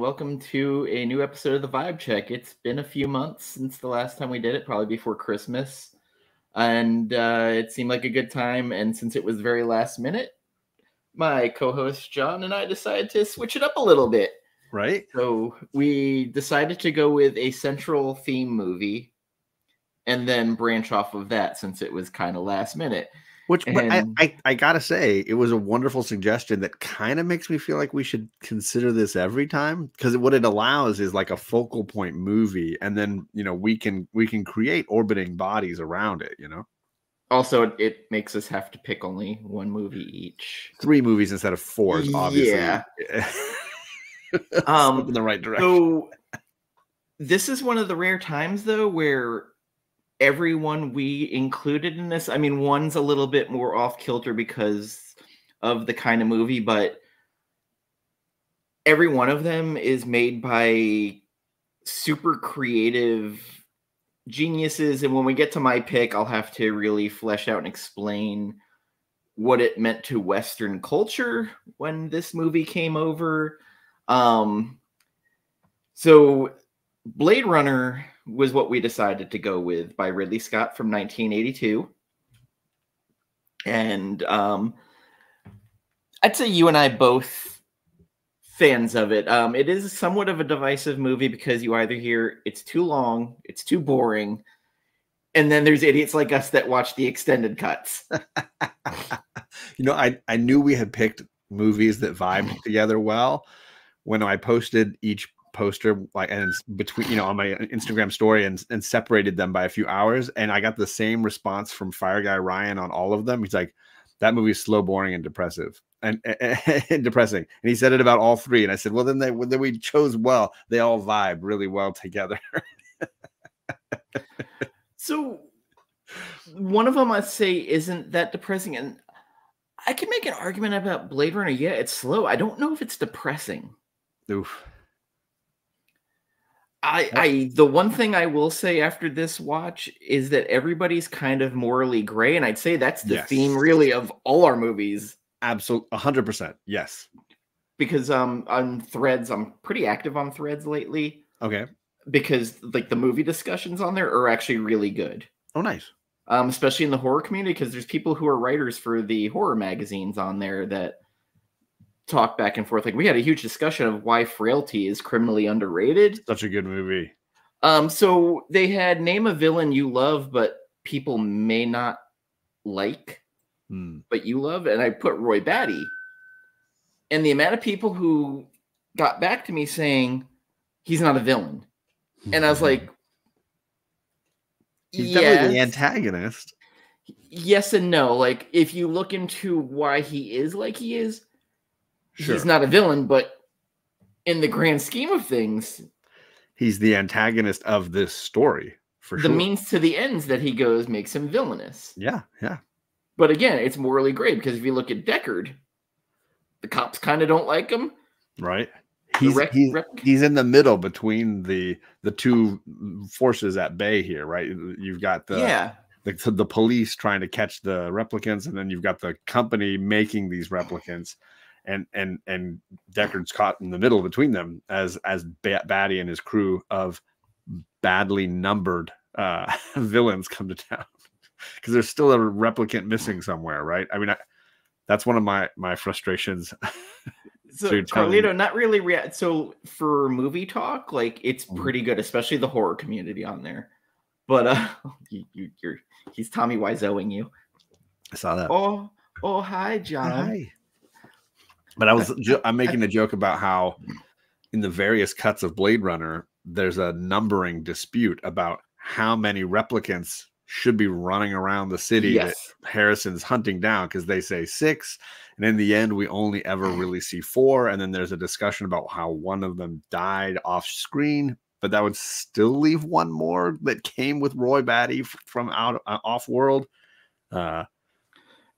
welcome to a new episode of the Vibe Check. It's been a few months since the last time we did it, probably before Christmas. And it seemed like a good time. And since it was very last minute, my co-host John and I decided to switch it up a little bit. Right. So we decided to go with a central theme movie and then branch off of that since it was kind of last minute. But I gotta say, it was a wonderful suggestion that kind of makes me feel like we should consider this every time, because what it allows is like a focal point movie, and then we can create orbiting bodies around it. Also, it makes us have to pick only one movie each. 3 movies instead of 4, obviously. Yeah. In the right direction. So this is one of the rare times, though, where everyone we included in this, I mean, one's a little bit more off kilter because of the kind of movie, but every one of them is made by super creative geniuses. And when we get to my pick, I'll have to really flesh out and explain what it meant to Western culture when this movie came over. So Blade Runner was what we decided to go with, by Ridley Scott from 1982. And I'd say you and I both fans of it. It is somewhat of a divisive movie because you either hear it's too long, it's too boring, and then there's idiots like us that watch the extended cuts. I knew we had picked movies that vibed together well when I posted each poster and between on my Instagram story and separated them by a few hours, and I got the same response from Fire Guy Ryan on all of them. He's like, that movie is slow, boring, and depressive and depressing, and he said it about all 3, and I said, well, then we chose well. They all vibe really well together. So one of them, I'd say, isn't that depressing, and I can make an argument about Blade Runner. Yeah, it's slow. I don't know if it's depressing. Oof. The one thing I will say after this watch is that everybody's kind of morally gray, and I'd say that's the theme really of all our movies. Absolutely, 100%. Yes. Because on Threads, I'm pretty active on Threads lately. Okay. Because like the movie discussions on there are actually really good. Oh, nice. Especially in the horror community, because there's people who are writers for the horror magazines on there that talk back and forth. Like, we had a huge discussion of why Frailty is criminally underrated. Such a good movie. So they had name a villain you love, but people may not like, but you love. And I put Roy Batty. And the amount of people who got back to me saying he's not a villain. And I was like, he's definitely the antagonist. Yes and no. Like, if you look into why he is like he is, sure, he's not a villain, but in the grand scheme of things, he's the antagonist of this story, for sure. The means to the ends that he goes makes him villainous. Yeah, yeah. But again, it's morally gray, because if you look at Deckard, the cops kind of don't like him. Right. He's in the middle between the 2 forces at bay here, right? You've got the police trying to catch the replicants, and then you've got the company making these replicants. And Deckard's caught in the middle between them as Batty and his crew of badly numbered villains come to town, because there's still a replicant missing somewhere, right? I mean, that's one of my frustrations. So Carlito, not really. So for movie talk, like, it's pretty good, especially the horror community on there. But he's Tommy Wiseauing you. I saw that. Oh, hi, John. Hi. But I'm making a joke about how in the various cuts of Blade Runner, there's a numbering dispute about how many replicants should be running around the city that Harrison's hunting down, because they say 6, and in the end we only ever really see 4, and then there's a discussion about how one of them died off screen, but that would still leave 1 more that came with Roy Batty from off world.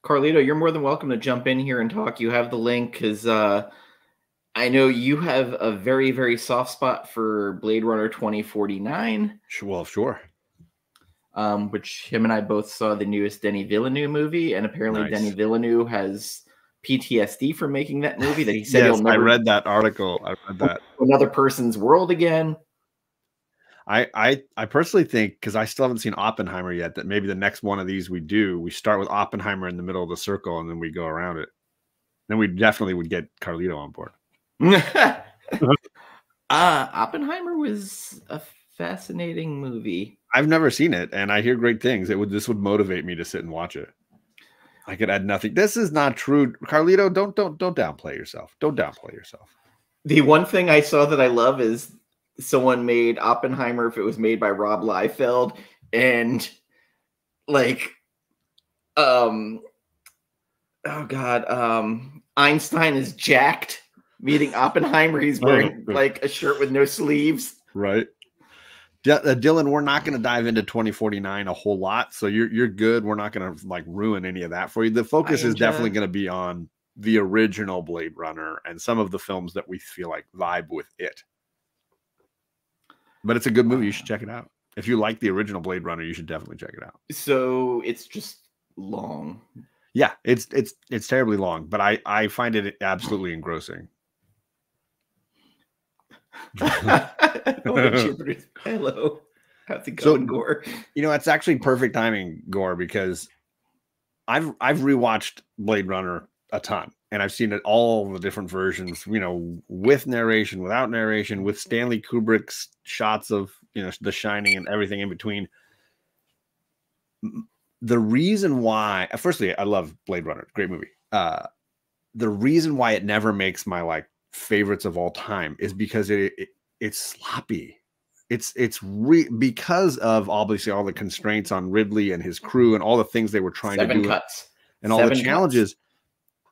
Carlito, you're more than welcome to jump in here and talk. You have the link, because I know you have a very, very soft spot for Blade Runner 2049. Well, sure. Which him and I both saw the newest Denis Villeneuve movie, and apparently Denis Villeneuve has PTSD from making that movie. That he said yes, I read that article. I read that. Another person's world again. I personally think, because I still haven't seen Oppenheimer yet, that maybe the next one of these we start with Oppenheimer in the middle of the circle and then we go around it. Then we definitely would get Carlito on board. Oppenheimer was a fascinating movie. I've never seen it, and I hear great things. This would motivate me to sit and watch it. I could add nothing. This is not true, Carlito. Don't downplay yourself. Don't downplay yourself. The one thing I saw that I love is someone made Oppenheimer if it was made by Rob Liefeld, and like, oh god, Einstein is jacked. Meeting Oppenheimer, he's wearing like a shirt with no sleeves. Right. Dylan, we're not going to dive into 2049 a whole lot, so you're good. We're not going to like ruin any of that for you. The focus is definitely going to be on the original Blade Runner and some of the films that we feel like vibe with it. But it's a good movie. You should check it out. If you like the original Blade Runner, you should definitely check it out. So it's just long. Yeah, it's terribly long, but I find it absolutely engrossing. Hello. How's it going, Gore? You know, it's actually perfect timing, Gore, because I've rewatched Blade Runner a ton, and I've seen it all the different versions, you know, with narration, without narration, with Stanley Kubrick's shots of, you know, The Shining and everything in between. The reason why, firstly, I love Blade Runner, great movie. The reason why it never makes my like favorites of all time is because it's sloppy. It's because of obviously all the constraints on Ridley and his crew and all the things they were trying to do and all the challenges.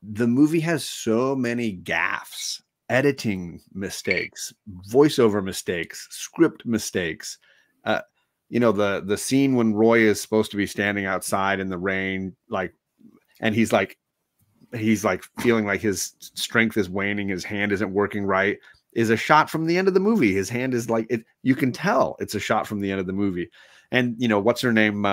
The movie has so many gaffes, editing mistakes, voiceover mistakes, script mistakes. You know, the scene when Roy is supposed to be standing outside in the rain, like, and he's like feeling like his strength is waning, his hand isn't working right, is a shot from the end of the movie. His hand is like, you can tell it's a shot from the end of the movie. And, you know, what's her name?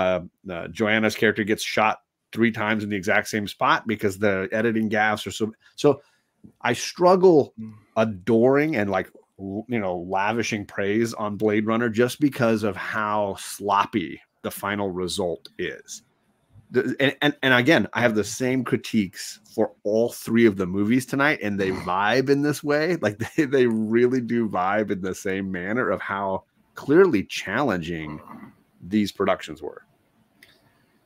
Joanna's character gets shot 3 times in the exact same spot because the editing gaffes are so I struggle adoring and like, you know, lavishing praise on Blade Runner just because of how sloppy the final result is. And again, I have the same critiques for all 3 of the movies tonight, and they vibe in this way. Like they really do vibe in the same manner of how clearly challenging these productions were.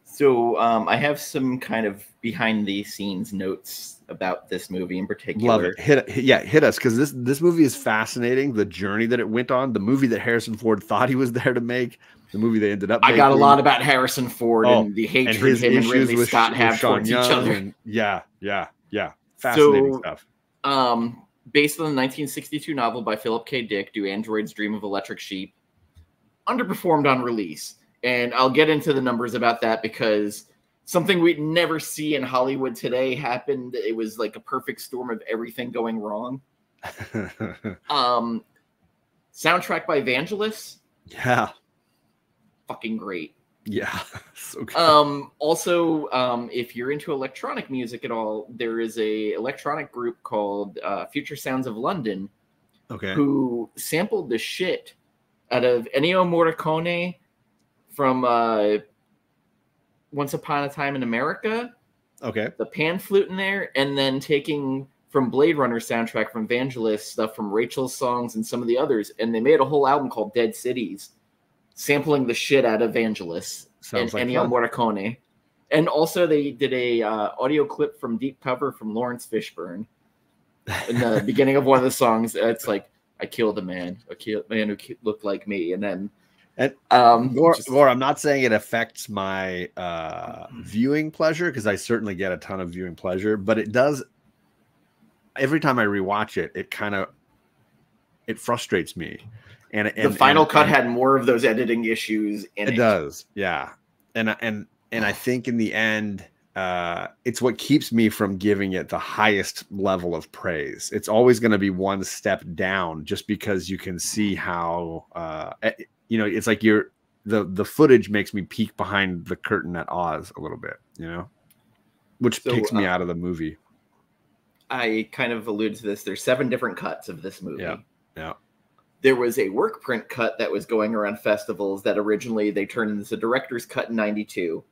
So I have some kind of behind the scenes notes about this movie in particular. Love it. Hit us, because this movie is fascinating. The journey that it went on, the movie that Harrison Ford thought he was there to make, the movie they ended up making. I got a lot about Harrison Ford and the hatred him and Ridley Scott have towards each other. And yeah. Fascinating stuff. Based on the 1962 novel by Philip K. Dick, Do Androids Dream of Electric Sheep, underperformed on release. And I'll get into the numbers about that because something we'd never see in Hollywood today happened. It was like a perfect storm of everything going wrong. Soundtrack by Vangelis. Yeah. Fucking great. Yeah. So good. Also, if you're into electronic music at all, there is a electronic group called Future Sounds of London. Okay. Who sampled the shit out of Ennio Morricone from Once Upon a Time in America. Okay. The pan flute in there, and then taking from Blade Runner soundtrack from Vangelis, stuff from Rachel's songs and some of the others, and they made a whole album called Dead Cities, sampling the shit out of Vangelis and like Ennio Morricone. And also they did a audio clip from Deep Cover from Laurence Fishburne. In the beginning of one of the songs, it's like, I killed a man who looked like me. And then Gore, I'm not saying it affects my viewing pleasure, because I certainly get a ton of viewing pleasure, but it does. Every time I rewatch it, it frustrates me. And the final cut had more of those editing issues in it. It does, yeah. And I think in the end, it's what keeps me from giving it the highest level of praise. It's always going to be one step down, just because you can see how you know, it's like the footage makes me peek behind the curtain at Oz a little bit, you know, which takes me out of the movie. I kind of alluded to this. There's 7 different cuts of this movie. Yeah. There was a work print cut that was going around festivals that originally they turned into the director's cut in 92.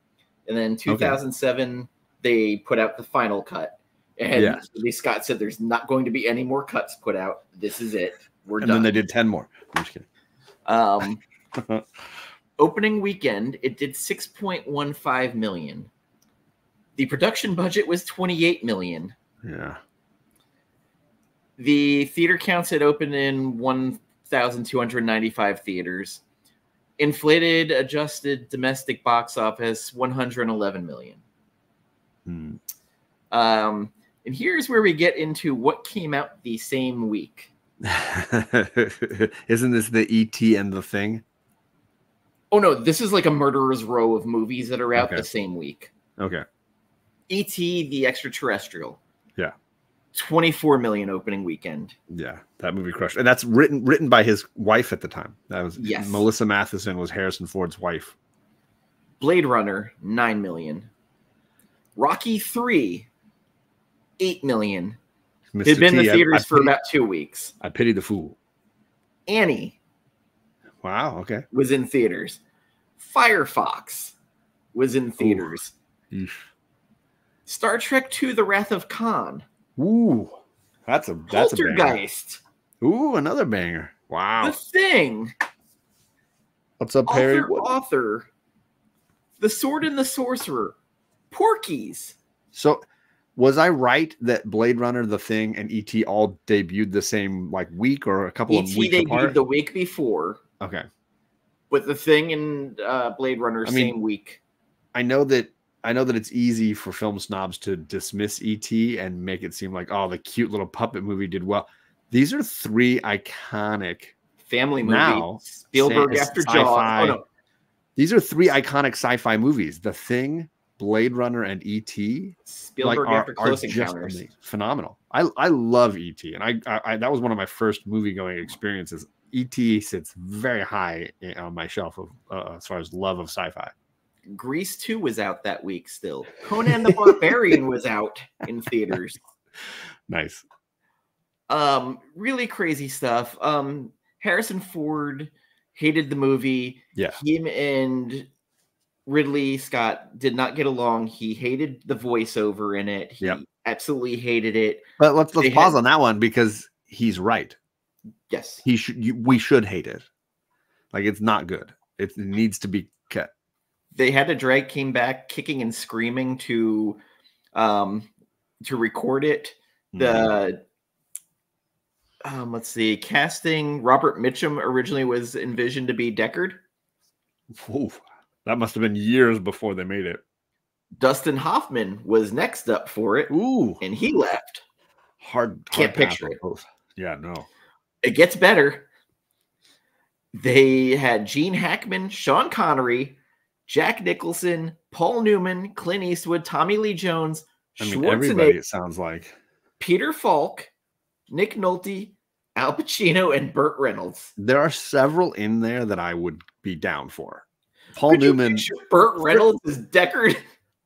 And then 2007, they put out the final cut. And Ridley Scott said there's not going to be any more cuts put out. This is it. We're done. And then they did 10 more. I'm just kidding. Opening weekend, it did $6.15 million. The production budget was $28 million. Yeah. The theater counts had opened in 1,295 theaters. Inflated adjusted domestic box office $111 million. And here's where we get into what came out the same week. Isn't this the E.T. and the Thing? Oh no, this is like a murderer's row of movies that are out the same week. Okay. E.T. the Extraterrestrial. Yeah. 24 million opening weekend. Yeah, that movie crushed. And that's written by his wife at the time. That was Melissa Matheson was Harrison Ford's wife. Blade Runner, 9 million. Rocky 3, 8 million. It had been in the theaters for about 2 weeks. I pity the fool. Annie. Wow, okay. Was in theaters. Firefox was in theaters. Star Trek II, The Wrath of Khan. Ooh, that's a Poltergeist. Ooh, another banger. Wow. The Thing. What's up, Harry? Author. The Sword and the Sorcerer. Porky's. So, was I right that Blade Runner, The Thing, and E.T. all debuted the same week or a couple of weeks apart? E.T. debuted the week before. Okay. With The Thing and Blade Runner same week. I know that it's easy for film snobs to dismiss E.T. and make it seem like, oh, the cute little puppet movie did well. These are 3 iconic family movies. Spielberg after Jaws. Oh, no. These are 3 iconic sci-fi movies. The Thing, Blade Runner, and E.T. Spielberg after Close Encounters. Phenomenal. I love E.T. and I that was one of my first movie going experiences. E.T. sits very high on my shelf of as far as love of sci-fi. Grease 2 was out that week still. Conan the Barbarian was out in theaters. Nice. Really crazy stuff. Harrison Ford hated the movie. Yeah. Him and Ridley Scott did not get along. He hated the voiceover in it. He absolutely hated it. But let's pause on that one because he's right. Yes. We should hate it. It's not good. It needs to be cut. They had to drag came back kicking and screaming to record it. The let's see, casting Robert Mitchum originally was envisioned to be Deckard. Ooh, that must have been years before they made it. Dustin Hoffman was next up for it. Ooh, and he left. Can't picture it. Yeah, no. It gets better. They had Gene Hackman, Sean Connery, Jack Nicholson, Paul Newman, Clint Eastwood, Tommy Lee Jones, everybody, it sounds like. Peter Falk, Nick Nolte, Al Pacino, and Burt Reynolds. There are several in there that I would be down for. Paul Newman. Burt Reynolds is Deckard.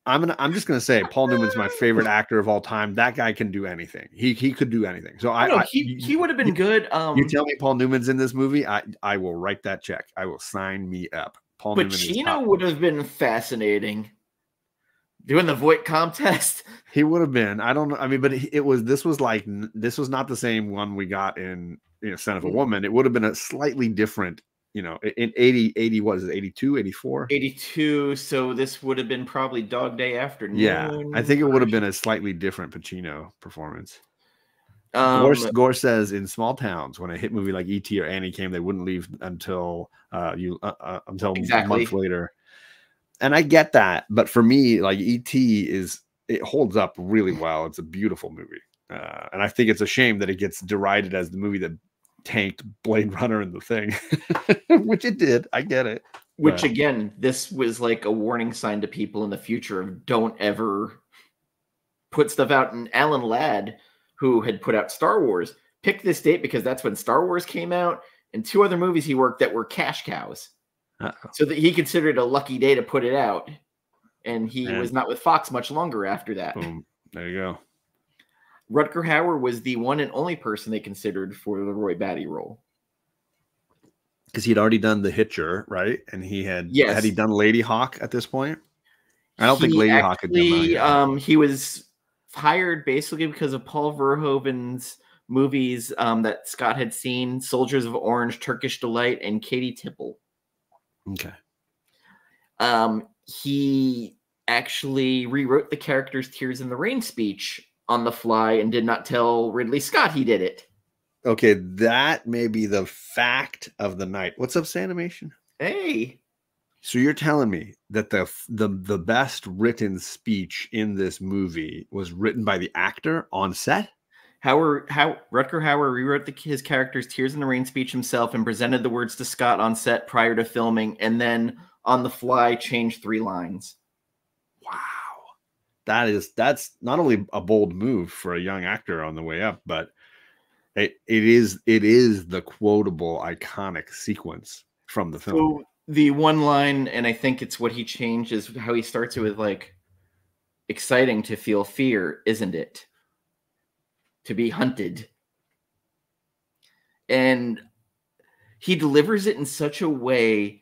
I'm just gonna say Paul Newman's my favorite actor of all time. That guy can do anything. He could do anything. So he would have been good. You tell me Paul Newman's in this movie, I will write that check. I will sign me up. Paul Newman Pacino would have been fascinating. Doing the Voight contest. He would have been. I don't know. I mean, but this was not the same one we got in Son of a Woman. It would have been a slightly different, in 80, what is it, 82, 84? 82. So this would have been probably Dog Day Afternoon. Yeah. I think it would have been a slightly different Pacino performance. Gore says in small towns, when a hit movie like E.T. or Annie came, they wouldn't leave until a month later. And I get that, but for me, E.T. it holds up really well. It's a beautiful movie, and I think it's a shame that it gets derided as the movie that tanked Blade Runner and The Thing, which it did. I get it. Which again, this was like a warning sign to people in the future of don't ever put stuff out. And Alan Ladd, who had put out Star Wars, picked this date because that's when Star Wars came out, and 2 other movies he worked that were cash cows. So that he considered a lucky day to put it out. And he was not with Fox much longer after that. Boom. There you go. Rutger Hauer was the one and only person they considered for the Roy Batty role. Because he'd already done The Hitcher, right? And had he done Lady Hawk at this point? I don't think Lady Hawk had done that yet. He was hired basically because of Paul Verhoeven's movies that Scott had seen, Soldiers of Orange, Turkish Delight, and Katie Tipple. Okay. He actually rewrote the character's Tears in the Rain speech on the fly and did not tell Ridley Scott he did it. Okay, that may be the fact of the night. What's up, Sanimation? Hey. So you're telling me that the best written speech in this movie was written by the actor on set? Rutger Hauer rewrote his character's Tears in the Rain speech himself and presented the words to Scott on set prior to filming, and then on the fly changed 3 lines. Wow. That's not only a bold move for a young actor on the way up, but it is the quotable, iconic sequence from the film. So the one line, and I think it's what he changed, is how he starts it with like, exciting to feel fear, isn't it? To be hunted. And he delivers it in such a way,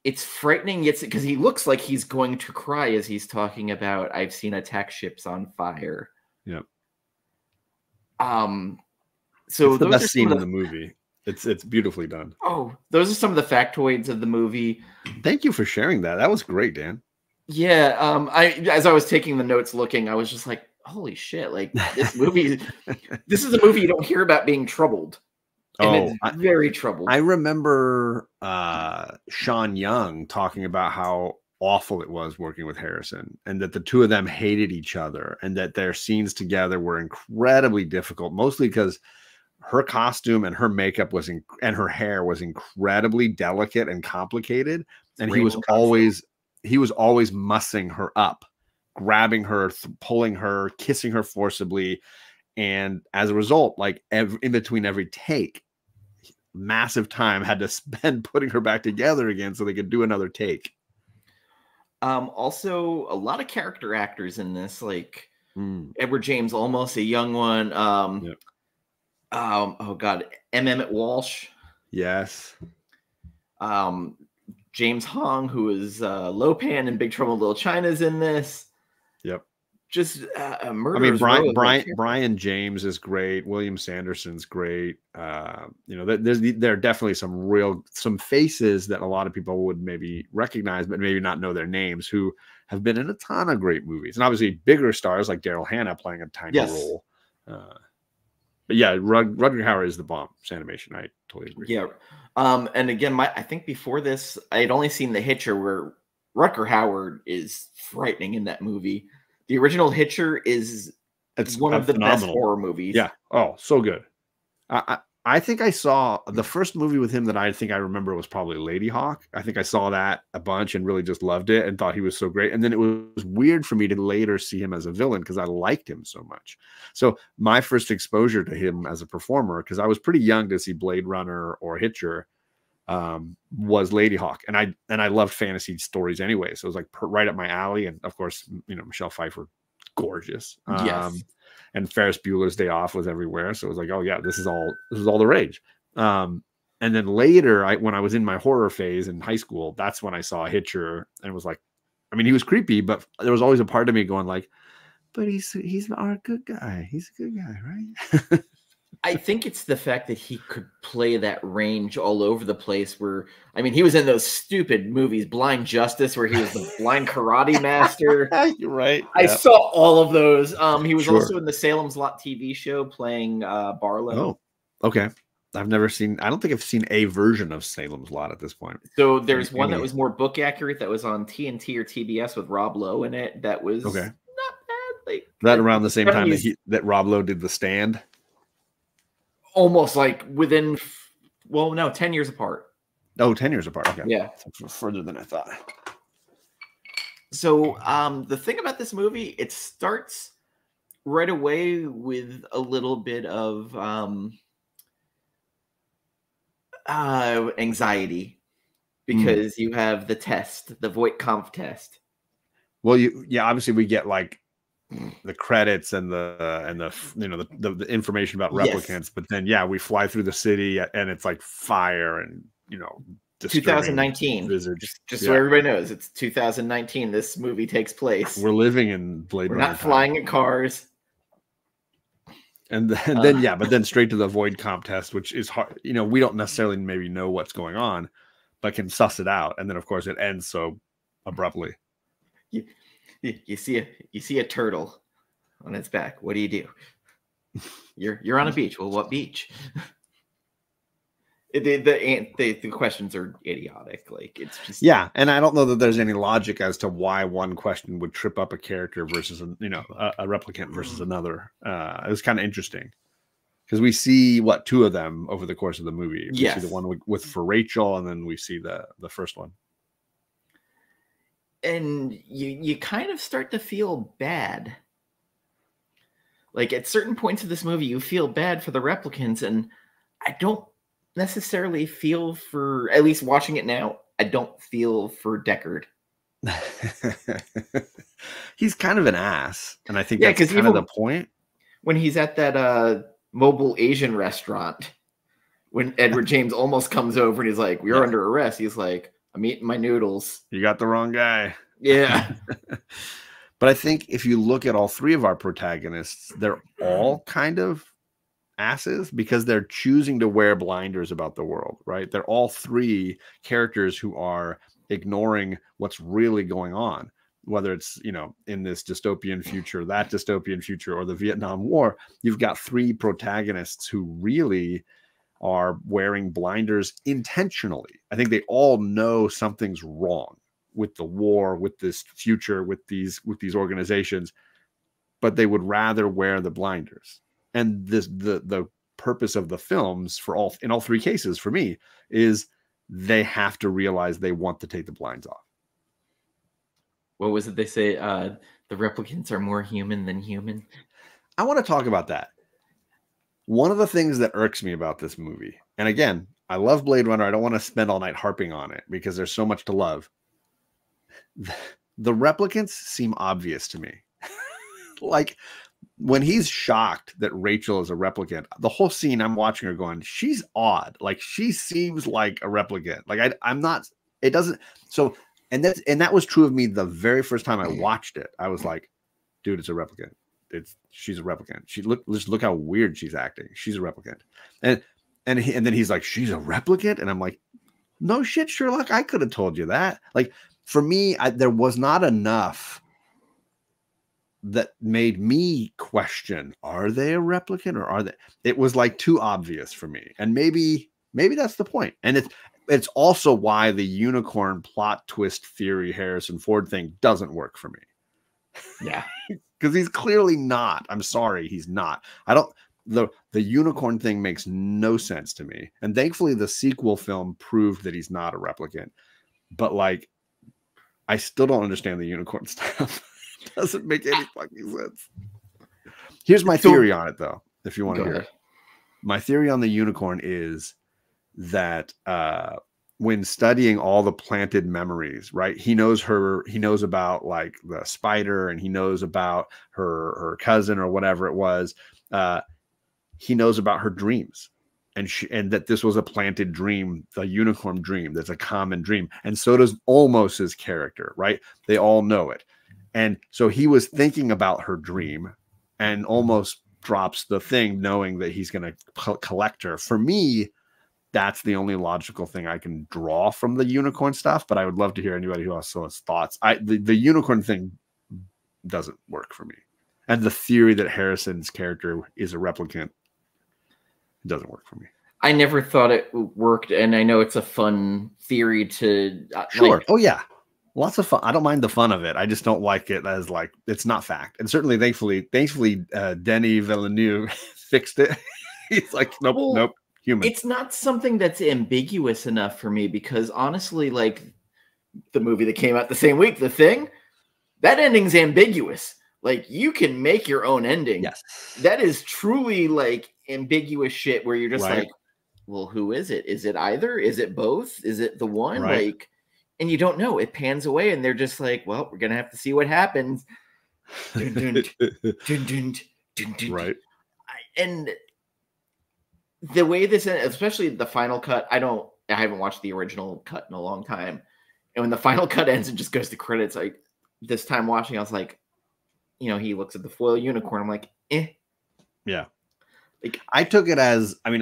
it's frightening, yet because he looks like he's going to cry as he's talking about, I've seen attack ships on fire. Yep. So it's the best scene in the movie. It's beautifully done. Oh, those are some of the factoids of the movie. Thank you for sharing that. That was great, Dan. Yeah. As I was taking the notes looking, I was just like, holy shit, like this movie, this is a movie you don't hear about being troubled. And it's very troubled. I remember Sean Young talking about how awful it was working with Harrison, and that the two of them hated each other, and that their scenes together were incredibly difficult, mostly because her costume and her makeup and her hair was incredibly delicate and complicated. And he was always mussing her up, grabbing her, pulling her, kissing her forcibly. And as a result, like in between every take, massive time had to spend putting her back together again so they could do another take. Also, a lot of character actors in this, like Edward James Olmos, a young one. Yep. Oh God, Emmett Walsh. Yes. James Hong, who is Lopan in Big Trouble in Little China, is in this. Yep. Just Brian James is great. William Sanderson's great. There are definitely some faces that a lot of people would maybe recognize, but maybe not know their names, who have been in a ton of great movies, and obviously bigger stars like Daryl Hannah playing a tiny role. But yeah, Rutger Hauer is the bomb. Sanimation, I totally agree. Yeah, and again, I think before this, I had only seen The Hitcher, where Rutger Hauer is frightening in that movie. The original Hitcher is one of the best horror movies. Yeah. Oh, so good. I think I saw the first movie with him that I think I remember was probably Lady Hawk. I think I saw that a bunch and really just loved it and thought he was so great. And then it was weird for me to later see him as a villain because I liked him so much. So my first exposure to him as a performer, because I was pretty young to see Blade Runner or Hitcher, was Lady Hawk. And I loved fantasy stories anyway. So it was like right up my alley. And of course, Michelle Pfeiffer, gorgeous. Yes. And Ferris Bueller's Day Off was everywhere. So it was like, oh yeah, this is all the rage. And then later, when I was in my horror phase in high school, that's when I saw Hitcher, and it was like, I mean, he was creepy, but there was always a part of me going like, but he's our good guy. He's a good guy, right? I think it's the fact that he could play that range all over the place where, I mean, he was in those stupid movies, Blind Justice, where he was the blind karate master. You're right. I saw all of those. He was also in the Salem's Lot TV show playing Barlow. Oh, okay. I don't think I've seen a version of Salem's Lot at this point. So there's one that was more book accurate that was on TNT or TBS with Rob Lowe in it. That was not bad. Like that around the same time that Rob Lowe did The Stand. Almost like within, 10 years apart. Oh, 10 years apart. Okay. Yeah. So further than I thought. So the thing about this movie, it starts right away with a little bit of anxiety because you have the test, the Voight-Kampff test. Well, obviously we get like credits and the information about replicants, yes. But then we fly through the city and it's like fire and 2019. Just so everybody knows, it's 2019. This movie takes place. We're living in Blade Runner. We're not flying in cars. And then but then straight to the void comp test, which is hard. We don't necessarily maybe know what's going on, but can suss it out. And then of course it ends so abruptly. You see a turtle on its back. What do? You're on a beach. Well, what beach? The questions are idiotic. Like, it's just and I don't know that there's any logic as to why one question would trip up a character versus a replicant versus another. It was kind of interesting because we see two of them over the course of the movie. We see the one with for Rachel, and then we see the first one. And you kind of start to feel bad. Like, at certain points of this movie, you feel bad for the replicants, and I don't necessarily feel for, at least watching it now, I don't feel for Deckard. He's kind of an ass, and I think that's kind of the point. When he's at that mobile Asian restaurant, when Edward James almost comes over and he's like, "We're under arrest," he's like, "I'm eating my noodles." You got the wrong guy. Yeah. But I think if you look at all three of our protagonists, they're all kind of asses because they're choosing to wear blinders about the world, right? They're all three characters who are ignoring what's really going on, whether it's, in this dystopian future, that dystopian future, or the Vietnam War. You've got three protagonists who really are wearing blinders intentionally. I think they all know something's wrong with the war, with this future, with these organizations, but they would rather wear the blinders. And the purpose of the films in all three cases for me is they have to realize they want to take the blinds off. What was it they say? The replicants are more human than human. I want to talk about that. One of the things that irks me about this movie, and again, I love Blade Runner. I don't want to spend all night harping on it because there's so much to love. The replicants seem obvious to me. Like, when he's shocked that Rachel is a replicant, the whole scene I'm watching her going, she's odd. Like, she seems like a replicant. Like, I'm not, it doesn't. So, and that was true of me the very first time I watched it. I was like, dude, it's a replicant. She's a replicant. Just look how weird she's acting. She's a replicant. And then he's like, she's a replicant. And I'm like, no shit, Sherlock. I could have told you that. Like, for me, there was not enough that made me question, are they a replicant or are they? It was like too obvious for me. And maybe that's the point. And it's also why the unicorn plot twist theory Harrison Ford thing doesn't work for me. Yeah. Because he's clearly not. I'm sorry, he's not. The unicorn thing makes no sense to me. And thankfully the sequel film proved that he's not a replicant. But like, I still don't understand the unicorn stuff. Doesn't make any fucking sense. Here's my theory on it, though, if you want to hear it. My theory on the unicorn is that when studying all the planted memories, right? He knows about like the spider, and he knows about her cousin or whatever it was. He knows about her dreams. And that this was a planted dream, a unicorn dream. That's a common dream. And so does Olmos's character, right? They all know it. And so he was thinking about her dream, and almost drops the thing knowing that he's going to collect her. For me, that's the only logical thing I can draw from the unicorn stuff, but I would love to hear anybody who also has thoughts. The unicorn thing doesn't work for me. And the theory that Harrison's character is a replicant doesn't work for me. I never thought it worked, and I know it's a fun theory to... Sure. Oh, yeah. Lots of fun. I don't mind the fun of it. I just don't like it as like, it's not fact. And certainly, thankfully, Denis Villeneuve fixed it. He's like, nope, human. It's not something that's ambiguous enough for me, because honestly, like the movie that came out the same week, The Thing, that ending's ambiguous. Like, you can make your own ending. Yes. That is truly like ambiguous shit where you're just like, well, who is it? Is it either? Is it both? Is it the one? Right. Like, and you don't know. It pans away, and they're just like, well, we're going to have to see what happens. Dun, dun, dun, dun, dun, dun. Right. And the way this, especially the final cut, I haven't watched the original cut in a long time. And when the final cut ends and just goes to credits, like this time watching, I was like, he looks at the foil unicorn. I'm like, eh. Yeah. Like I took it as, I mean,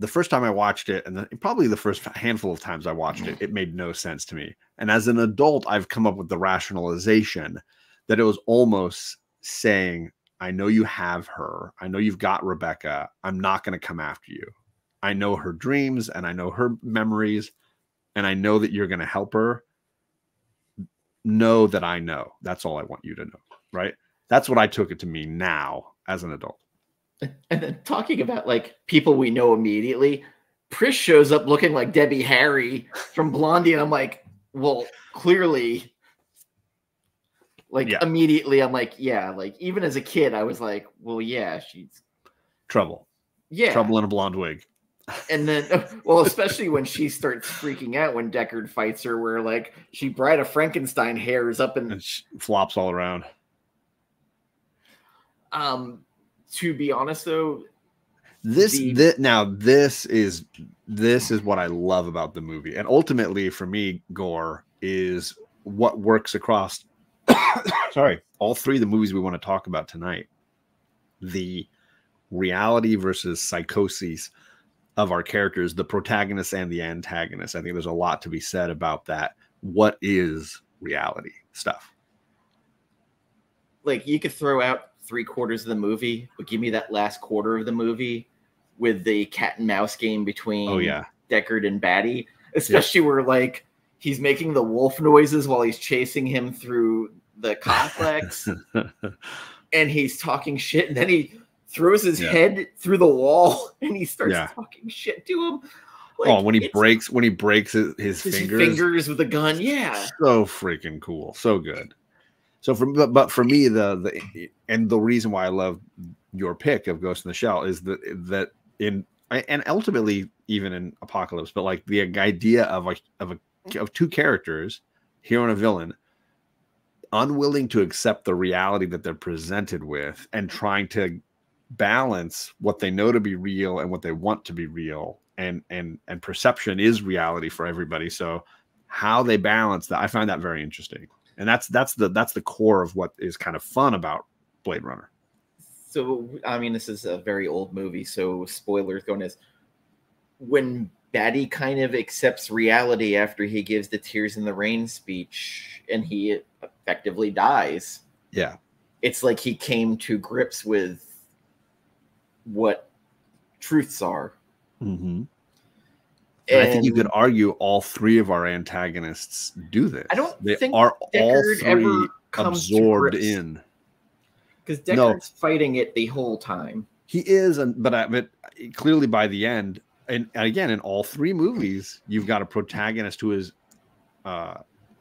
the first time I watched it, and probably the first handful of times I watched it, it made no sense to me. And as an adult, I've come up with the rationalization that it was almost saying, I know you have her. I know you've got Rebecca. I'm not going to come after you. I know her dreams and I know her memories, and I know that you're going to help her. Know that I know. That's all I want you to know. Right? That's what I took it to mean now as an adult. And then talking about like people we know immediately, Pris shows up looking like Debbie Harry from Blondie, and I'm like, well, clearly, like immediately, I'm like, yeah, like even as a kid, I was like, well, yeah, she's trouble. Yeah, trouble in a blonde wig. And then, well, especially when she starts freaking out when Deckard fights her, where like she Bride of Frankenstein hairs up and flops all around. To be honest, though, this is what I love about the movie, and ultimately for me, gore is what works across. Sorry, all three of the movies we want to talk about tonight: the reality versus psychoses of our characters, the protagonist and the antagonist. I think there's a lot to be said about that. What is reality stuff? Like, you could throw out 3/4 of the movie, but give me that last quarter of the movie with the cat and mouse game between Deckard and Batty, especially where like he's making the wolf noises while he's chasing him through the complex and he's talking shit, and then he throws his head through the wall and he starts talking shit to him. Like, when he breaks his fingers with a gun. So freaking cool. So good. So for me, the reason why I love your pick of Ghost in the Shell is that and ultimately even in Apocalypse, but like the idea of two characters, hero and a villain, unwilling to accept the reality that they're presented with and trying to balance what they know to be real and what they want to be real, and perception is reality for everybody. So how they balance that, I find that very interesting. And that's the core of what is kind of fun about Blade Runner. So, I mean, this is a very old movie, so spoilers going is when Batty kind of accepts reality after he gives the Tears in the Rain speech and he effectively dies. Yeah. It's like he came to grips with what truths are. Mm-hmm. And I think you could argue all three of our antagonists do this. I don't think are Deckard all three ever comes absorbed in. Because Deckard's fighting it the whole time. He is, but clearly by the end, and again, in all three movies, you've got a protagonist who is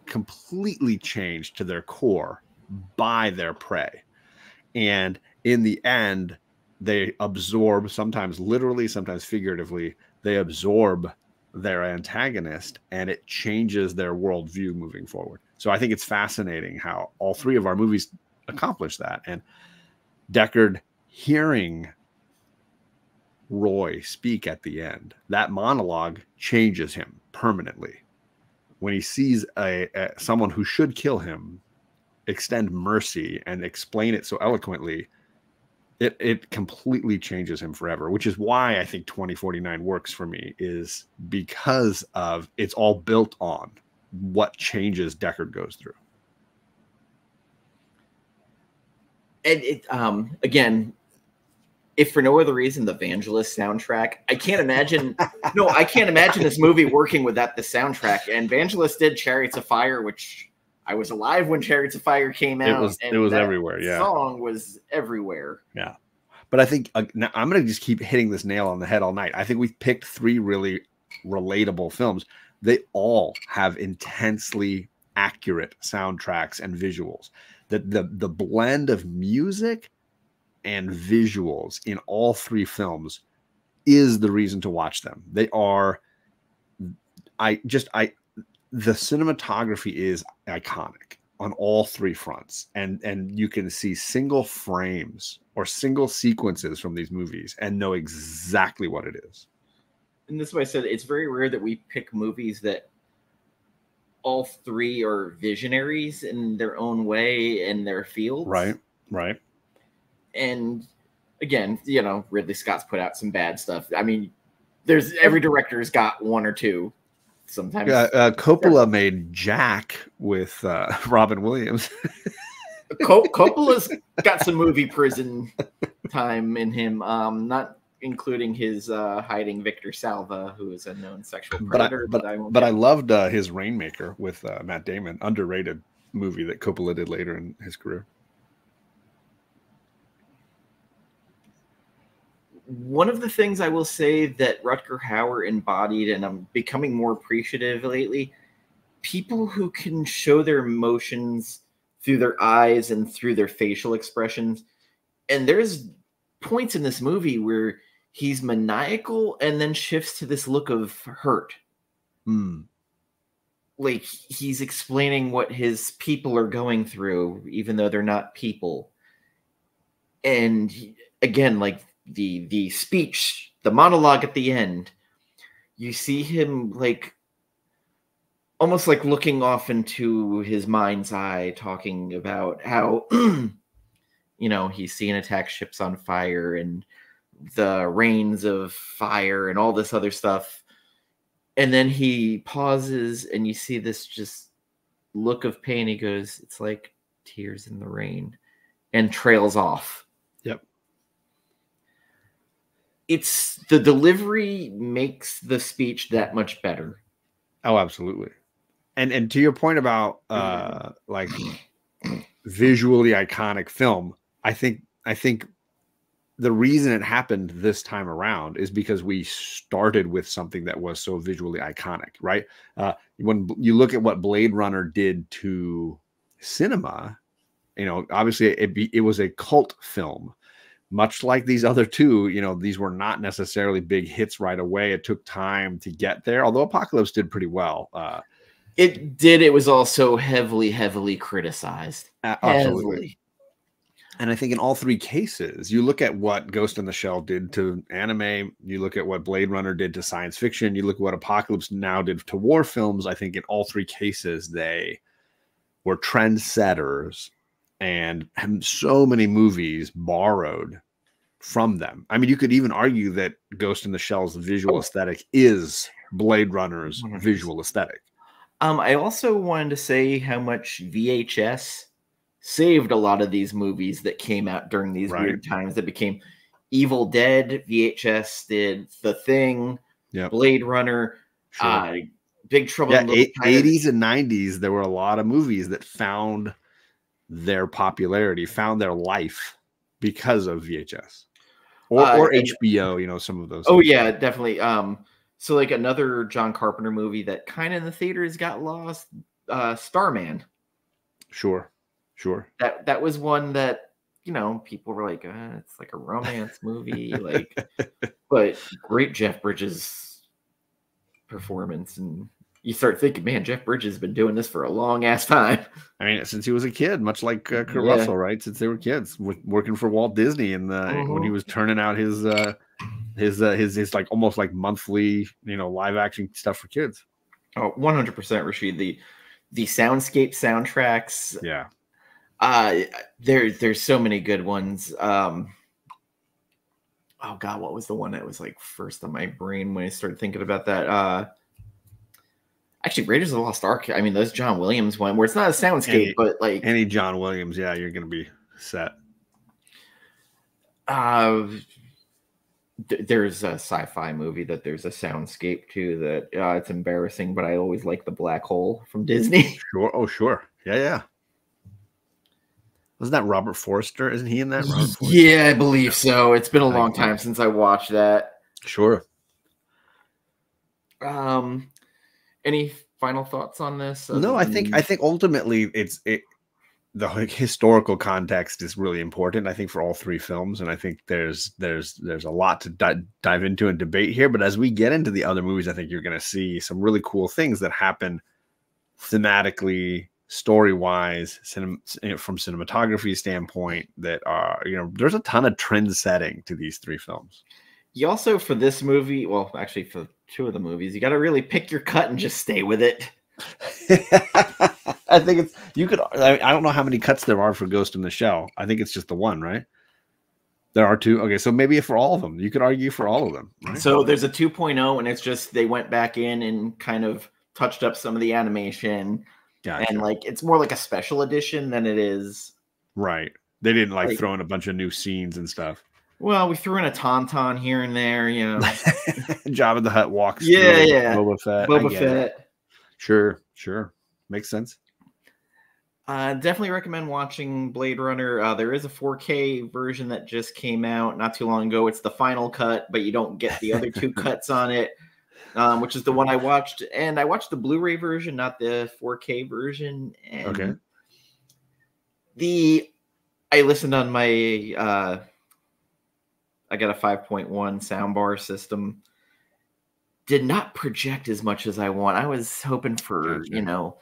completely changed to their core by their prey. And in the end, they absorb, sometimes literally, sometimes figuratively, they absorb their antagonist, and it changes their worldview moving forward. So I think it's fascinating how all three of our movies accomplish that. And Deckard hearing Roy speak at the end, that monologue changes him permanently. When he sees someone who should kill him extend mercy and explain it so eloquently, it completely changes him forever, which is why I think 2049 works for me, is because of it's all built on what changes Deckard goes through. And it, again, if for no other reason, the Vangelis soundtrack, I can't imagine this movie working without the soundtrack. And Vangelis did Chariots of Fire, which I was alive when Chariots of Fire came out. It was everywhere. Yeah. Song was everywhere. Yeah. But I think now I'm going to just keep hitting this nail on the head all night. I think we've picked three really relatable films. They all have intensely accurate soundtracks and visuals. The blend of music and visuals in all three films is the reason to watch them. They are, the cinematography is iconic. on all three fronts, and you can see single frames or single sequences from these movies and know exactly what it is. And this is why I said it's very rare that we pick movies that all three are visionaries in their own way in their fields. Right. And again, you know, Ridley Scott's put out some bad stuff. I mean, there's every director's got one or two. Sometimes Coppola made Jack with Robin Williams. Coppola's got some movie prison time in him, not including his hiding Victor Salva, who is a known sexual predator. But I loved his Rainmaker with Matt Damon, underrated movie that Coppola did later in his career. One of the things I will say that Rutger Hauer embodied, and I'm becoming more appreciative lately, people who can show their emotions through their eyes and through their facial expressions. And there's points in this movie where he's maniacal and then shifts to this look of hurt. Like he's explaining what his people are going through, even though they're not people. And again, like the speech, the monologue at the end, you see him like almost like looking off into his mind's eye, talking about how, you know, he's seen attack ships on fire and the rains of fire and all this other stuff. And then he pauses and you see this just look of pain. He goes, it's like tears in the rain, and trails off. Yep. It's the delivery makes the speech that much better. Oh, absolutely. And to your point about like visually iconic film, I think the reason it happened this time around is because we started with something that was so visually iconic, right? When you look at what Blade Runner did to cinema, you know, obviously it was a cult film. Much like these other two, you know, these were not necessarily big hits right away. It took time to get there, although Apocalypse did pretty well. It did. It was also heavily criticized. Absolutely. Heavily. And I think in all three cases, you look at what Ghost in the Shell did to anime, you look at what Blade Runner did to science fiction, you look at what Apocalypse Now did to war films. I think in all three cases, they were trendsetters. And so many movies borrowed from them. I mean, you could even argue that Ghost in the Shell's visual aesthetic is Blade Runner's visual aesthetic. I also wanted to say how much VHS saved a lot of these movies that came out during these weird times that became Evil Dead. VHS did The Thing, Blade Runner, Big Trouble in Little China. 80s and 90s, there were a lot of movies that found their popularity, found their life because of VHS or HBO, you know, some of those. Oh yeah, definitely. So like another John Carpenter movie that kind of in the theaters got lost, Starman. Sure. That was one that, you know, people were like, it's like a romance movie, like, but great Jeff Bridges performance. And you start thinking, man, Jeff Bridges has been doing this for a long ass time. I mean, since he was a kid, much like Kurt Russell, right? Since they were kids, working for Walt Disney, and when he was turning out his like almost like monthly, you know, live action stuff for kids. Oh, 100%, Rashid. The soundscape soundtracks. Yeah. There's so many good ones. Oh God, what was the one that was like first on my brain when I started thinking about that? Actually, Raiders of the Lost Ark. I mean, those John Williams one where it's not a soundscape, but like any John Williams, yeah, you're gonna be set. There's a sci-fi movie that there's a soundscape to that. It's embarrassing, but I always like The Black Hole from Disney. Sure. Oh, sure. Yeah. Wasn't that Robert Forster? Isn't he in that? Robert Forster? Yeah, I believe so. It's been a long time since I watched that. Sure. Any final thoughts on this? No, I think ultimately the historical context is really important, I think, for all three films, and I think there's a lot to dive into and debate here. But as we get into the other movies, I think you're going to see some really cool things that happen thematically, story-wise, from cinematography standpoint, that are, there's a ton of trend setting to these three films. You also, for this movie, well, actually for two of the movies, you got to really pick your cut and just stay with it. I think I don't know how many cuts there are for Ghost in the Shell. I think it's just the one, right? There are two. Okay, so maybe for all of them. You could argue for all of them, right? So there's a 2.0, and it's just they went back in and kind of touched up some of the animation. Gotcha. And like it's more like a special edition than it is. Right. They didn't like throw in a bunch of new scenes and stuff. Well, we threw in a tauntaun here and there, Jabba the Hutt walks through Boba Fett. Sure. Makes sense. Definitely recommend watching Blade Runner. There is a 4K version that just came out not too long ago. It's the final cut, but you don't get the other two cuts on it, which is the one I watched. And I watched the Blu-ray version, not the 4K version. And I listened on my I got a 5.1 soundbar system. Did not project as much as I want. I was hoping for, something a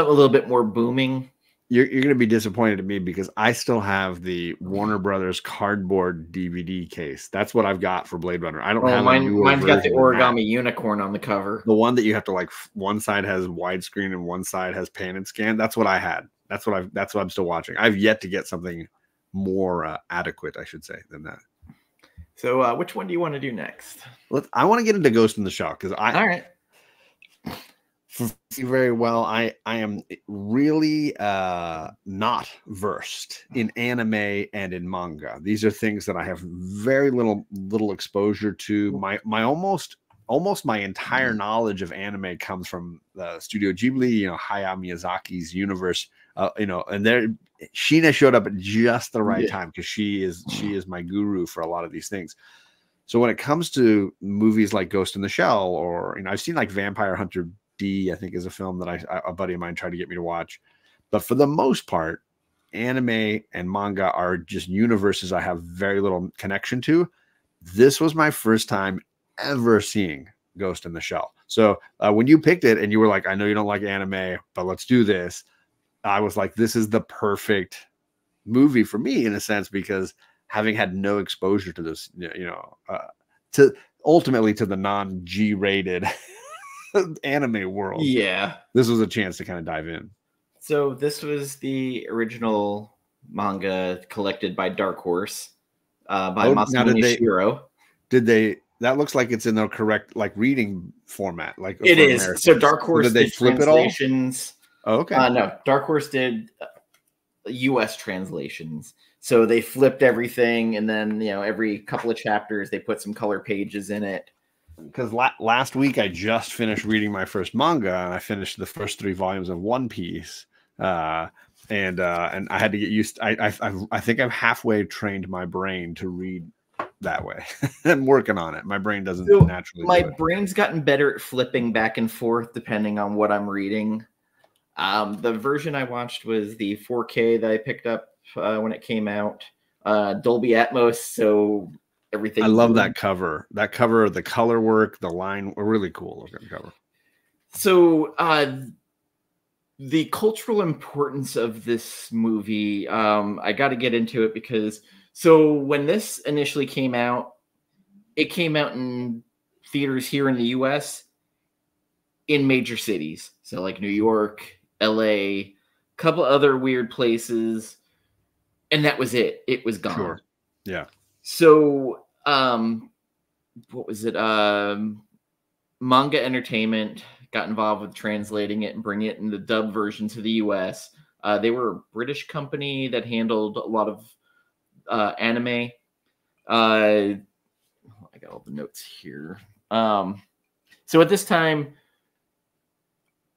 little bit more booming. You're going to be disappointed in me because I still have the Warner Brothers cardboard DVD case. That's what I've got for Blade Runner. I don't have mine's got the origami unicorn on the cover. The one that you have to one side has widescreen and one side has pan and scan. That's what I had. That's what I'm still watching. I've yet to get something more adequate, I should say, than that. So which one do you want to do next? I want to get into Ghost in the Shell because all right. Very well. I am really not versed in anime and in manga. These are things that I have very little exposure to. My almost my entire knowledge of anime comes from Studio Ghibli, Hayao Miyazaki's universe. And Sheena showed up at just the right time because she is my guru for a lot of these things. So when it comes to movies like Ghost in the Shell, or I've seen like Vampire Hunter D, I think is a film that a buddy of mine tried to get me to watch. But for the most part, anime and manga are just universes I have very little connection to. This was my first time ever seeing Ghost in the Shell. So when you picked it and you were like, I know you don't like anime, but let's do this. I was like, this is the perfect movie for me in a sense, because having had no exposure to this, to ultimately to the non-G-rated anime world. Yeah. This was a chance to kind of dive in. So this was the original manga collected by Dark Horse by Masamune Shirow. That looks like it's in the correct reading format. It is. Americans. So Dark Horse did they flip it all? Oh, okay. No, Dark Horse did US translations. So they flipped everything, and then every couple of chapters they put some color pages in it. Because last week I just finished reading my first manga, and I finished the first 3 volumes of One Piece, and I had to get used. I think I've halfway trained my brain to read that way. I'm working on it. My brain doesn't naturally. My brain's gotten better at flipping back and forth depending on what I'm reading. The version I watched was the 4K that I picked up when it came out, Dolby Atmos. So everything. I love that cover. That cover, the color work, the line, a really cool looking cover. So the cultural importance of this movie, I got to get into it because when this initially came out, it came out in theaters here in the US in major cities. So like New York, LA, a couple other weird places. And that was it. It was gone. Sure. Yeah. So, what was it? Manga Entertainment got involved with translating it and bringing it in the dub version to the US. They were a British company that handled a lot of anime. I got all the notes here. So at this time,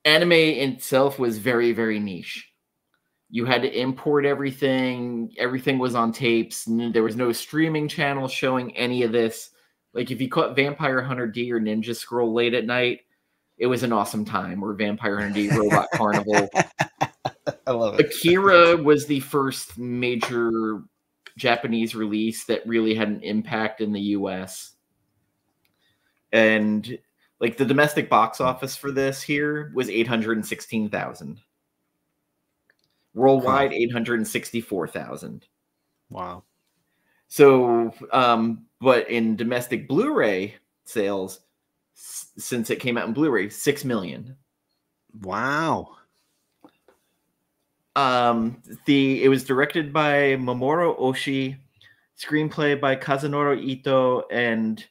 anime itself was very, very niche. You had to import everything. Everything was on tapes. There was no streaming channel showing any of this. Like if you caught Vampire Hunter D or Ninja Scroll late at night, it was an awesome time. Or Vampire Hunter D Robot Carnival. I love it. Akira was the first major Japanese release that really had an impact in the US. And like the domestic box office for this here was 816,000. Worldwide, 864,000. Wow. So, but in domestic Blu-ray sales, since it came out in Blu-ray, 6 million. Wow. It was directed by Mamoru Oshii, screenplay by Kazunori Ito, and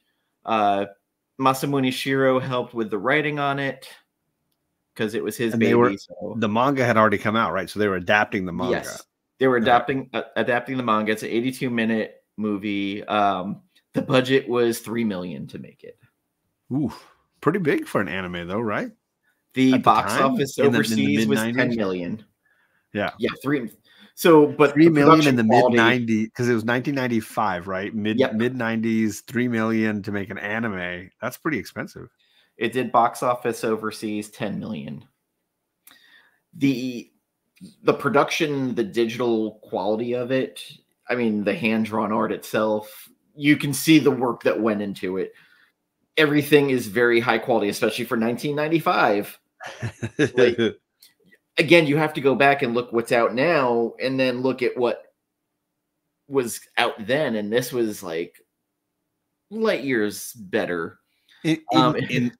Masamune Shirow helped with the writing on it because it was his baby. The manga had already come out, right? So they were adapting the manga. Yes, they were adapting the manga. It's an 82-minute movie. The budget was $3 million to make it. Ooh, pretty big for an anime, though, right? The box office overseas was 10 million. Yeah, yeah, 3. So, but 3 million in the mid 90s, because it was 1995, right? Mid 90s, 3 million to make an anime. That's pretty expensive. It did box office overseas 10 million. The production, the digital quality of it, I mean, the hand-drawn art itself, you can see the work that went into it. Everything is very high quality, especially for 1995. Like, again, you have to go back and look what's out now and then look at what was out then. And this was like light years better. In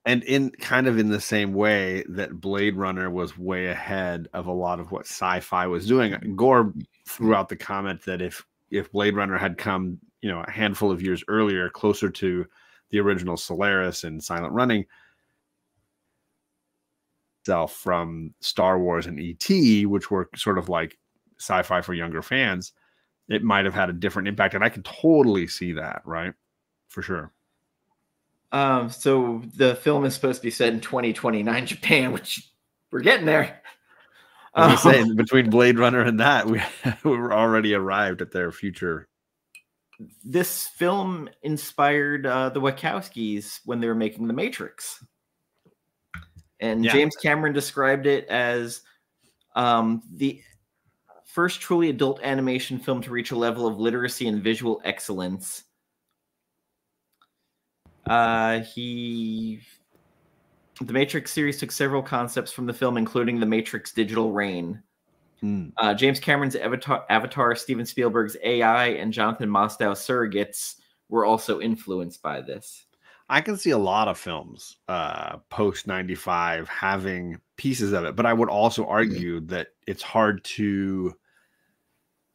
kind of in the same way that Blade Runner was way ahead of a lot of what sci-fi was doing. Gore threw out the comment that if Blade Runner had come, a handful of years earlier, closer to the original Solaris and Silent Running, itself from Star Wars and E.T., which were sort of like sci-fi for younger fans, it might have had a different impact. And I can totally see that, right? For sure. So the film is supposed to be set in 2029 Japan, which we're getting there. I was saying, between Blade Runner and that, we were already arrived at their future. This film inspired the Wachowskis when they were making The Matrix. And James Cameron described it as the first truly adult animation film to reach a level of literacy and visual excellence. The Matrix series took several concepts from the film, including the Matrix Digital Rain. James Cameron's Avatar, Steven Spielberg's AI, and Jonathan Mostow's Surrogates were also influenced by this. I can see a lot of films post 95 having pieces of it, but I would also argue that it's hard to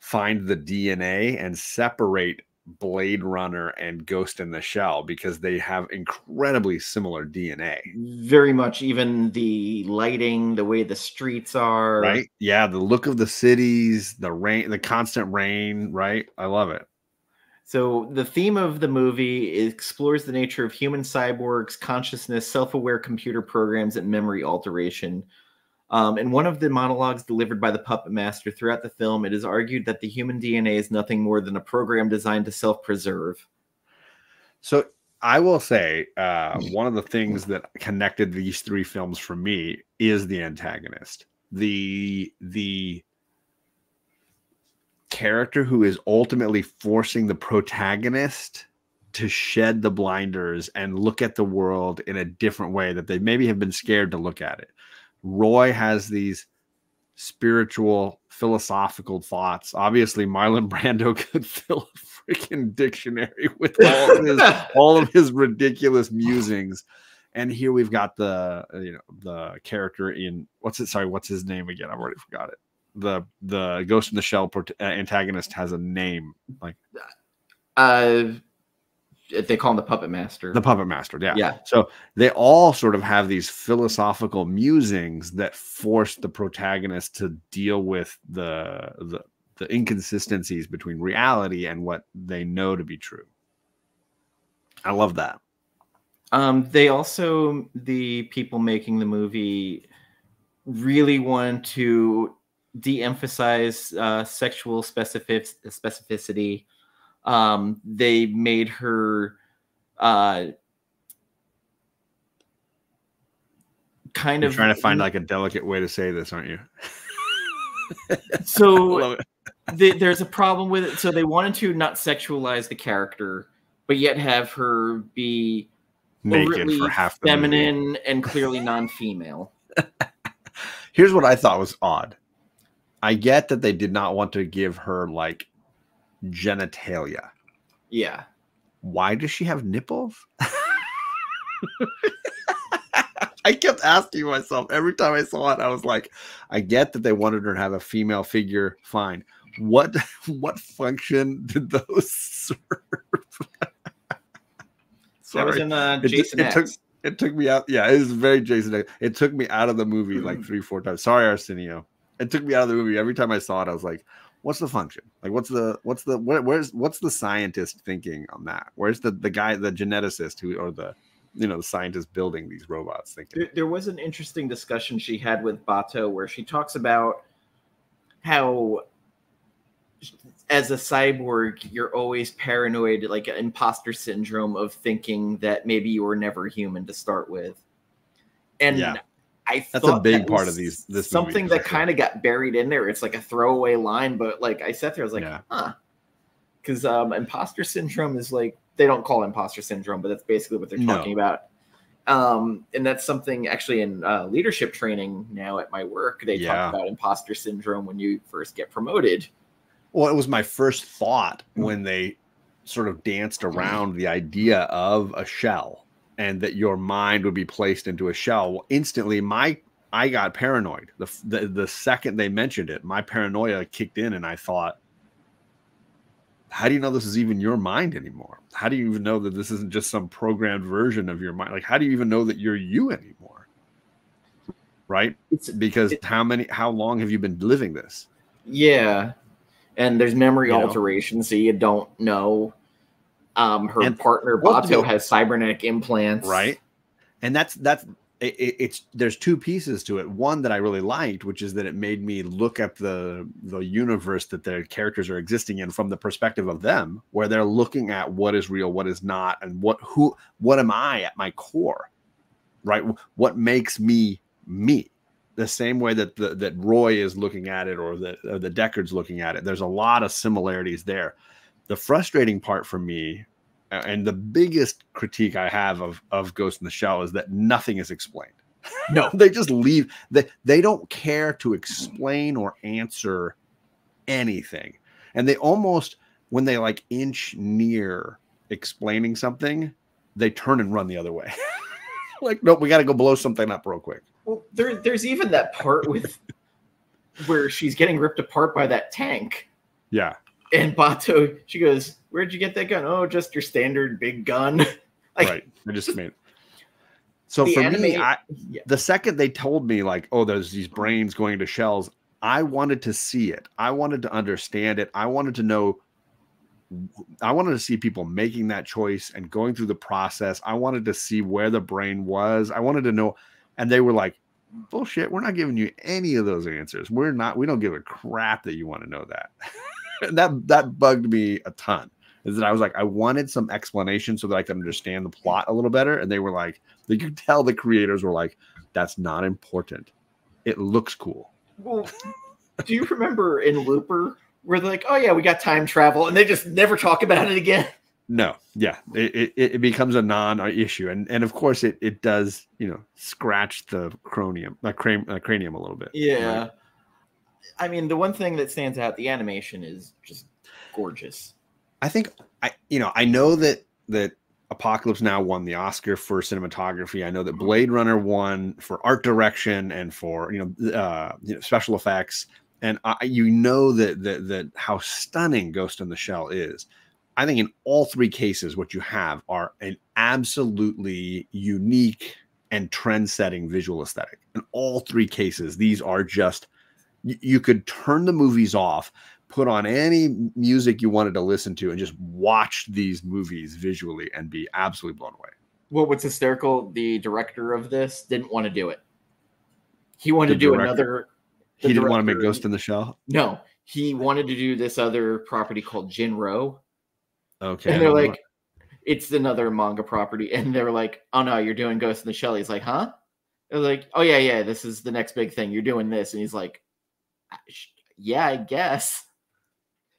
find the DNA and separate Blade Runner and Ghost in the Shell because they have incredibly similar DNA. Very much, even the lighting, the way the streets are. Right? Yeah, the look of the cities, the rain, the constant rain, right? I love it. So the theme of the movie explores the nature of human cyborgs, consciousness, self-aware computer programs, and memory alteration. In one of the monologues delivered by the puppet master throughout the film, it is argued that the human DNA is nothing more than a program designed to self-preserve. So I will say one of the things that connected these three films for me is the antagonist. The character who is ultimately forcing the protagonist to shed the blinders and look at the world in a different way that they maybe have been scared to look at it. Roy has these spiritual, philosophical thoughts. Obviously, Marlon Brando could fill a freaking dictionary with all of his ridiculous musings. And here we've got the character in what's his name again? I've already forgot it. The Ghost in the Shell antagonist has a name, like they call him the Puppet Master. The Puppet Master, yeah. So they all sort of have these philosophical musings that force the protagonist to deal with the inconsistencies between reality and what they know to be true. I love that. They also, the people making the movie, really want to de-emphasize sexual specificity. They made her kind You're of trying to find like a delicate way to say this, aren't you? So there's a problem with it. So they wanted to not sexualize the character, but yet have her be naked for half the feminine and clearly non-female. Here's what I thought was odd. I get that they did not want to give her like genitalia. Yeah. Why does she have nipples? I kept asking myself every time I saw it. I was like, I get that they wanted her to have a female figure. Fine. What function did those serve? Sorry. That was in Jason X. It took me out. Yeah, it was very Jason X. It took me out of the movie like 3-4 times. Sorry, Arsenio. It took me out of the movie. Every time I saw it, I was like, what's the function? Like, what's the scientist thinking on that? Where's the guy, the geneticist the scientist building these robots thinking? There was an interesting discussion she had with Bato where she talks about how as a cyborg, you're always paranoid, like an imposter syndrome of thinking that maybe you were never human to start with. And yeah. That's a big part of this something movie, that kind of got buried in there. It's like a throwaway line, but like I sat there, I was like, huh. Because imposter syndrome is like, they don't call it imposter syndrome, but that's basically what they're talking about. And that's something actually in leadership training now at my work. They talk about imposter syndrome when you first get promoted. Well, it was my first thought when they sort of danced around the idea of a shell and that your mind would be placed into a shell. Well, instantly, I got paranoid. The second they mentioned it, my paranoia kicked in, and I thought, how do you know this is even your mind anymore? How do you even know that this isn't just some programmed version of your mind? Like, how do you even know that you're you anymore? Right? Because how long have you been living this? Yeah. And there's memory alteration, so you don't know. Her partner Bato has cybernetic implants, right? And there's two pieces to it. One that I really liked, which is that it made me look at the universe that their characters are existing in from the perspective of them, where they're looking at what is real, what is not, and what am I at my core, right? What makes me me? The same way that Roy is looking at it, or the Deckard's looking at it. There's a lot of similarities there. The frustrating part for me, and the biggest critique I have of Ghost in the Shell, is that nothing is explained. No, they just leave. They don't care to explain or answer anything. And they almost, when they like inch near explaining something, they turn and run the other way. Like, nope, we got to go blow something up real quick. Well, there's even that part with where she's getting ripped apart by that tank. Yeah. And Bato, she goes, "Where'd you get that gun?" "Oh, just your standard big gun." Like, right. I just made. So for me, the second they told me like, "Oh, there's these brains going into shells," I wanted to see it. I wanted to understand it. I wanted to know. I wanted to see people making that choice and going through the process. I wanted to see where the brain was. I wanted to know. And they were like, "Bullshit, we're not giving you any of those answers. We don't give a crap that you want to know that." And that bugged me a ton. Is that I was like, I wanted some explanation so that I could understand the plot a little better. And they were like, you could tell the creators were like, that's not important. It looks cool. Well, do you remember in Looper where they're like, "Oh yeah, we got time travel," and they just never talk about it again? No, yeah, it becomes a non-issue, and of course it does, scratch the cranium a little bit. Yeah, right? I mean, the one thing that stands out, the animation is just gorgeous. I think I know that Apocalypse Now won the Oscar for cinematography. I know that Blade Runner won for art direction and for special effects, and that how stunning Ghost in the Shell is. I think in all three cases, what you have are an absolutely unique and trend-setting visual aesthetic. In all three cases, these are just, you could turn the movies off, put on any music you wanted to listen to, and just watch these movies visually and be absolutely blown away. Well, what's hysterical, the director of this didn't want to do it. He wanted to do another... He didn't want to make Ghost in the Shell? No. He wanted to do this other property called Jinro. Okay. And they're like, it's another manga property. And they're like, "Oh no, you're doing Ghost in the Shell." He's like, "Huh?" They're like, "Oh yeah, this is the next big thing. You're doing this." And he's like, "Yeah, I guess."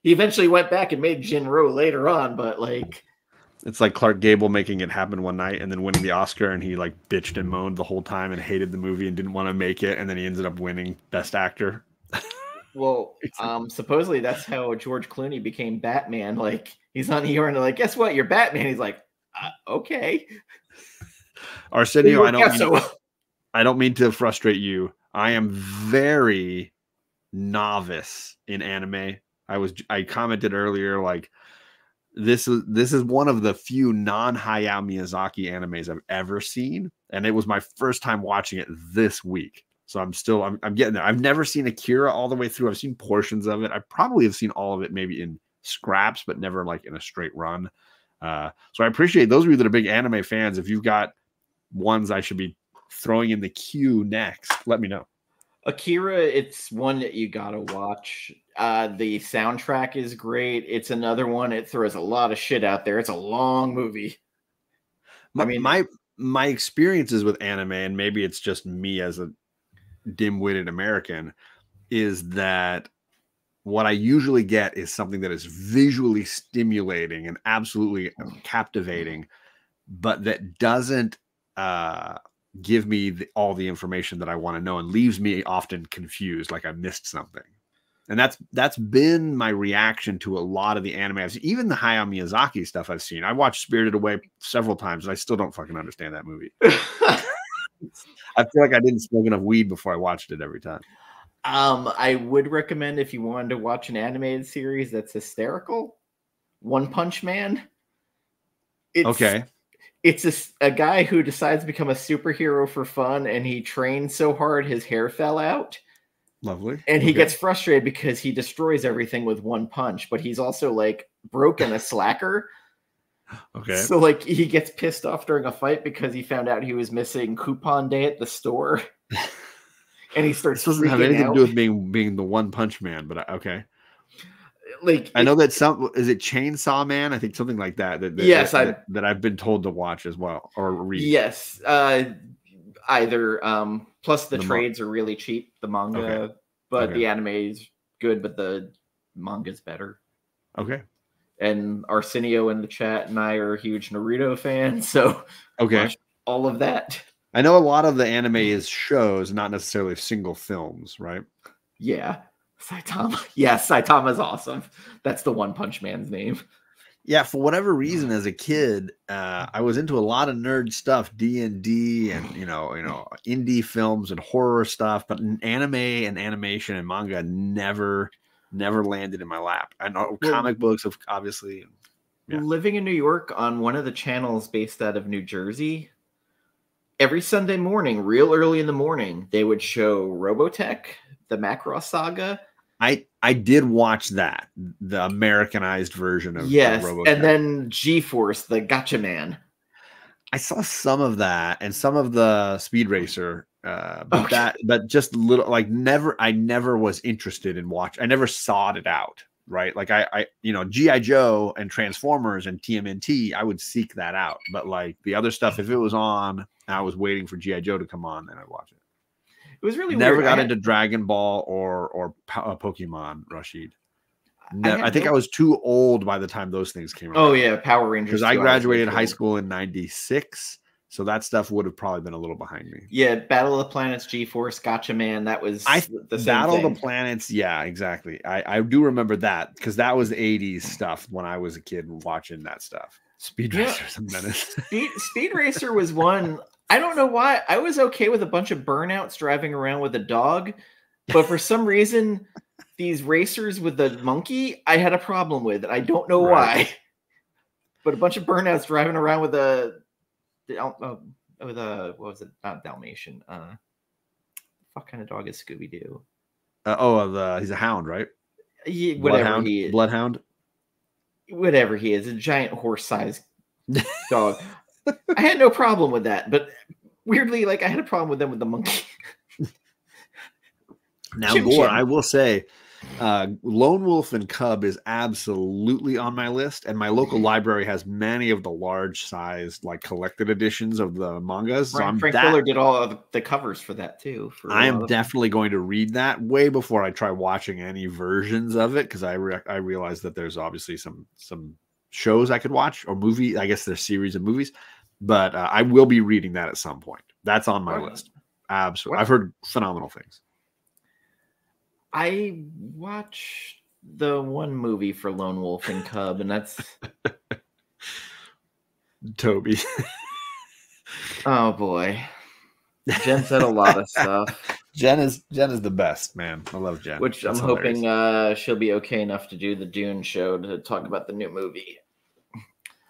He eventually went back and made Jinro later on, but like, it's like Clark Gable making it happen one night and then winning the Oscar, and he like bitched and moaned the whole time and hated the movie and didn't want to make it, and then he ended up winning Best Actor. Well, supposedly that's how George Clooney became Batman. Like, he's on the and like, guess what? You're Batman. He's like, okay. Arsenio, I don't mean to frustrate you. I am very novice in anime. I commented earlier, like, this is one of the few non-Hayao Miyazaki animes I've ever seen, and it was my first time watching it this week. So I'm getting there. I've never seen Akira all the way through. I've seen portions of it. I probably have seen all of it, maybe in scraps, but never like in a straight run. So I appreciate those of you that are big anime fans. If you've got ones I should be throwing in the queue next, let me know. Akira, it's one that you gotta watch. The soundtrack is great. It's another one. It throws a lot of shit out there. It's a long movie. My experiences with anime, and maybe it's just me as a dim-witted American, is that what I usually get is something that is visually stimulating and absolutely captivating, but that doesn't give me all the information that I want to know and leaves me often confused, like I missed something. And that's been my reaction to a lot of the anime I've seen, even the Hayao Miyazaki stuff I've seen. I watched Spirited Away several times, and I still don't fucking understand that movie. I feel like I didn't smoke enough weed before I watched it every time. I would recommend, if you wanted to watch an animated series that's hysterical, One Punch Man. It's a guy who decides to become a superhero for fun, and he trained so hard his hair fell out. Lovely. And he gets frustrated because he destroys everything with one punch, but he's also like broken a slacker. Okay. So like he gets pissed off during a fight because he found out he was missing coupon day at the store. And he starts. This doesn't have anything to do with being the One Punch Man, but okay. Like, I know that is it Chainsaw Man? I think something like that. Yes, that I've been told to watch as well or read. Yes, either. Plus the trades are really cheap. The manga, but the anime is good, but the manga's better. Okay. And Arsenio in the chat and I are huge Naruto fans, so watch all of that. I know a lot of the anime is shows, not necessarily single films, right? Yeah. Saitama. Yes, Saitama's awesome. That's the One Punch Man's name. Yeah, for whatever reason, as a kid, I was into a lot of nerd stuff, D&D, and you know, indie films and horror stuff. But anime and animation and manga never landed in my lap. I know comic books, obviously. Yeah. Living in New York on one of the channels based out of New Jersey, every Sunday morning, real early in the morning, they would show Robotech, the Macross Saga. I did watch that, the Americanized version of Robotech. And then G-Force, the Gotcha Man. I saw some of that and some of the Speed Racer, but just little, like I never was interested in watch. I never sought it out, right? Like I G.I. Joe and Transformers and TMNT, I would seek that out. But like the other stuff, if it was on, I was waiting for G.I. Joe to come on, then I'd watch it. It was really never weird. got into Dragon Ball or Pokemon, Rashid. I think I was too old by the time those things came out. Oh yeah, Power Rangers. Because I graduated high school in '96, so that stuff would have probably been a little behind me. Yeah, Battle of the Planets, G-Force, Gotcha Man. That was the same Battle thing. of the Planets. Yeah, exactly. I do remember that because that was the '80s stuff when I was a kid watching that stuff. Speed Racer's a menace. Speed Racer was one. I don't know why. I was okay with a bunch of burnouts driving around with a dog, but for some reason, these racers with the monkey, I had a problem with. I don't know why. But a bunch of burnouts driving around with what was it? Not Dalmatian. What kind of dog is Scooby-Doo? He's a hound, right? Whatever he is. Bloodhound? Whatever he is. A giant horse-sized dog. I had no problem with that, but weirdly, like I had a problem with them with the monkey. Now, Gore, I will say, Lone Wolf and Cub is absolutely on my list, and my local library has many of the large-sized, like collected editions of the mangas. Frank Miller did all of the covers for that too. I am definitely going to read that way before I try watching any versions of it, because I realize that there's obviously some shows I could watch or movie. I guess there's series of movies. But I will be reading that at some point. That's on my list. Absolutely. I've heard phenomenal things. I watched the one movie for Lone Wolf and Cub, and that's Toby. Oh boy. Jen said a lot of stuff. Jen is the best, man. I love Jen. Which I'm hoping she'll be okay enough to do the Dune show to talk about the new movie.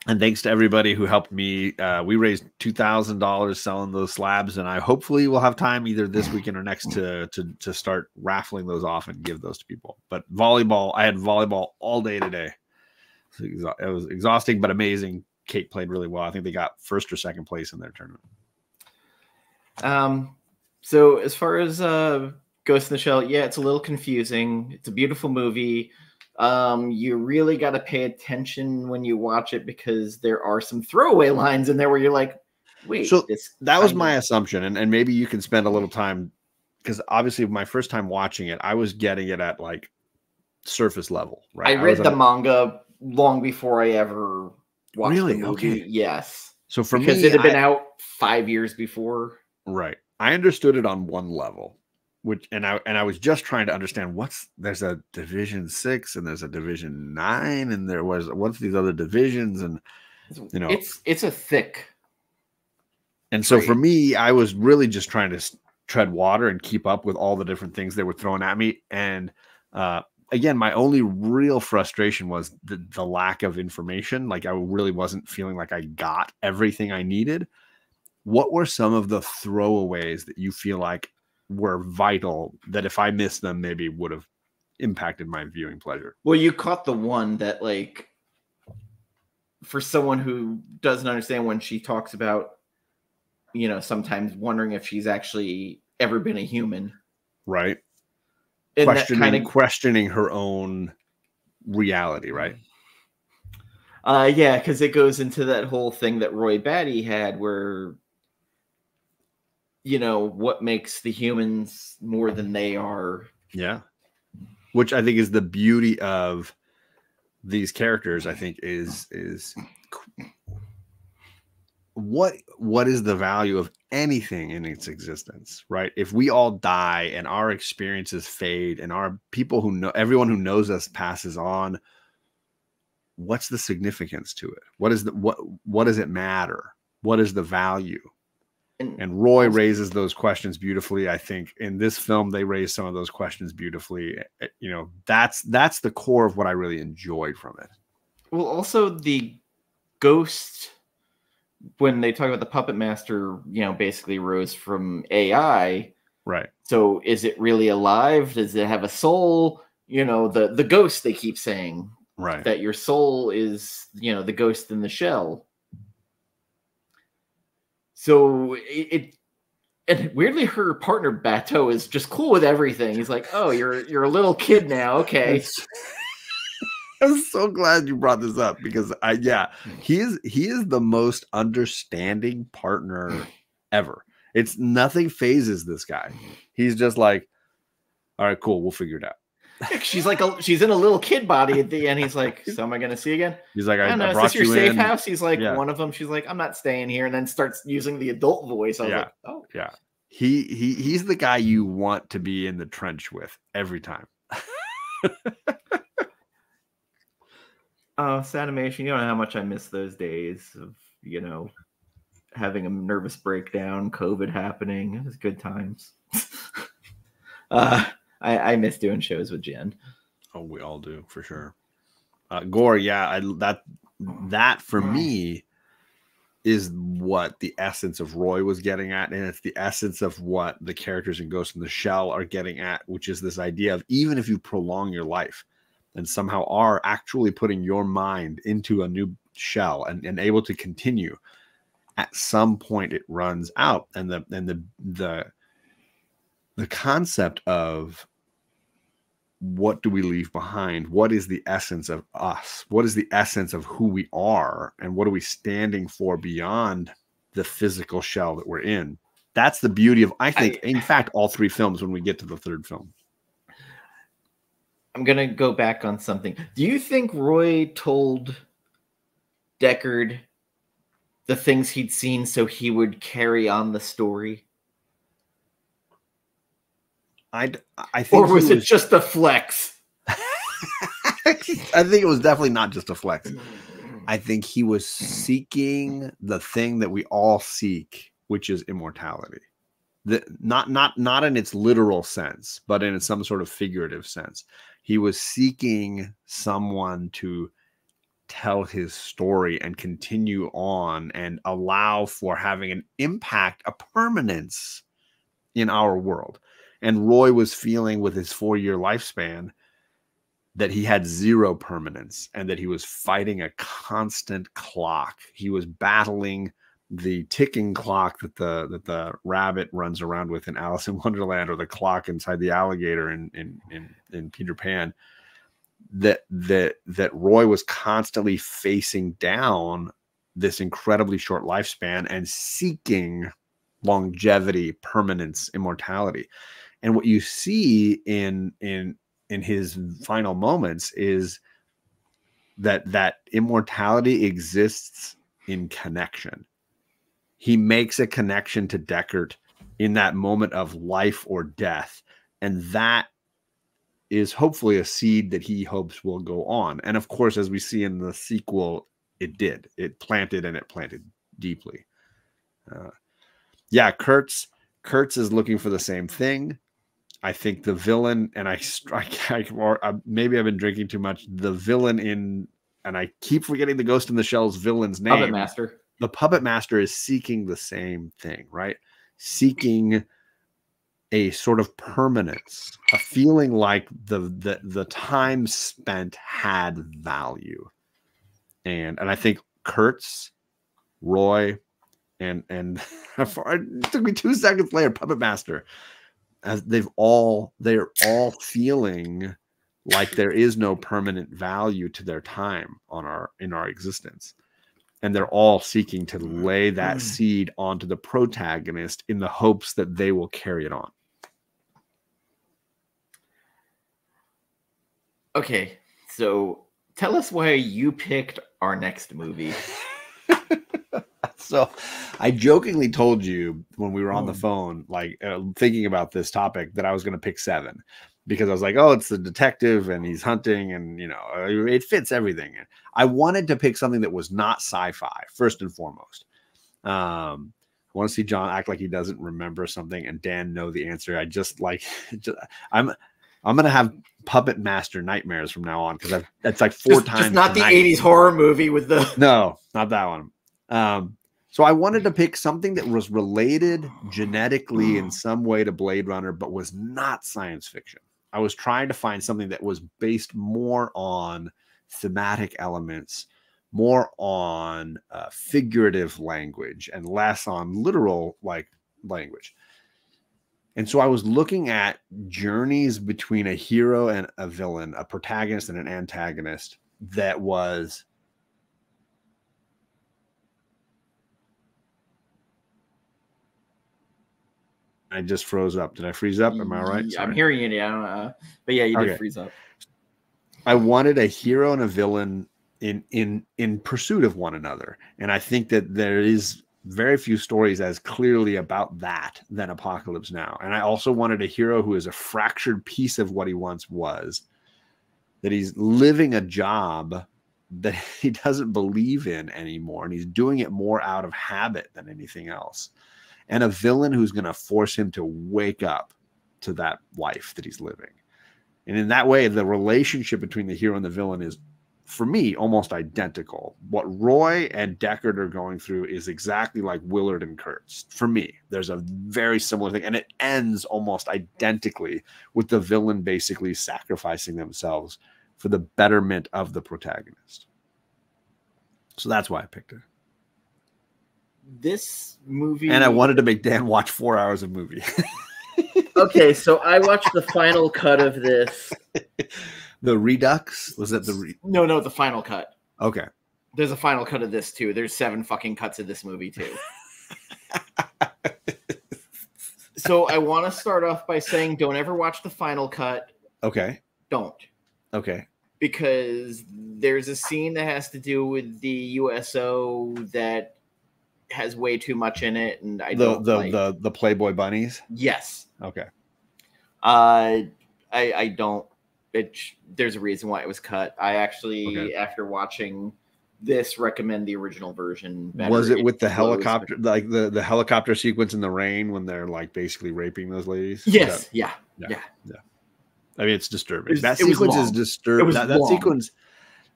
And thanks to everybody who helped me. We raised $2,000 selling those slabs, and I hopefully will have time either this weekend or next to start raffling those off and give those to people. But volleyball, I had volleyball all day today. It was exhausting but amazing. Kate played really well. I think they got first or second place in their tournament. So as far as Ghost in the Shell, yeah, it's a little confusing. It's a beautiful movie. You really got to pay attention when you watch it because there are some throwaway lines in there where you're like, wait. So that was my assumption. And maybe you can spend a little time because obviously my first time watching it, I was getting it at like surface level, right? I read the manga long before I ever watched the movie. Okay. Yes. So for because it had been out 5 years before. Right. I understood it on one level. And I was just trying to understand there's a Division 6 and there's a Division 9 and what's these other divisions, and you know it's a thick. And so for me, I was really just trying to tread water and keep up with all the different things they were throwing at me. And again, my only real frustration was the lack of information. Like I really wasn't feeling like I got everything I needed. What were some of the throwaways that you feel like were vital that if I missed them, maybe would have impacted my viewing pleasure? Well, you caught the one that, like, for someone who doesn't understand when she talks about, you know, sometimes wondering if she's actually ever been a human. Right. And questioning her own reality, right? Yeah, because it goes into that whole thing that Roy Batty had where, you know, what makes the humans more than they are. Yeah. Which I think is the beauty of these characters, I think is what is the value of anything in its existence, right? If we all die and our experiences fade and our people who know, everyone who knows us passes on, what's the significance to it? What does it matter? What is the value? And Roy raises those questions beautifully. I think in this film, they raise some of those questions beautifully. You know, that's the core of what I really enjoyed from it. Well, also the ghost, when they talk about the puppet master, you know, basically rose from AI. Right. So is it really alive? Does it have a soul? You know, the ghost, they keep saying. Right. That your soul is, you know, the ghost in the shell. So and weirdly, her partner Bateau is just cool with everything. He's like, "Oh, you're a little kid now, okay." I'm so glad you brought this up because he is the most understanding partner ever. It's nothing phases this guy. He's just like, "All right, cool, we'll figure it out." She's like she's in a little kid body at the end. He's like, "So am I going to see again?" He's like, "I don't know. Is this your safe house?" He's like, one of them. She's like, "I'm not staying here," and then starts using the adult voice. I was like, "Oh, yeah." He's the guy you want to be in the trench with every time. Oh, Sanimation! You don't know how much I miss those days of, you know, having a nervous breakdown, COVID happening. It was good times. I miss doing shows with Jen. Oh, we all do for sure. Gore, that for me is what the essence of Roy was getting at, and it's the essence of what the characters in Ghost in the Shell are getting at, which is this idea of even if you prolong your life and somehow are actually putting your mind into a new shell and able to continue, at some point it runs out, and the concept of what do we leave behind? What is the essence of us? What is the essence of who we are? And what are we standing for beyond the physical shell that we're in? That's the beauty of, I think, in fact, all three films when we get to the third film. I'm going to go back on something. Do you think Roy told Deckard the things he'd seen so he would carry on the story? I think, or was it just a flex? I think it was definitely not just a flex. I think he was seeking the thing that we all seek, which is immortality. Not in its literal sense, but in some sort of figurative sense. He was seeking someone to tell his story and continue on and allow for having an impact, a permanence in our world. And Roy was feeling with his 4-year lifespan that he had zero permanence and that he was fighting a constant clock. He was battling the ticking clock that the rabbit runs around with in Alice in Wonderland, or the clock inside the alligator in Peter Pan. That Roy was constantly facing down this incredibly short lifespan and seeking longevity, permanence, immortality. And what you see in his final moments is that immortality exists in connection. He makes a connection to Deckard in that moment of life or death. And that is hopefully a seed that he hopes will go on. And of course, as we see in the sequel, it did. It planted, and it planted deeply. Yeah, Kurtz is looking for the same thing. I think the villain, and maybe I've been drinking too much. The villain and I keep forgetting the Ghost in the Shell's villain's name. Puppet Master. The Puppet Master is seeking the same thing, right? Seeking a sort of permanence, a feeling like the time spent had value. And I think Kurtz, Roy, and it took me 2 seconds later, Puppet Master, as they're all feeling like there is no permanent value to their time in our existence. And they're all seeking to lay that seed onto the protagonist in the hopes that they will carry it on. Okay, so tell us why you picked our next movie. So I jokingly told you when we were on the phone, like thinking about this topic, that I was going to pick 7. Because I was like, oh, it's the detective and he's hunting and, it fits everything. I wanted to pick something that was not sci-fi, first and foremost. I want to see John act like he doesn't remember something and Dan know the answer. I'm going to have Puppet Master nightmares from now on, because that's like 4 times. Just not tonight. The 80s horror movie with the... No, not that one. So I wanted to pick something that was related genetically in some way to Blade Runner, but was not science fiction. I was trying to find something that was based more on thematic elements, more on figurative language, and less on literal language. And so I was looking at journeys between a hero and a villain, a protagonist and an antagonist, that was I just froze up. Did I freeze up? Am I right? Sorry. I'm hearing it. Yeah, but yeah, you did freeze up. I wanted a hero and a villain in pursuit of one another, and I think that there is very few stories as clearly about that than Apocalypse Now. And I also wanted a hero who is a fractured piece of what he once was, that he's living a job that he doesn't believe in anymore, and he's doing it more out of habit than anything else. And a villain who's going to force him to wake up to that life that he's living. And in that way, the relationship between the hero and the villain is, for me, almost identical. What Roy and Deckard are going through is exactly like Willard and Kurtz. For me, there's a very similar thing. And it ends almost identically with the villain basically sacrificing themselves for the betterment of the protagonist. So that's why I picked it. This movie, and I wanted to make Dan watch 4 hours of movie. Okay, so I watched the final cut of this. The Redux? Was that the No, the final cut. Okay. There's a final cut of this too. There's 7 fucking cuts of this movie too. So I want to start off by saying, don't ever watch the final cut. Okay. Don't. Okay. Because there's a scene that has to do with the USO that has way too much in it, and I don't like the Playboy bunnies. Yes. Okay. I don't. There's a reason why it was cut. I actually, after watching this, recommend the original version better. Was it with the helicopter, like the helicopter sequence in the rain when they're like basically raping those ladies? Yes. Yeah. I mean, it's disturbing. That sequence is disturbing. That sequence,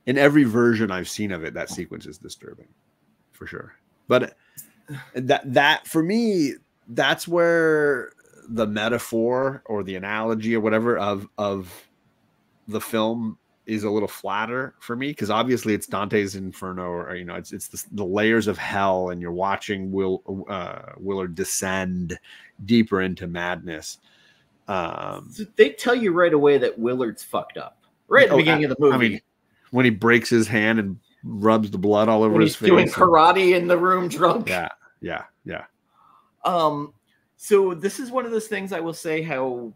in every version I've seen of it, that sequence is disturbing, for sure. But that for me, that's where the metaphor or the analogy or whatever of the film is a little flatter for me, because obviously it's Dante's Inferno, or you know, it's the layers of hell, and you're watching Willard descend deeper into madness. So they tell you right away that Willard's fucked up right at the beginning of the movie. I mean, when he breaks his hand and rubs the blood all over his face, doing karate in the room drunk. Yeah. So this is one of those things I will say, how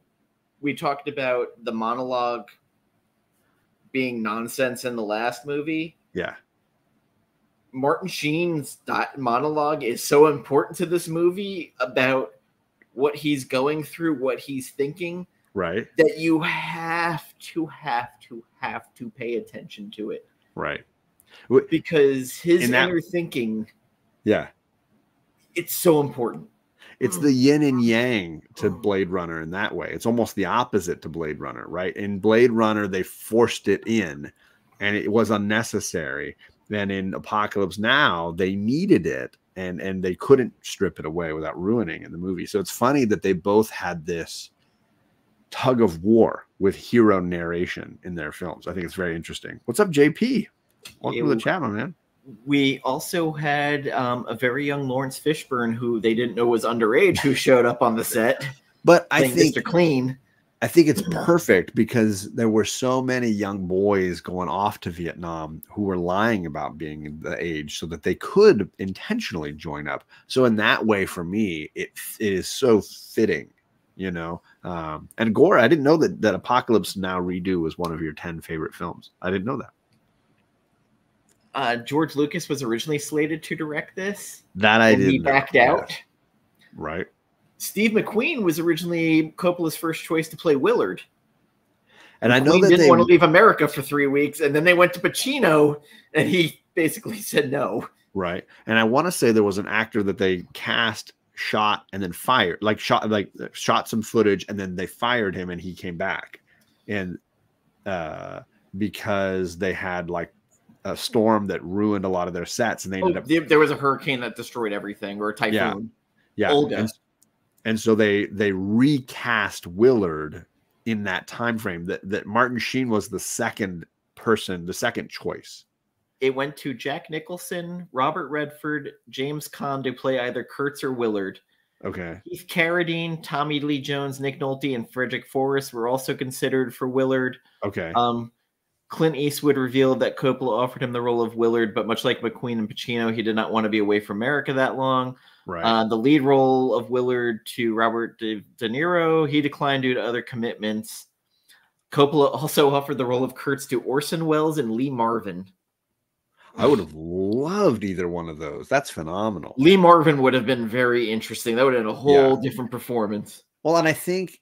we talked about the monologue being nonsense in the last movie. Yeah. Martin Sheen's monologue is so important to this movie about what he's going through, what he's thinking, right? That you have to pay attention to it, right? Because his inner thinking, it's so important. It's the yin and yang to Blade Runner in that way. It's almost the opposite to Blade Runner, right? In Blade Runner, they forced it in, and it was unnecessary. And in Apocalypse Now, they needed it, and they couldn't strip it away without ruining in the movie. So it's funny that they both had this tug of war with hero narration in their films. I think it's very interesting. What's up, JP? Welcome to the channel, man. We also had a very young Laurence Fishburn, who they didn't know was underage, who showed up on the set. But I think Mr. Clean. I think it's perfect, because there were so many young boys going off to Vietnam who were lying about being the age so that they could intentionally join up. So in that way, for me, it is so fitting, you know. And Gore, I didn't know that Apocalypse Now Redo was one of your 10 favorite films. I didn't know that. George Lucas was originally slated to direct this. That I did. He backed out. Right. Steve McQueen was originally Coppola's first choice to play Willard. And I know that they didn't want to leave America for 3 weeks, and then they went to Pacino, and he basically said no. Right. And I want to say there was an actor that they cast, shot, and then fired. Shot some footage, and then they fired him, and he came back. And because they had like a storm that ruined a lot of their sets, and they ended up. There was a hurricane that destroyed everything, or a typhoon. Yeah. Olga. And so they recast Willard in that time frame. That Martin Sheen was the second person, the second choice. It went to Jack Nicholson, Robert Redford, James Caan to play either Kurtz or Willard. Okay. Keith Carradine, Tommy Lee Jones, Nick Nolte, and Frederick Forrest were also considered for Willard. Okay. Clint Eastwood revealed that Coppola offered him the role of Willard, but much like McQueen and Pacino, he did not want to be away from America that long. Right. The lead role of Willard to Robert De Niro, he declined due to other commitments. Coppola also offered the role of Kurtz to Orson Welles and Lee Marvin. I would have loved either one of those. That's phenomenal. Lee Marvin would have been very interesting. That would have been a whole different performance. Well, and I think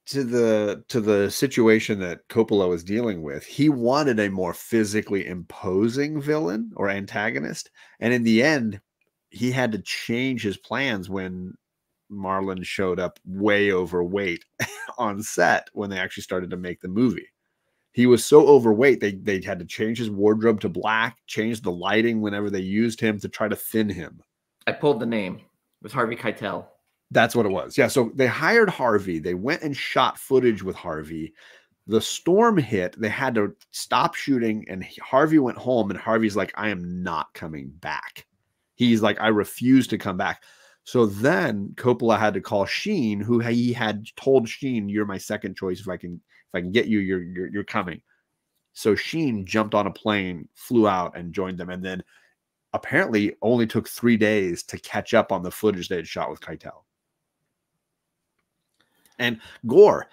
to the situation that Coppola was dealing with, he wanted a more physically imposing villain or antagonist, and in the end, he had to change his plans when Marlon showed up way overweight on set when they actually started to make the movie. He was so overweight, they had to change his wardrobe to black, change the lighting whenever they used him to try to thin him. I pulled the name. It was Harvey Keitel. That's what it was. Yeah, so they hired Harvey. They went and shot footage with Harvey. The storm hit. They had to stop shooting, and Harvey went home, and Harvey's like, I am not coming back. He's like, I refuse to come back. So then Coppola had to call Sheen, who he had told Sheen, you're my second choice. If I can get you, you're coming. So Sheen jumped on a plane, flew out, and joined them. And then apparently only took 3 days to catch up on the footage they had shot with Keitel. And Gore,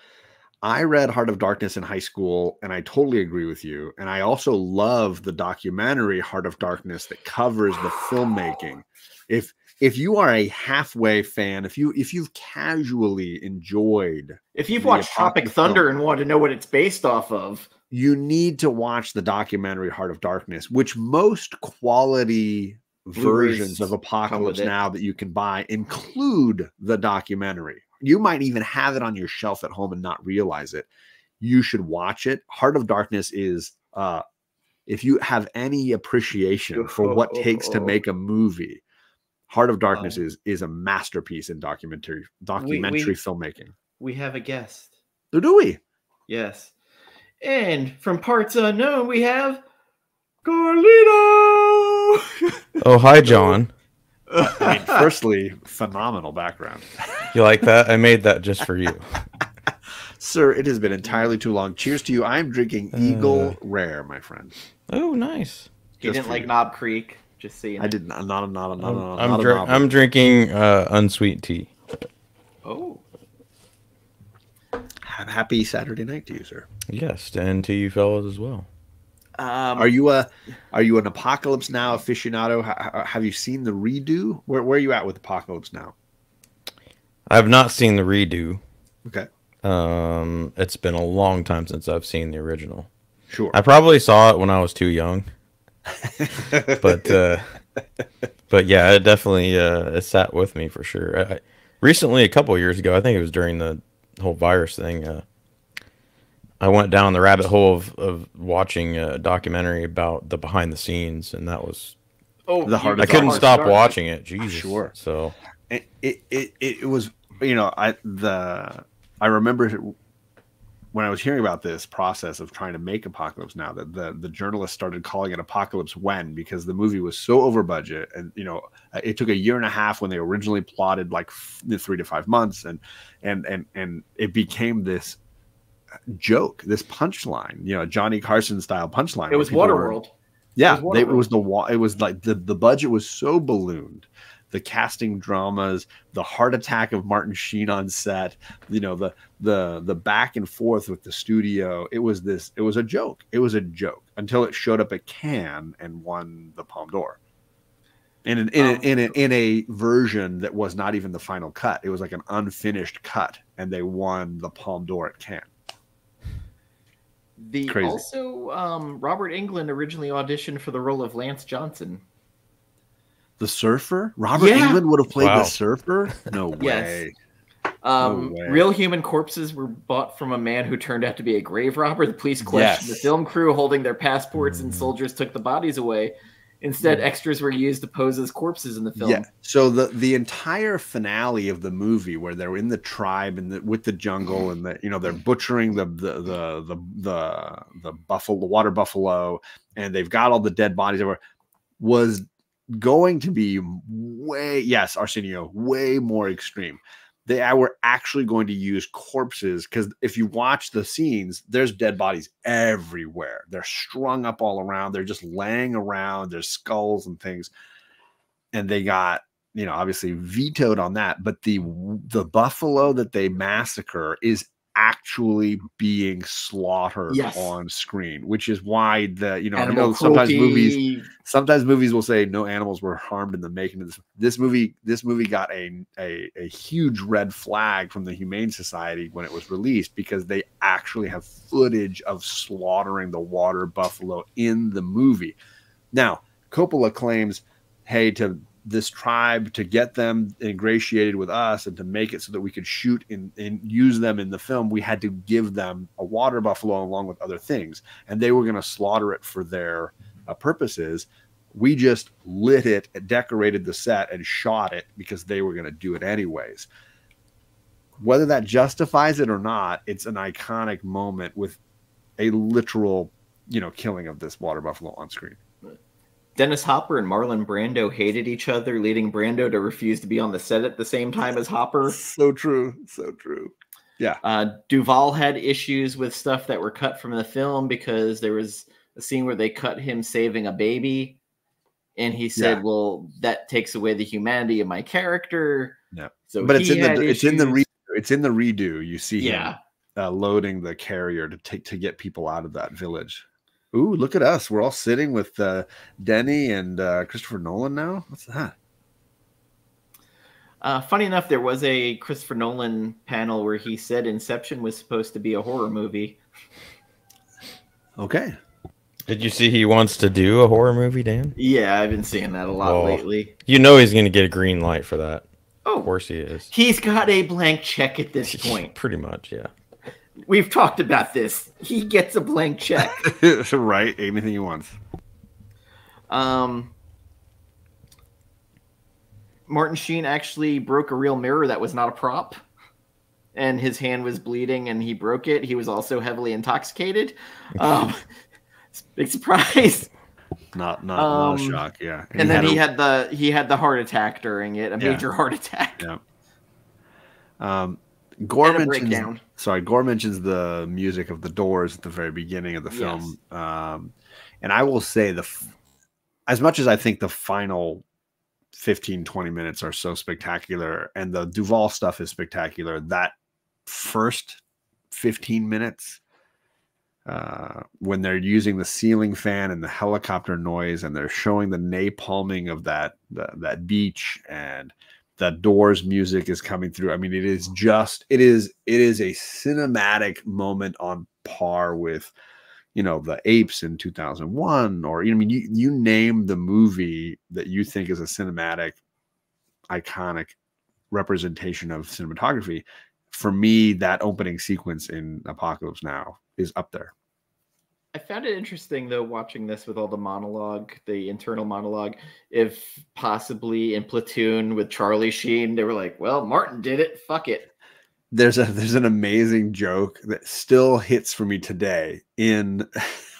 I read Heart of Darkness in high school, and I totally agree with you. And I also love the documentary Heart of Darkness that covers the filmmaking. If if you are a halfway fan, if you've casually enjoyed, if you've watched Tropic Thunder and want to know what it's based off of, you need to watch the documentary Heart of Darkness, which most quality versions of Apocalypse Now that you can buy include the documentary. You might even have it on your shelf at home and not realize it. You should watch it. Heart of Darkness is, if you have any appreciation for what takes to make a movie, Heart of Darkness is a masterpiece in documentary filmmaking. We have a guest. So do we? Yes. And from Parts Unknown, we have Carlito. Oh, hi, John. I mean, firstly, phenomenal background. You like that? I made that just for you. Sir, it has been entirely too long. Cheers to you. I'm drinking Eagle Rare, my friend. Oh, nice. You didn't like Knob Creek? Just saying. I did not. I'm drinking unsweet tea. Oh. Happy Saturday night to you, sir. Yes, and to you fellows as well. Are you an Apocalypse Now aficionado? Have you seen the redo? Where are you at with Apocalypse Now? I have not seen the redo. Okay. It's been a long time since I've seen the original. Sure. I probably saw it when I was too young. but yeah, it definitely it sat with me for sure. Recently, a couple of years ago, I think it was during the whole virus thing, I went down the rabbit hole of watching a documentary about the behind the scenes, and that was I couldn't stop watching it. Jesus. Sure. So it was, you know, I remember when I was hearing about this process of trying to make Apocalypse Now, that the journalists started calling it Apocalypse When, because the movie was so over budget, and you know, it took a year and a half when they originally plotted like 3 to 5 months, and it became this joke, this punchline, you know, Johnny Carson style punchline. It was Waterworld. Yeah, it was like the budget was so ballooned. The casting dramas, the heart attack of Martin Sheen on set, you know, the back and forth with the studio. It was a joke. It was a joke until it showed up at Cannes and won the Palme d'Or. In a version that was not even the final cut. It was like an unfinished cut, and they won the Palme d'Or at Cannes. Robert Englund originally auditioned for the role of Lance Johnson. The Surfer? Robert Englund would have played the Surfer? No way. No way. Real human corpses were bought from a man who turned out to be a grave robber. The police questioned the film crew, holding their passports, and soldiers took the bodies away. Instead, extras were used to pose as corpses in the film. Yeah. So the entire finale of the movie, where they're in the tribe and with the jungle, and they're butchering the buffalo, the water buffalo, and they've got all the dead bodies everywhere, was going to be Arsenio, way more extreme. They were actually going to use corpses, because if you watch the scenes, there's dead bodies everywhere. They're strung up all around. They're just laying around. There's skulls and things. And they got, you know, obviously vetoed on that. But the buffalo that they massacre is actually being slaughtered on screen, which is why sometimes movies will say no animals were harmed in the making of this movie. This movie got a huge red flag from the Humane Society when it was released, because they actually have footage of slaughtering the water buffalo in the movie. Now, Coppola claims, hey, to this tribe, to get them ingratiated with us and to make it so that we could shoot and use them in the film, we had to give them a water buffalo along with other things, and they were going to slaughter it for their purposes. We just lit it, decorated the set, and shot it because they were going to do it anyways. Whether that justifies it or not, it's an iconic moment with a literal, killing of this water buffalo on screen. Dennis Hopper and Marlon Brando hated each other, leading Brando to refuse to be on the set at the same time as Hopper. So true. So true. Yeah. Duvall had issues with stuff that were cut from the film, because there was a scene where they cut him saving a baby. And he said, well, that takes away the humanity of my character. Yeah. So but it's in the redo. You see him loading the carrier to get people out of that village. Ooh, look at us. We're all sitting with Denny and Christopher Nolan now. What's that? Funny enough, there was a Christopher Nolan panel where he said Inception was supposed to be a horror movie. Okay. Did you see he wants to do a horror movie, Dan? Yeah, I've been seeing that a lot lately. You know he's going to get a green light for that. Oh, of course he is. He's got a blank check at this point. Pretty much, yeah. We've talked about this. He gets a blank check. Right, anything he wants. Martin Sheen actually broke a real mirror that was not a prop. And his hand was bleeding and he broke it. He was also heavily intoxicated. Big surprise. Not a shock, yeah. And then he had the heart attack during it, a major heart attack. Yeah. Gore mentions the music of The Doors at the very beginning of the film. Yes. And I will say as much as I think the final 15-20 minutes are so spectacular and the Duvall stuff is spectacular, that first 15 minutes when they're using the ceiling fan and the helicopter noise and they're showing the napalming of that beach and the Doors music is coming through. I mean, it is a cinematic moment on par with, the Apes in 2001, or, you name the movie that you think is a cinematic, iconic representation of cinematography. For me, that opening sequence in Apocalypse Now is up there. I found it interesting, though, watching this with all the internal monologue, if possibly in Platoon with Charlie Sheen, they were like, well, Martin did it. Fuck it. There's an amazing joke that still hits for me today in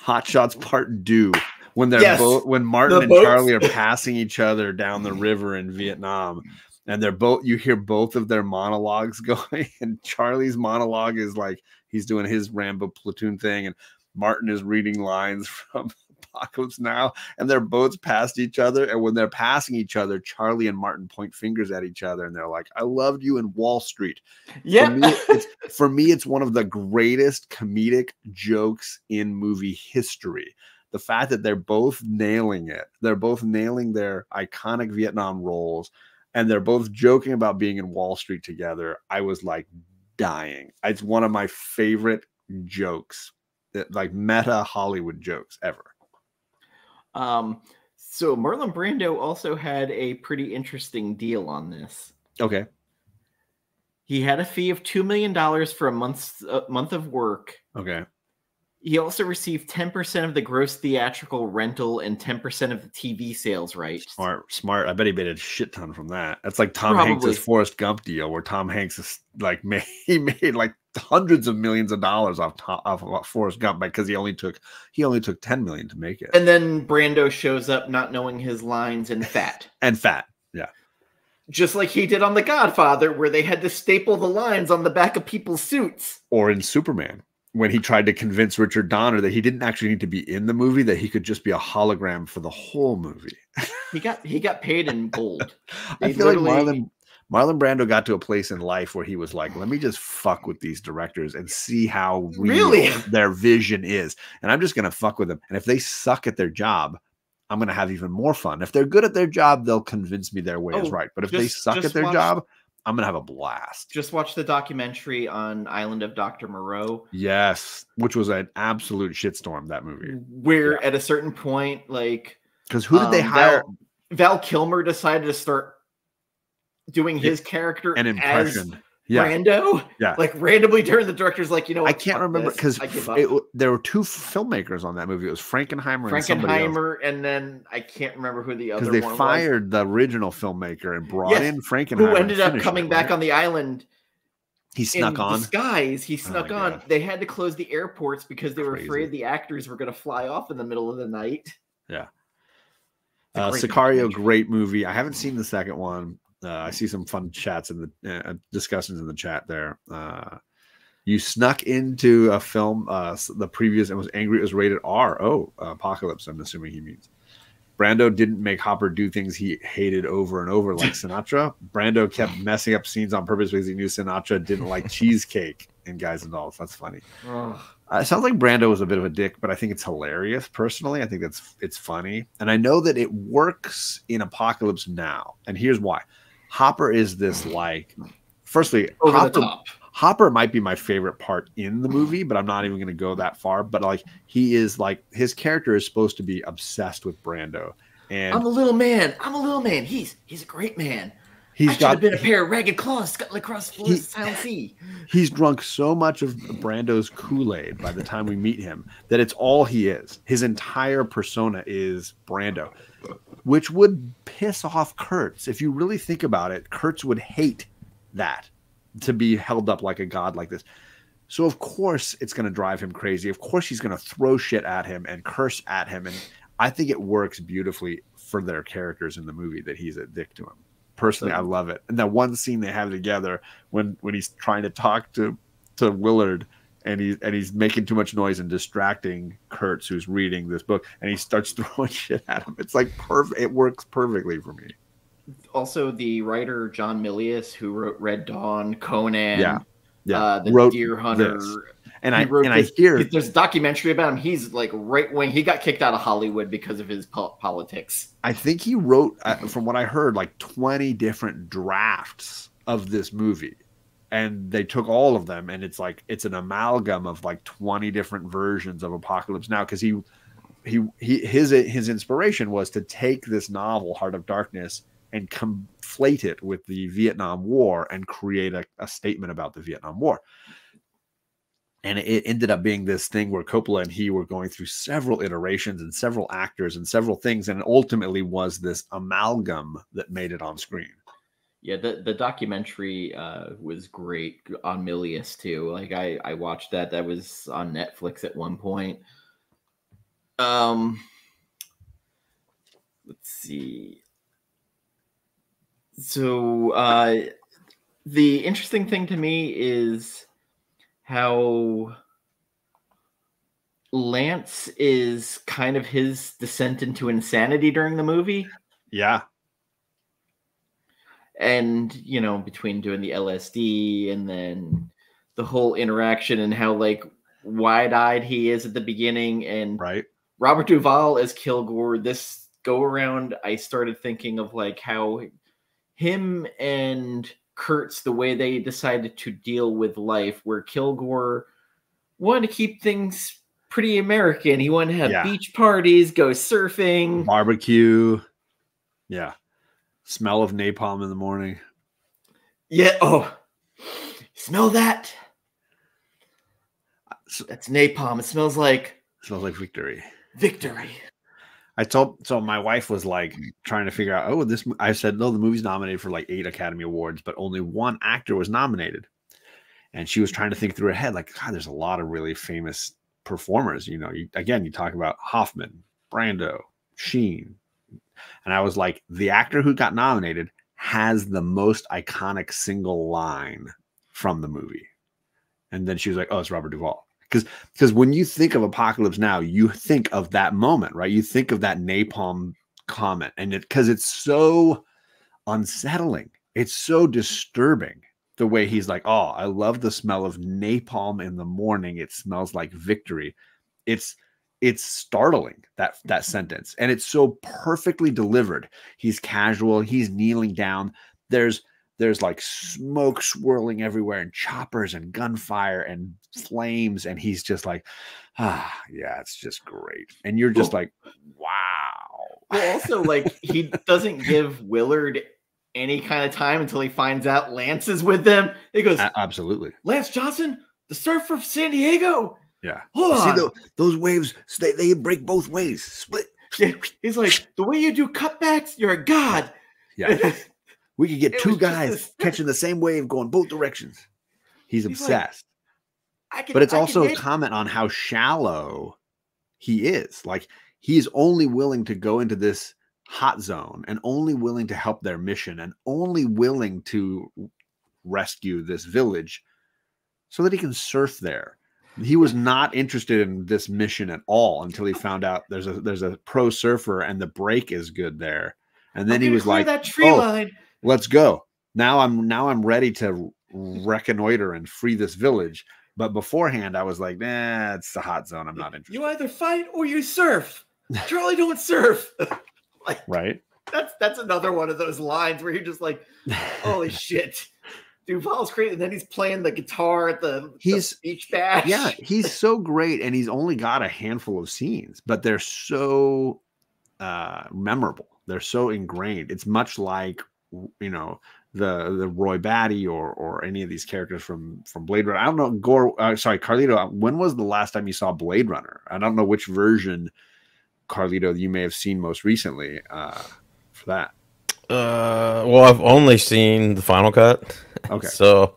Hot Shots Part 2 when when Martin and Charlie are passing each other down the river in Vietnam. And you hear both of their monologues going, and Charlie's monologue is like he's doing his Rambo Platoon thing, and Martin is reading lines from Apocalypse Now, and they're both past each other. And when they're passing each other, Charlie and Martin point fingers at each other, and they're like, "I loved you in Wall Street." Yeah, for me, it's one of the greatest comedic jokes in movie history. The fact that they're both nailing it, they're both nailing their iconic Vietnam roles. And they're both joking about being in Wall Street together. I was like dying. It's one of my favorite jokes, like meta Hollywood jokes ever. So Marlon Brando also had a pretty interesting deal on this. Okay. He had a fee of $2 million for a month of work. Okay. He also received 10% of the gross theatrical rental and 10% of the TV sales rights. Smart. I bet he made a shit ton from that. That's like Tom Hanks' Forrest Gump deal, where Tom Hanks is like he made like hundreds of millions of dollars off Forrest Gump because he only took $10 million to make it. And then Brando shows up not knowing his lines and fat. Yeah. Just like he did on The Godfather, where they had to staple the lines on the back of people's suits. Or in Superman, when he tried to convince Richard Donner that he didn't actually need to be in the movie, that he could just be a hologram for the whole movie. He got paid in gold. I feel like Marlon Brando got to a place in life where he was like, let me just fuck with these directors and see how real their vision is. And I'm just going to fuck with them. And if they suck at their job, I'm going to have even more fun. If they're good at their job, they'll convince me their way is right. But if they suck at their job, I'm going to have a blast. Just watch the documentary on Island of Dr. Moreau. Yes, which was an absolute shitstorm, that movie. Where at a certain point, like... Because who did they hire? Val Kilmer decided to start doing his character an impression. Brando. Yeah. Like randomly during the director's like, I can't remember because there were two filmmakers on that movie. It was Frankenheimer and then I can't remember who the other one was. Because they fired the original filmmaker and brought in Frankenheimer. Who ended up coming back on the island. He snuck on. Disguise. He snuck on. God. They had to close the airports because they were afraid the actors were going to fly off in the middle of the night. Yeah. Sicario, great movie. I haven't seen the second one. I see some fun chats in the discussions in the chat there. You snuck into a film, the previous, and was angry it was rated R. Oh, Apocalypse, I'm assuming he means. Brando didn't make Hopper do things he hated over and over like Sinatra. Brando kept messing up scenes on purpose because he knew Sinatra didn't like cheesecake in Guys and Dolls. That's funny. It sounds like Brando was a bit of a dick, but I think it's hilarious. Personally, I think it's funny. And I know that it works in Apocalypse Now. And here's why. Hopper is this like, firstly, over the top. Hopper might be my favorite part in the movie, but I'm not even going to go that far. But like, he is like, his character is supposed to be obsessed with Brando. And I'm a little man. I'm a little man. He's a great man. I should have been a pair of ragged claws scuttling across the Silent Sea. He's drunk so much of Brando's Kool-Aid by the time we meet him that it's all he is. His entire persona is Brando, which would piss off Kurtz. If you really think about it, Kurtz would hate that, to be held up like a god like this. So of course it's going to drive him crazy. Of course he's going to throw shit at him and curse at him. And I think it works beautifully for their characters in the movie that he's a dick to him. Personally, I love it. And that one scene they have together when he's trying to talk to Willard and he's making too much noise and distracting Kurtz, who's reading this book, and he starts throwing shit at him. It's like perfect. It works perfectly for me. Also, the writer John Milius, who wrote Red Dawn, Conan, the wrote Deer Hunter, this. And I hear there's a documentary about him. He's like right when he got kicked out of Hollywood because of his politics. I think he wrote, from what I heard, like 20 different drafts of this movie, and they took all of them, and it's an amalgam of like 20 different versions of Apocalypse Now, because his inspiration was to take this novel, Heart of Darkness, and conflate it with the Vietnam War and create a statement about the Vietnam War. And it ended up being this thing where Coppola and he were going through several iterations and several actors and several things, and ultimately was this amalgam that made it on screen. Yeah, the documentary was great on Milius too. Like I watched that. That was on Netflix at one point. Let's see. So the interesting thing to me is how Lance is kind of his descent into insanity during the movie. Yeah. And, you know, between doing the LSD and then the whole interaction and how, like, wide-eyed he is at the beginning. And right. Robert Duvall as Kilgore, this go-around, I started thinking of, like, how him and Kurtz, the way they decided to deal with life, where Kilgore wanted to keep things pretty American. He wanted to have beach parties, go surfing, barbecue. Yeah. Smell of napalm in the morning. Yeah. Oh, smell that? That's napalm. It smells like victory. Victory. So my wife was like trying to figure out, I said, no, the movie's nominated for like 8 Academy Awards, but only 1 actor was nominated. And she was trying to think through her head, like, God, there's a lot of really famous performers. You know, you talk about Hoffman, Brando, Sheen. And I was like, the actor who got nominated has the most iconic single line from the movie. And then she was like, oh, it's Robert Duvall. Because when you think of Apocalypse Now, you think of that moment, right? You think of that napalm comment, and because it's so unsettling, it's so disturbing the way he's like, oh, I love the smell of napalm in the morning. It smells like victory. It's startling, that sentence, and it's so perfectly delivered. He's casual. He's kneeling down. There's like smoke swirling everywhere and choppers and gunfire and flames. And he's just like, yeah, it's just great. And you're just like, wow. Well, also, like, he doesn't give Willard any kind of time until he finds out Lance is with them. He goes, absolutely. Lance Johnson, the surfer from San Diego. Yeah. Hold on. See, those waves, they break both ways. Split. He's like, the way you do cutbacks, you're a god. Yeah. We could get 2 guys catching the same wave going both directions. He's obsessed. Like, but it's also a comment on how shallow he is. Like, he's only willing to go into this hot zone and only willing to help their mission and only willing to rescue this village so that he can surf there. He was not interested in this mission at all until he found out there's a pro surfer and the break is good there. And then he was like, that tree line. Let's go. Now I'm ready to reconnoiter and free this village. But beforehand, I was like, nah, it's the hot zone. I'm not interested. You either fight or you surf. Charlie don't surf. Right. That's another one of those lines where you're just like, holy shit. Duvall's great, and then he's playing the guitar at the speech bash. Yeah, he's so great, and he's only got a handful of scenes, but they're so memorable. They're so ingrained. It's much like, you know, the Roy Batty or any of these characters from Blade Runner. I don't know, Carlito, when was the last time you saw Blade Runner? I don't know which version, Carlito, you may have seen most recently for that. Well, I've only seen the final cut. Okay. So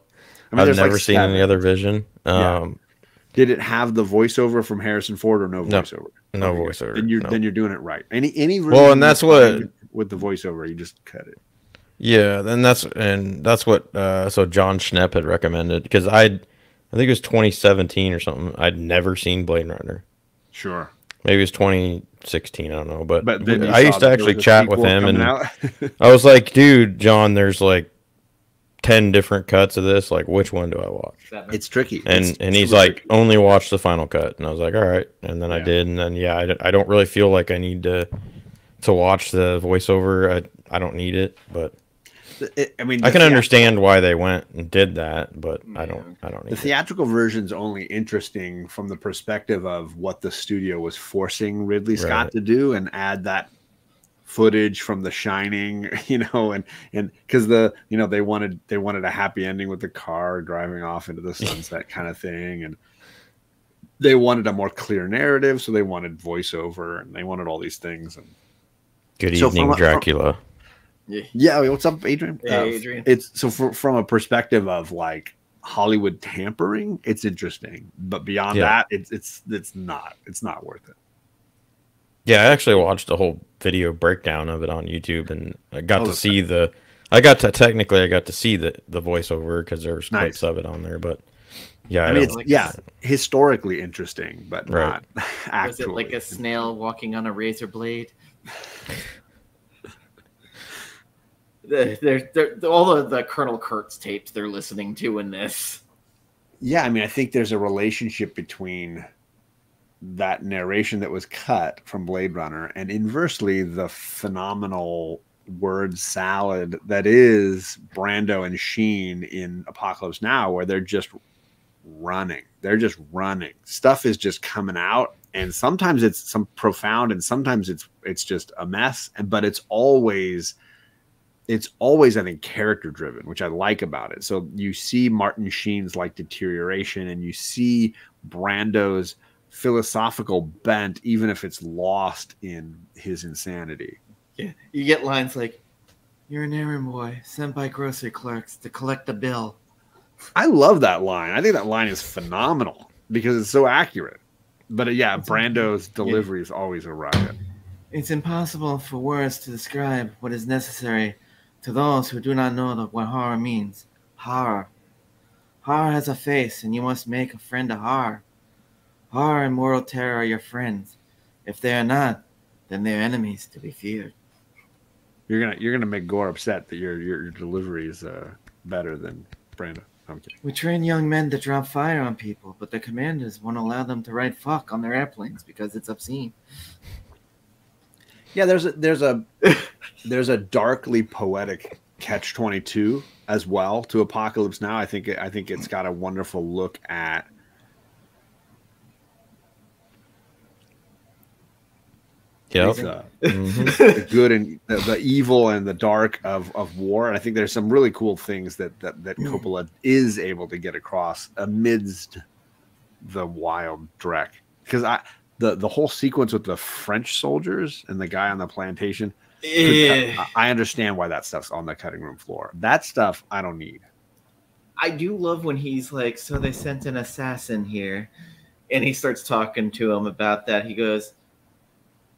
I've never seen any other vision. Did it have the voiceover from Harrison Ford or no voiceover? No voiceover. Then you're doing it right. Any version. Well, and that's what with the voiceover, you just cut it. Yeah, then that's what so John Schnepp had recommended, because I think it was 2017 or something. I'd never seen Blade Runner. Sure. Maybe it was 2016, I don't know. But I used to actually chat with him, and I was like, dude, John, there's like 10 different cuts of this. Like, which one do I watch? It's tricky. And he's like, tricky. Only watch the final cut. And I was like, all right. And then I did. And then, I don't really feel like I need to watch the voiceover. I don't need it. But I can understand why they went and did that, but I don't need the theatrical version's only interesting from the perspective of what the studio was forcing Ridley Scott to do, and add that footage from The Shining, you know, and because they wanted a happy ending with the car driving off into the sunset kind of thing, and they wanted a more clear narrative, so they wanted voiceover, and they wanted all these things. And good evening, Dracula. Yeah, what's up, Adrian? Hey, Adrian. It's so from a perspective of like Hollywood tampering, it's interesting, but beyond that, it's not worth it. Yeah, I actually watched a whole video breakdown of it on YouTube, and I got to see the voiceover because there's clips of it on there. But yeah, I mean, it's historically interesting, but not actually. Was it like a snail walking on a razor blade? They're all of the Colonel Kurtz tapes they're listening to in this. Yeah, I mean, I think there's a relationship between that narration that was cut from Blade Runner and inversely the phenomenal word salad that is Brando and Sheen in Apocalypse Now, where they're just running. Stuff is just coming out, and sometimes it's some profound, and sometimes it's just a mess. But it's always, I think, character driven, which I like about it. So you see Martin Sheen's like deterioration, and you see Brando's philosophical bent, even if it's lost in his insanity. Yeah, you get lines like, "You're an errand boy sent by grocery clerks to collect the bill." I love that line. I think that line is phenomenal because it's so accurate. But Brando's delivery is always a riot. It's impossible for words to describe what is necessary to those who do not know what horror means. Horror has a face, and you must make a friend of horror. Horror and mortal terror are your friends. If they are not, then they are enemies to be feared. You're gonna make Gore upset that your delivery is better than Brando. I'm kidding. We train young men to drop fire on people, but the commanders won't allow them to write "fuck" on their airplanes because it's obscene. Yeah, there's a darkly poetic catch-22 as well to Apocalypse Now. I think it's got a wonderful look at the good and the evil and the dark of war. And I think there's some really cool things that Coppola is able to get across amidst the wild dreck. Because the whole sequence with the French soldiers and the guy on the plantation, I understand why that stuff's on the cutting room floor. That stuff I don't need. I do love when he's like, "So they sent an assassin here," and he starts talking to him about that. He goes,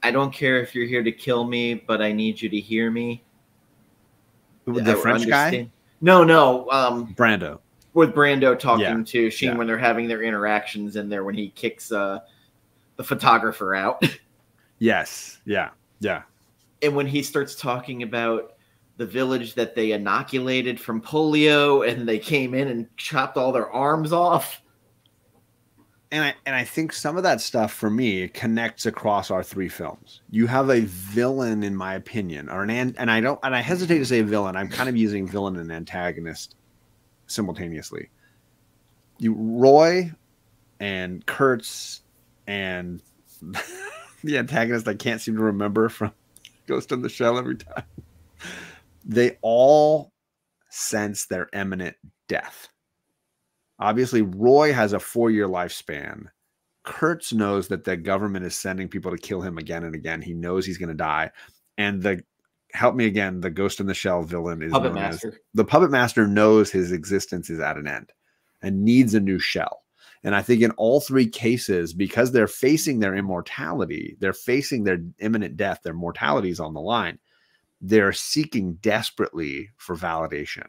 "I don't care if you're here to kill me, but I need you to hear me." The French guy? No. Brando. With Brando talking to Sheen when they're having their interactions in there when he kicks the photographer out. Yes. Yeah. And when he starts talking about the village that they inoculated from polio and they came in and chopped all their arms off. And I think some of that stuff for me connects across our three films. You have a villain, in my opinion, or I hesitate to say villain. I'm kind of using villain and antagonist simultaneously. Roy and Kurtz and the antagonist I can't seem to remember from Ghost in the Shell every time. They all sense their imminent death. Obviously, Roy has a 4-year lifespan. Kurtz knows that the government is sending people to kill him again and again. He knows he's going to die. And the Ghost in the Shell villain is Puppet Master. The Puppet Master knows his existence is at an end and needs a new shell. And I think in all three cases, because they're facing their immortality, they're facing their imminent death, their mortality is on the line, they're seeking desperately for validation.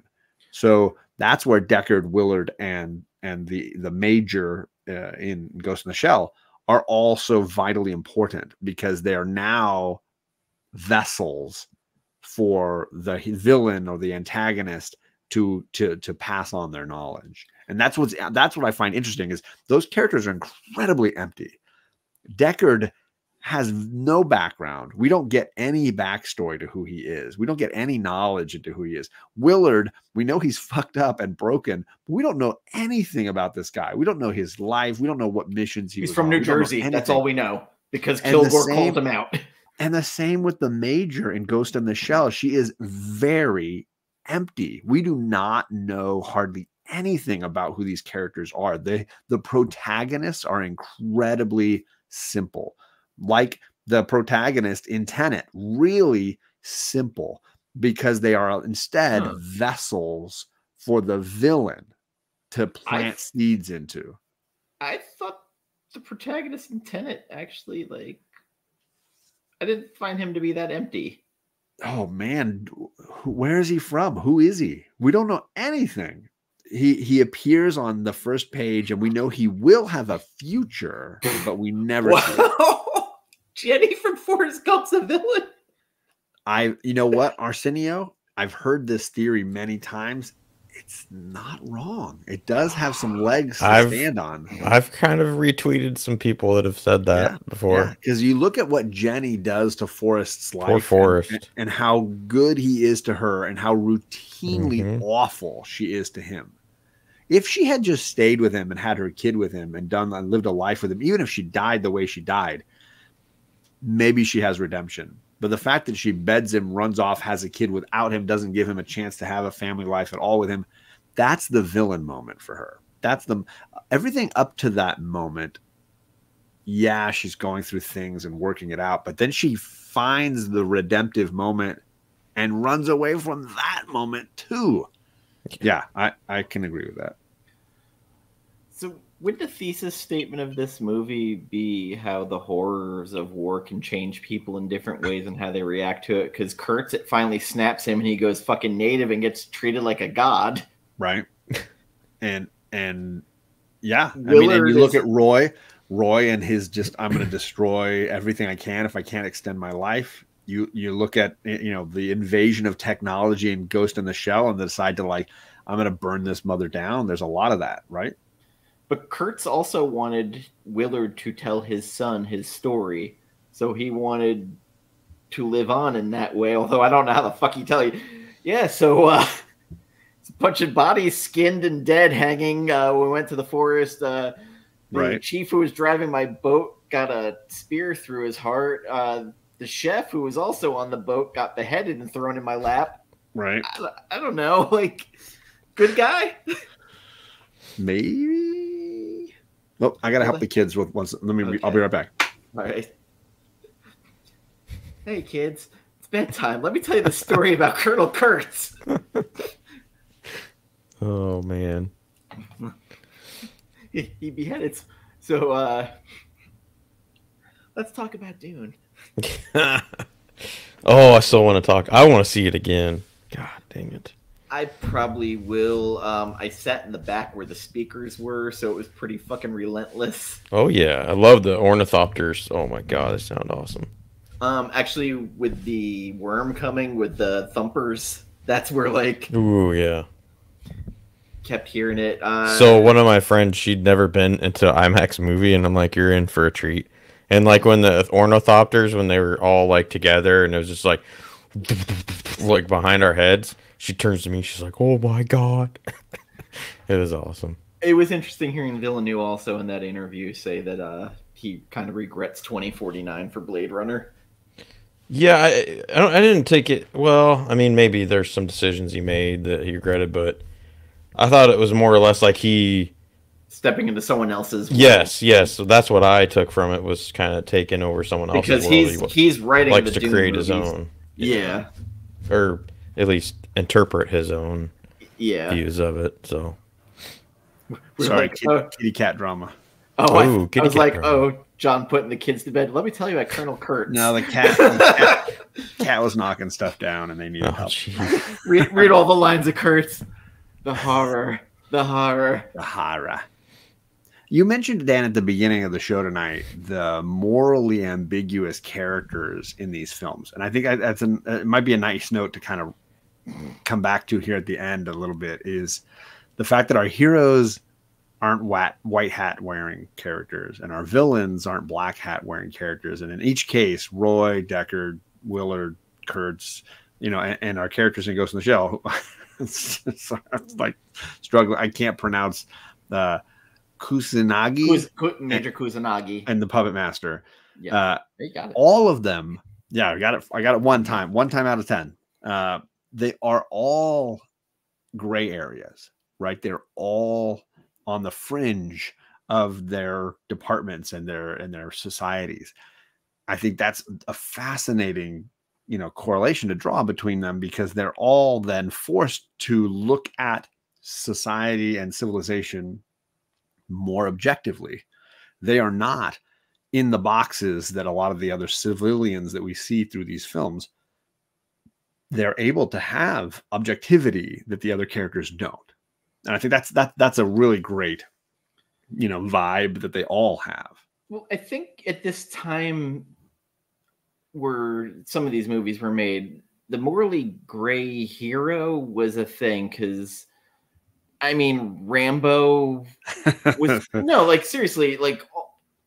So that's where Deckard, Willard, and the Major in Ghost in the Shell are also vitally important, because they are now vessels for the villain or the antagonist to pass on their knowledge. And that's what I find interesting, is those characters are incredibly empty. Deckard has no background. We don't get any backstory to who he is. We don't get any knowledge into who he is. Willard, we know he's fucked up and broken, but we don't know anything about this guy. We don't know his life. We don't know what missions he's from New Jersey. That's all we know, because Kilgore called him out. And the same with the Major in Ghost in the Shell. She is very empty. We do not know hardly anything about who these characters are. The protagonists are incredibly simple. Like the protagonist in Tenet, really simple, because they are instead vessels for the villain to plant seeds into. I thought the protagonist in Tenet actually, I didn't find him to be that empty. Oh man, where is he from? Who is he? We don't know anything. He appears on the first page, and we know he will have a future, but we never see it. Jenny from Forrest Gump's a villain. You know what, Arsenio? I've heard this theory many times. It's not wrong. It does have some legs to stand on. I've kind of retweeted some people that have said that before. Because you look at what Jenny does to Forrest's life. Poor Forrest. And how good he is to her, and how routinely awful she is to him. If she had just stayed with him and had her kid with him and lived a life with him, even if she died the way she died, maybe she has redemption. But the fact that she beds him, runs off, has a kid without him, doesn't give him a chance to have a family life at all with him, that's the villain moment for her. That's everything up to that moment. Yeah, she's going through things and working it out, but then she finds the redemptive moment and runs away from that moment too. Yeah, I can agree with that. So would the thesis statement of this movie be how the horrors of war can change people in different ways and how they react to it? Because Kurtz, it finally snaps him and he goes fucking native and gets treated like a god. Right. And yeah, I mean, and you look at Roy and his I'm going to destroy everything I can if I can't extend my life. You look at, the invasion of technology in Ghost in the Shell and decide to I'm going to burn this mother down. There's a lot of that, right? But Kurtz also wanted Willard to tell his son his story. So he wanted to live on in that way, although I don't know how the fuck he tell you. Yeah, so it's a bunch of bodies skinned and dead hanging when we went to the forest. The chief who was driving my boat got a spear through his heart. The chef who was also on the boat got beheaded and thrown in my lap. Right. I don't know. Good guy? Maybe. Well, I got to help the kids with once. Okay. I'll be right back. All right. Hey, kids. It's bedtime. Let me tell you the story about Colonel Kurtz. Oh, man. He beheaded. So, let's talk about Dune. Oh, I still want to talk. I want to see it again. God dang it. I probably will. I sat in the back where the speakers were, so it was pretty fucking relentless. Oh yeah, I love the ornithopters. Oh my god, they sound awesome. Actually, with the worm coming with the thumpers, that's where Ooh yeah. kept hearing it. So one of my friends, she'd never been into an IMAX movie, and I'm like, you're in for a treat. And like when the ornithopters, when they were all like together, and it was just like behind our heads, she turns to me, she's like, "Oh my god!" It was awesome. It was interesting hearing Villeneuve also in that interview say that he kind of regrets 2049 for Blade Runner. Yeah, I didn't take it. Well, I mean, maybe there's some decisions he made that he regretted, but I thought it was more or less like he stepping into someone else's world. Yes. So that's what I took from it, was kind of taking over someone else's world. Because he's writing likes the to Dune create movies. His own. Yeah. Or at least interpret his own views of it. So sorry, kitty cat drama. Oh, I was like, drama. John putting the kids to bed. Let me tell you about Colonel Kurtz. No, the cat was knocking stuff down, and they needed help. read all the lines of Kurtz. The horror. You mentioned, Dan, at the beginning of the show tonight, the morally ambiguous characters in these films, and I think it might be a nice note to kind of come back to here at the end a little bit, is the fact that our heroes aren't white hat wearing characters, and our villains aren't black hat wearing characters. And in each case, Roy, Deckard, Willard, Kurtz, and our characters in Ghost in the Shell, it's like struggling. I can't pronounce Kusanagi, Major Kusanagi, and the Puppet Master. Yeah, you got it. All of them. Yeah, I got it one time out of 10. They are all gray areas, right? They're all on the fringe of their departments and their societies. I think that's a fascinating, correlation to draw between them, because they're all then forced to look at society and civilization more objectively. They are not in the boxes that a lot of the other civilians that we see through these films. They're able to have objectivity that the other characters don't. And I think that's a really great, vibe that they all have. Well, I think at this time where some of these movies were made, the morally gray hero was a thing, because Rambo was seriously, like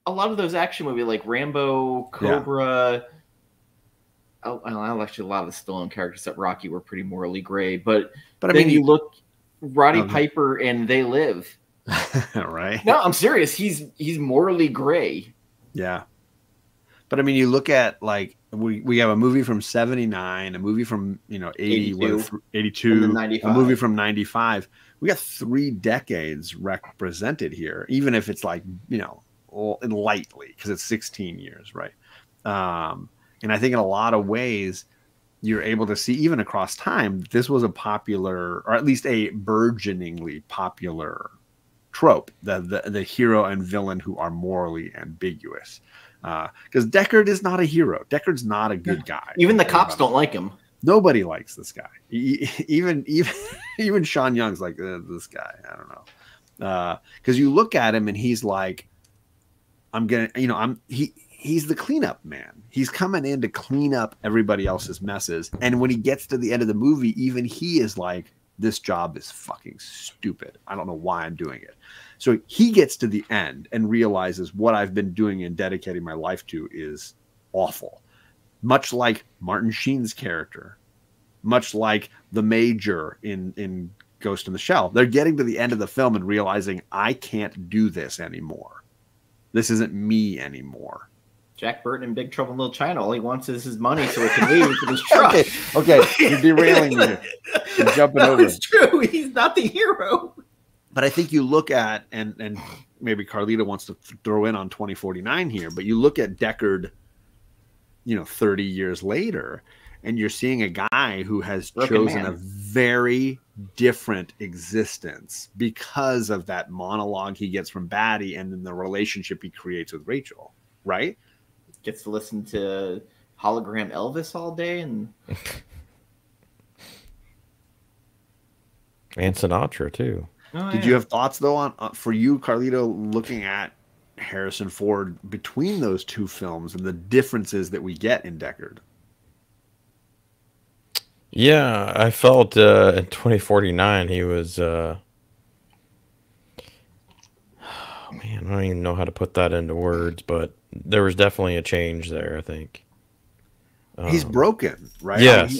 a lot of those action movies, like Rambo, Cobra. Actually, a lot of the Stallone characters at Rocky were pretty morally gray, but then you look Roddy Piper and They Live. Right? No, I'm serious. He's morally gray. Yeah. But you look at, like, we have a movie from 79, a movie from 82, a movie from 95. We got 3 decades represented here, even if it's like lightly, because it's 16 years, right? And I think in a lot of ways, you're able to see, even across time, this was a popular, or at least a burgeoningly popular trope, the hero and villain who are morally ambiguous. Because Deckard is not a hero. Deckard's not a good guy. Even the cops don't like him. Nobody likes this guy. Even Sean Young's like, this guy, I don't know. Because you look at him and he's like, he's the cleanup man. He's coming in to clean up everybody else's messes. And when he gets to the end of the movie, even he is like, this job is fucking stupid. I don't know why I'm doing it. So he gets to the end and realizes what I've been doing and dedicating my life to is awful. Much like Martin Sheen's character, much like the Major in Ghost in the Shell. They're getting to the end of the film and realizing, I can't do this anymore. This isn't me anymore. Jack Burton in Big Trouble in Little China, all he wants is his money so he can leave with his truck. Okay, you're derailing me. You're jumping over. It's true. He's not the hero. But I think you look at, and maybe Carlita wants to throw in on 2049 here, but you look at Deckard, 30 years later, and you're seeing a guy who has chosen a very different existence because of that monologue he gets from Batty and then the relationship he creates with Rachel, right? Gets to listen to hologram Elvis all day and Sinatra too. Did you have thoughts though on for you, Carlito, looking at Harrison Ford between those two films and the differences that we get in Deckard? Yeah, I felt in 2049 he was don't even know how to put that into words, but there was definitely a change there, I think. He's broken, right? Yes.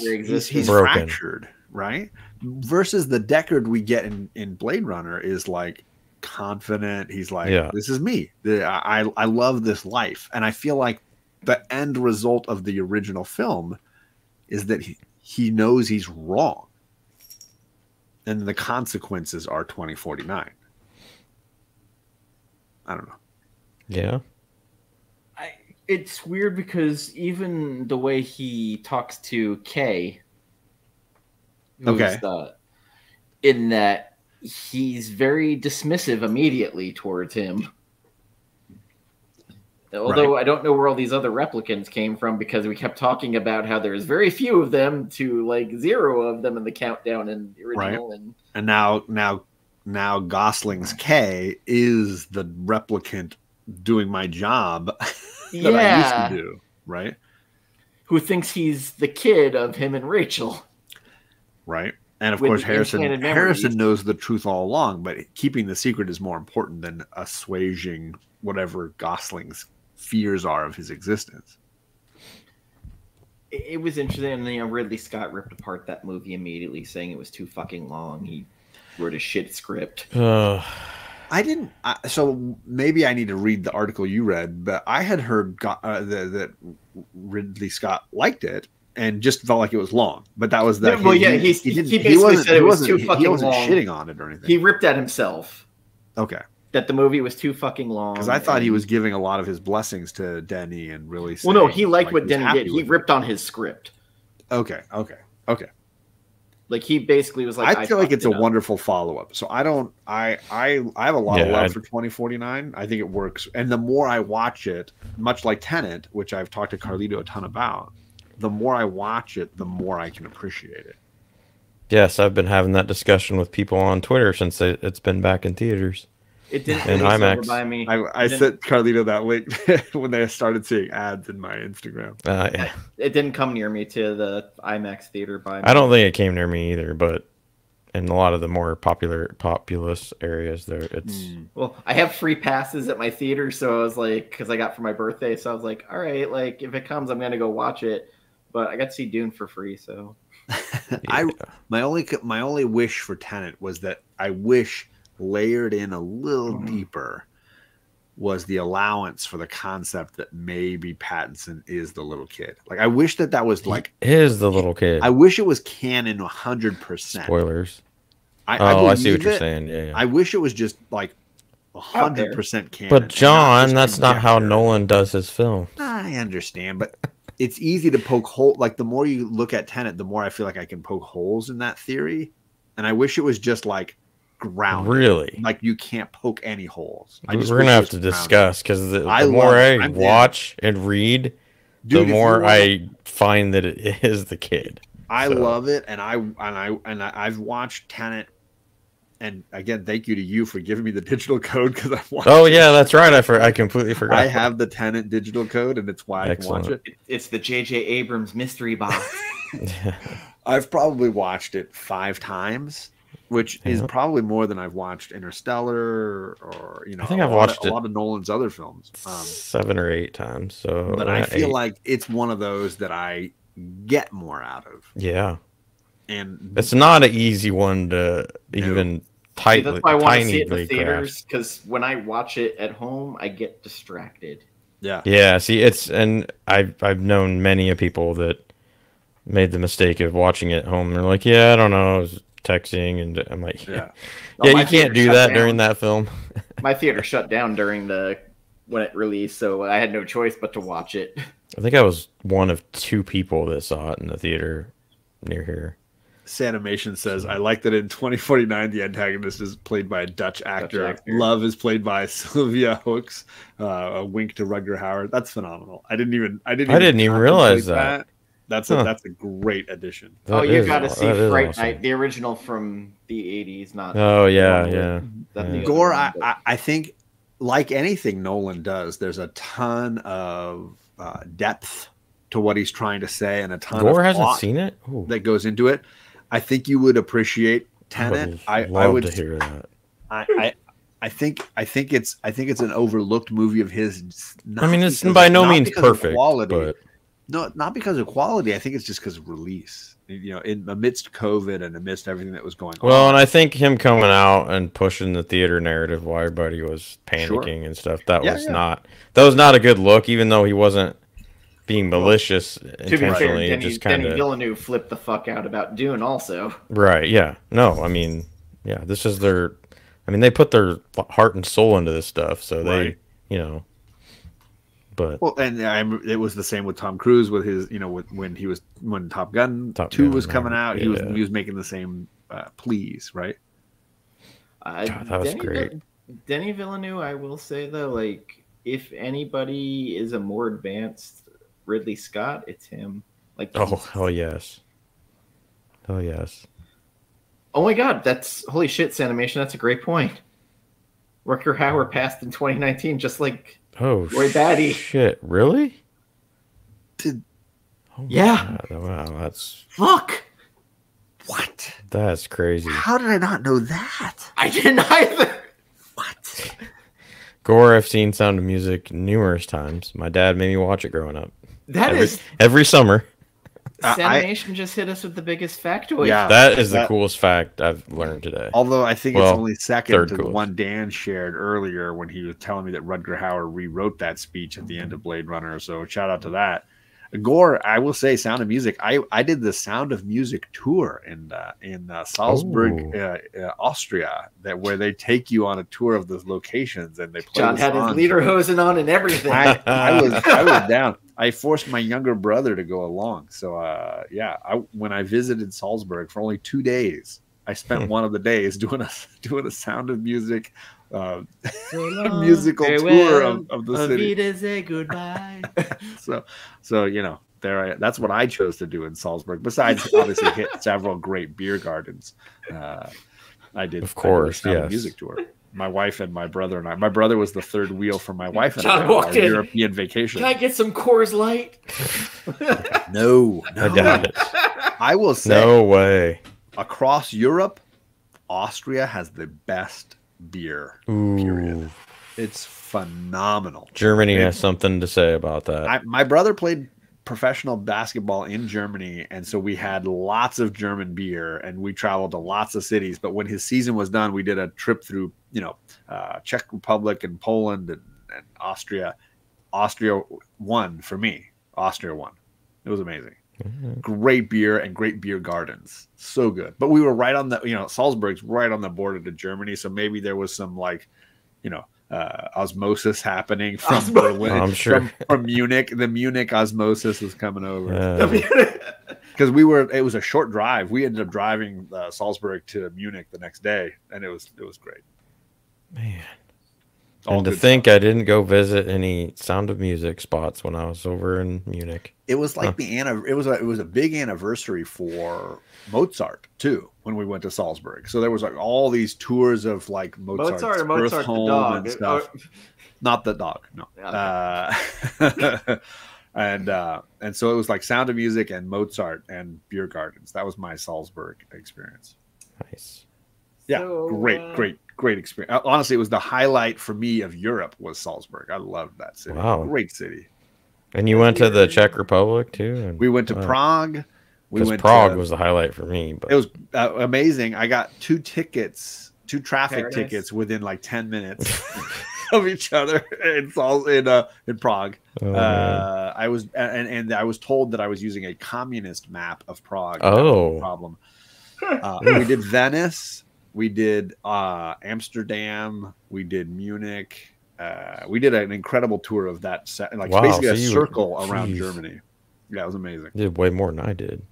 He's fractured, right? Versus the Deckard we get in Blade Runner is like confident. He's like, this is me. I love this life. And I feel like the end result of the original film is that he knows he's wrong. And the consequences are 2049. I don't know. Yeah. It's weird because even the way he talks to Kay, in that he's very dismissive immediately towards him. Although I don't know where all these other replicants came from, because we kept talking about how there's very few of them to like 0 of them in the countdown in the original. Right. And now Gosling's K is the replicant doing my job that I used to do, right? Who thinks he's the kid of him and Rachel. Right. And of course, Harrison knows the truth all along, but keeping the secret is more important than assuaging whatever Gosling's fears are of his existence. It was interesting. And Ridley Scott ripped apart that movie immediately, saying it was too fucking long. He wrote a shit script. I didn't. So maybe I need to read the article you read, but I had heard that Ridley Scott liked it and just felt like it was long. But that was that. He basically said it was too fucking long. He wasn't shitting on it or anything. He ripped at himself. Okay. That the movie was too fucking long. Because I thought he was giving a lot of his blessings to Denny and really. Well, no, he liked what Denny did. He ripped on his script. Okay. Like he basically was like, I feel like it's a wonderful follow-up. So I have a lot of love for 2049. I think it works. And the more I watch it, much like Tenet, which I've talked to Carlito a ton about, the more I watch it, the more I can appreciate it. Yes, I've been having that discussion with people on Twitter since it's been back in theaters. It didn't and IMAX. By me. I sent Carlito that link when they started seeing ads in my Instagram. It didn't come near me to the IMAX theater by me. I don't think it came near me either, but in a lot of the more populous areas there, it's... Well, I have free passes at my theater, so I was like, because I got for my birthday, so I was like, all right, like, if it comes, I'm going to go watch it. But I got to see Dune for free, so... My only wish for Tenet was that I wish... layered in a little deeper was the allowance for the concept that maybe Pattinson is the little kid. Like I wish that was like is the little kid. I wish it was canon 100%. Spoilers. I see what you're saying. Yeah. I wish it was just like 100% canon. But John, that's not how Nolan does his film. I understand, but it's easy to poke holes. Like the more you look at Tenet, the more I feel like I can poke holes in that theory. And I wish it was just like grounded. Really? Like you can't poke any holes. We're gonna have to discuss because the more I watch and read, the more I find that it is the kid. I love it, and I've watched Tenet, and again, thank you to you for giving me the digital code because I watched. Oh yeah, that's right. I completely forgot. I have the Tenet digital code, and it's why I can watch it. It's the J.J. Abrams mystery box. I've probably watched it 5 times. Which is probably more than I've watched Interstellar or I think I've watched a lot of Nolan's other films 7 or 8 times. So, but I feel like it's one of those that I get more out of. Yeah, and it's not an easy one to even tightly. That's why I want to see it in the theaters because when I watch it at home, I get distracted. Yeah. See, and I've known many of people that made the mistake of watching it at home. They're like, I don't know. I was texting, and I'm like, you can't do that during that film. My theater shut down during when it released, so I had no choice but to watch it. I think I was one of 2 people that saw it in the theater near here. Sanimation says, I like that in 2049 the antagonist is played by a Dutch actor. Love is played by Sylvia Hooks. A wink to Rutger Hauer. That's phenomenal. I didn't even realize that. That's a great addition. You got to see Fright Night, the original from the 80s, not. Oh yeah. Gore, I think, like anything Nolan does, there's a ton of depth to what he's trying to say, and a ton. Gore of hasn't seen it that goes into it. I think you would appreciate Tenet. I would love to hear that. I think it's an overlooked movie of his. I mean, it's by no means perfect, but no, not because of quality. I think it's just because of release. You know, amidst COVID and amidst everything that was going on. Well, and I think him coming out and pushing the theater narrative while everybody was panicking and stuff, that was not a good look, even though he wasn't being malicious intentionally. Denis Villeneuve flipped the fuck out about Dune also. Right, yeah. No, I mean, yeah, this is their... I mean, they put their heart and soul into this stuff, so they, you know... But well, and it was the same with Tom Cruise with his, you know, when Top Gun 2 was coming out, he was making the same pleas, right? God, that was great. Denis Villeneuve, I will say though, like if anybody is a more advanced Ridley Scott, it's him. Like, oh hell yes, oh yes. Oh my God, that's holy shit, Sanimation. That's a great point. Rutger Hauer passed in 2019, just like. Oh, Roy Batty. Shit, really? Yeah. Wow, that's... Fuck! What? That's crazy. How did I not know that? I didn't either! What? Gore, I've seen Sound of Music numerous times. My dad made me watch it growing up. Every summer. Sanimation just hit us with the biggest factoid. Yeah, that is the coolest fact I've learned today. Although I think it's only second to the one Dan shared earlier when he was telling me that Rutger Hauer rewrote that speech at the end of Blade Runner. So shout out to that. Gore, I will say, Sound of Music. I did the Sound of Music tour in Salzburg, Austria, where they take you on a tour of those locations and they play. John had his lederhosen on and everything. I was down. I forced my younger brother to go along. So when I visited Salzburg for only 2 days, I spent one of the days doing a Sound of Music musical tour of the city. Say goodbye. so you know, that's what I chose to do in Salzburg. Besides, obviously, hit several great beer gardens. I did, of course, a music tour. My wife and my brother and I. My brother was the third wheel for my wife and John walked in. European vacation. Can I get some Coors Light? No, I doubt it. I will say, no way. Across Europe, Austria has the best beer. Period. It's phenomenal. Germany has something to say about that. My brother played professional basketball in Germany, and so we had lots of German beer, and we traveled to lots of cities. But when his season was done, we did a trip through, Czech Republic and Poland and Austria. Austria won for me. Austria won. It was amazing. Mm-hmm. Great beer and great beer gardens. So good. But we were right on the, Salzburg's right on the border to Germany. So maybe there was some osmosis happening from Berlin. I'm sure. From Munich. The Munich osmosis was coming over. Because it was a short drive. We ended up driving Salzburg to Munich the next day. And it was great. Man. And to think I didn't go visit any Sound of Music spots when I was over in Munich. It was like it was a big anniversary for Mozart too when we went to Salzburg. So there was like all these tours of like Mozart's birth home and stuff. Not the dog, no. Okay. And so it was like Sound of Music and Mozart and beer gardens. That was my Salzburg experience. Nice. Yeah, great experience. Honestly, it was the highlight for me of Europe was Salzburg. I loved that city. Wow. Great city. And you went to the Czech Republic too? We went to Prague. Prague was the highlight for me. But it was amazing. I got two traffic tickets within like 10 minutes of each other in Prague. I was told that I was using a communist map of Prague. Oh, no problem. We did Venice. We did Amsterdam. We did Munich. We did an incredible tour of that set, basically a circle around Germany. Yeah, it was amazing. You did way more than I did.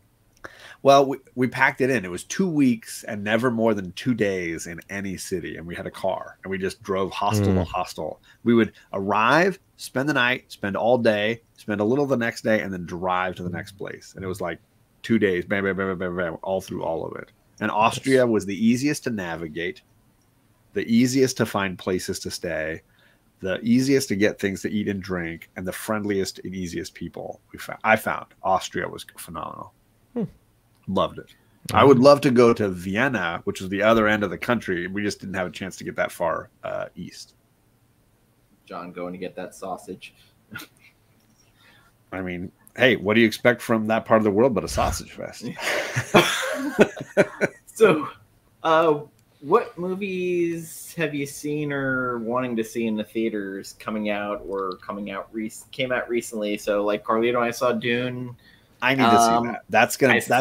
Well, we packed it in. It was 2 weeks and never more than 2 days in any city. And we had a car and we just drove hostel to hostel. We would arrive, spend the night, spend all day, spend a little the next day, and then drive to the next place. And it was like 2 days, bam, bam, bam, bam, bam, all through all of it. And Austria was the easiest to navigate, the easiest to find places to stay, the easiest to get things to eat and drink, and the friendliest and easiest people I found. Austria was phenomenal. Loved it. I would love to go to Vienna, which is the other end of the country. We just didn't have a chance to get that far east. John going to get that sausage. I mean, hey, what do you expect from that part of the world but a sausage fest? So, what movies have you seen or wanting to see in the theaters came out recently? So, like Carlito, I saw Dune. I need to see that. That's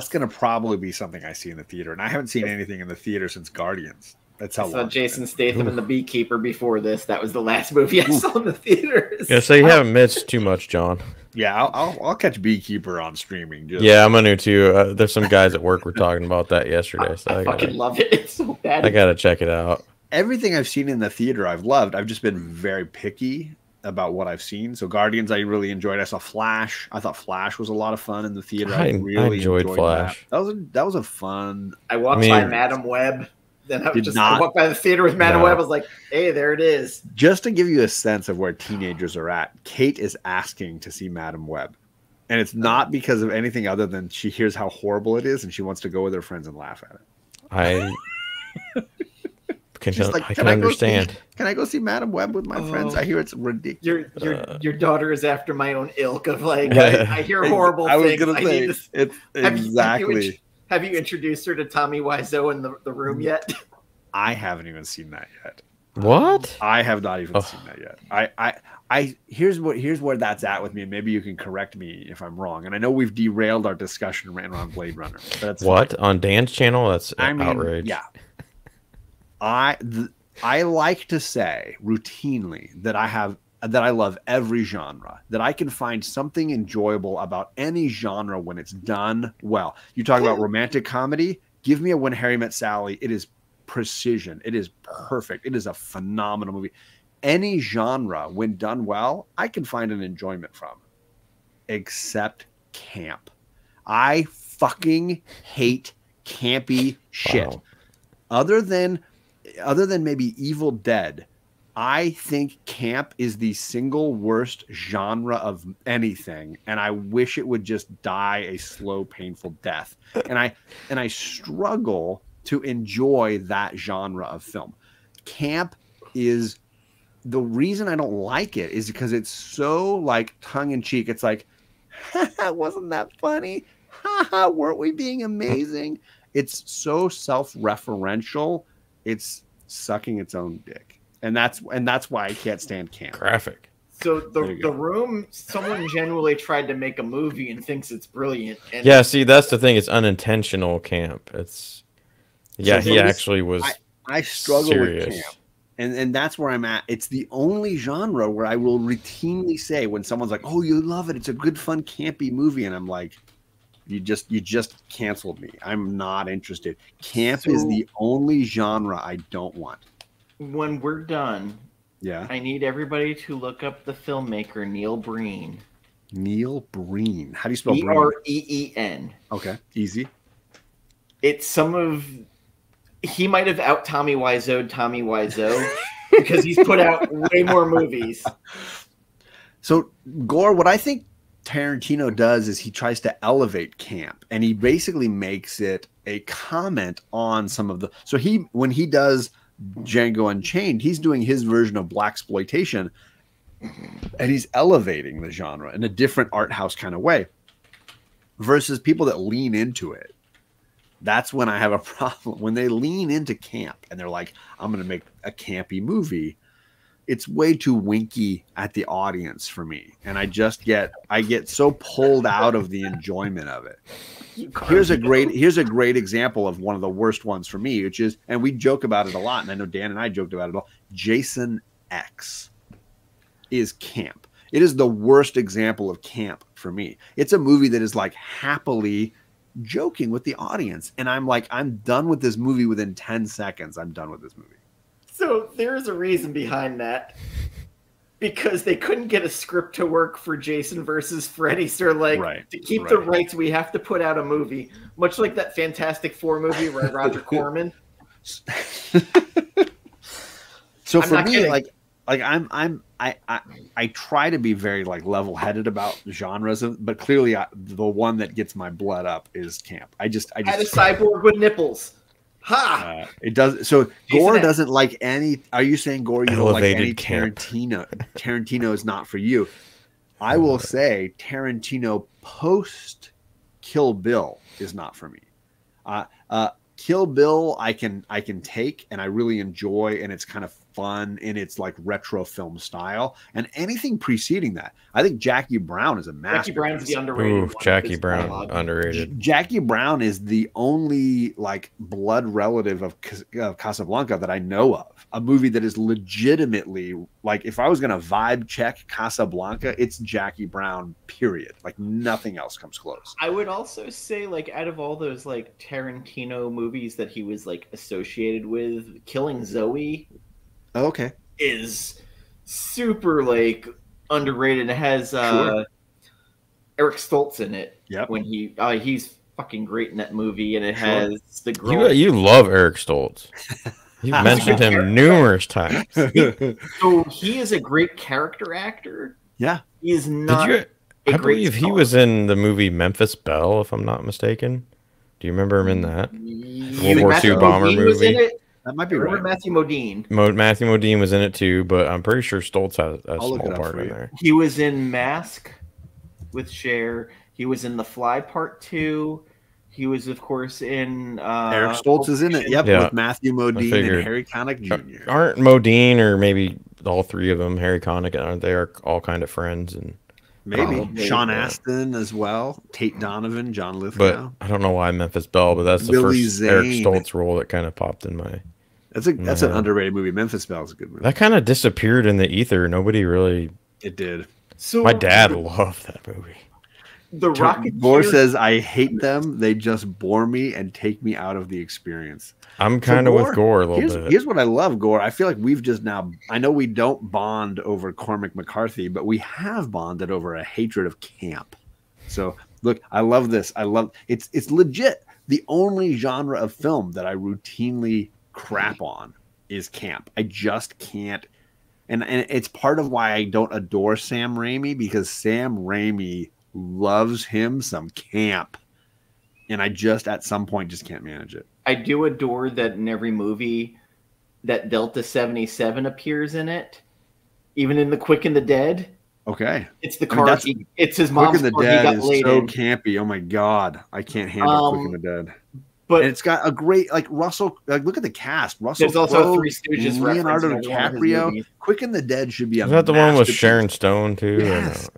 gonna probably be something I see in the theater, and I haven't seen anything in the theater since Guardians. That's how long. I saw Jason Statham in The Beekeeper before this. That was the last movie I saw in the theaters. Yeah, so you haven't missed too much, John. Yeah, I'll catch Beekeeper on streaming. Yeah, I'm gonna too. There's some guys at work were talking about that yesterday. So I fucking love it. It's so bad. I gotta check it out. Everything I've seen in the theater, I've loved. I've just been very picky about what I've seen. So Guardians, I really enjoyed. I saw Flash. I thought Flash was a lot of fun in the theater. I really enjoyed Flash. That was a fun. I walked by Madam Web. Then I walked by the theater with Madam Web. I was like, hey, there it is. Just to give you a sense of where teenagers are at, Kate is asking to see Madam Web. And it's not because of anything other than she hears how horrible it is and she wants to go with her friends and laugh at it. I can understand. Can I go see Madam Web with my friends? I hear it's ridiculous. Your daughter is after my own ilk of like, I hear horrible things. I was going to say, it's exactly. Have you introduced her to Tommy Wiseau in the room yet? I haven't even seen that yet. What? I have not even seen that yet. Here's where that's at with me, and maybe you can correct me if I'm wrong. And I know we've derailed our discussion around Blade Runner. But that's what on Dan's channel? That's outrage. Yeah. I like to say routinely that I love every genre, that I can find something enjoyable about any genre when it's done well. You talk about romantic comedy, give me a When Harry Met Sally. It is precision. It is perfect. It is a phenomenal movie. Any genre, when done well, I can find an enjoyment from, except camp. I fucking hate campy shit. Wow. Other than maybe Evil Dead, I think camp is the single worst genre of anything, and I wish it would just die a slow, painful death. And I struggle to enjoy that genre of film. Camp is the reason I don't like it is because it's so like tongue in cheek. It's like, wasn't that funny? Weren't we being amazing? It's so self-referential. It's sucking its own dick. And that's why I can't stand camp. Graphic. So the Room, someone genuinely tried to make a movie and thinks it's brilliant. And yeah, see, that's the thing. It's unintentional camp. He actually was. I struggle serious. with camp, and that's where I'm at. It's the only genre where I will routinely say when someone's like, "Oh, you love it. It's a good, fun, campy movie," and I'm like, You just canceled me. I'm not interested. Camp is the only genre I don't want. When we're done, I need everybody to look up the filmmaker Neil Breen. Neil Breen. How do you spell Breen? Breen. Okay, easy. It's he might have out Tommy Wiseau because he's put out way more movies. So Gore, what I think Tarantino does is he tries to elevate camp, and he basically makes it a comment on some of the. So when he does Django Unchained, he's doing his version of blaxploitation, and he's elevating the genre in a different art house kind of way. Versus people that lean into it. That's when I have a problem. When they lean into camp and they're like, "I'm going to make a campy movie." It's way too winky at the audience for me. And I get so pulled out of the enjoyment of it. Here's a great example of one of the worst ones for me, which is, and we joke about it a lot, and I know Dan and I joked about it all. Jason X is camp. It is the worst example of camp for me. It's a movie that is like happily joking with the audience. And I'm like, I'm done with this movie within 10 seconds. I'm done with this movie. So there's a reason behind that, because they couldn't get a script to work for Jason versus Freddy. So like, to keep the rights, we have to put out a movie, much like that Fantastic Four movie by Roger Corman. So for me, like, like I try to be very like level-headed about genres, but clearly the one that gets my blood up is camp. I just had a cyborg with nipples. Ha! It does. So Gore doesn't like any. Are you saying Gore? You don't like any camp. Tarantino is not for you. I will say Tarantino post Kill Bill is not for me. Kill Bill I can take and I really enjoy, and it's kind of fun in its like retro film style. And anything preceding that, I think Jackie Brown is a masterpiece. Jackie Brown's the underrated one. Jackie Brown underrated. Jackie Brown is the only like blood relative of Casablanca that I know of. A movie that is legitimately like, if I was gonna vibe check Casablanca, it's Jackie Brown. Period. Like nothing else comes close. I would also say, like, out of all those like Tarantino movies that he was like associated with, Killing Zoe, is super like underrated. It has Eric Stoltz in it. Yep. When he's fucking great in that movie, and it has the girl. You love Eric Stoltz. You've mentioned him numerous times. So he is a great character actor. Yeah. He is not. I believe he was in the movie Memphis Belle, if I'm not mistaken. Do you remember him in that? World War II bomber movie. That might be right. Matthew Modine. Matthew Modine was in it too, but I'm pretty sure Stoltz had a small part in there. He was in Mask with Cher. He was in The Fly Part 2. He was, of course, in... Eric Stoltz is in it, with Matthew Modine and Harry Connick Jr. Aren't Modine, or maybe all three of them, Harry Connick, aren't they all kind of friends? And maybe. Sean Astin as well. Tate Donovan, John Lithgow. But I don't know why Memphis Belle, but that's the first Eric Stoltz role that kind of popped in my... That's an underrated movie. Memphis Belle is a good movie. That kind of disappeared in the ether. Nobody really... It did. So my dad loved that movie. The Rocketeer... Gore says, I hate them. They just bore me and take me out of the experience. I'm kind of with Gore a little bit. Here's what I love, Gore. I feel like we've just now... I know we don't bond over Cormac McCarthy, but we have bonded over a hatred of camp. So, look, I love this. It's legit. The only genre of film that I routinely crap on is camp. I just can't. And it's part of why I don't adore Sam Raimi, because Sam Raimi loves him some camp, and I just at some point just can't manage it. I do adore that in every movie that Delta 77 appears in it, even in The Quick and the Dead. Okay, it's the car. It's his mom's car. Quick and the Dead is so campy. Oh my god, I can't handle Quick and the Dead. But and it's got a great Russell. Look at the cast. Russell. There's also a Three Stooges Leonardo DiCaprio. Quick and the Dead should be a. Is that the one with Sharon Stone too? Yes.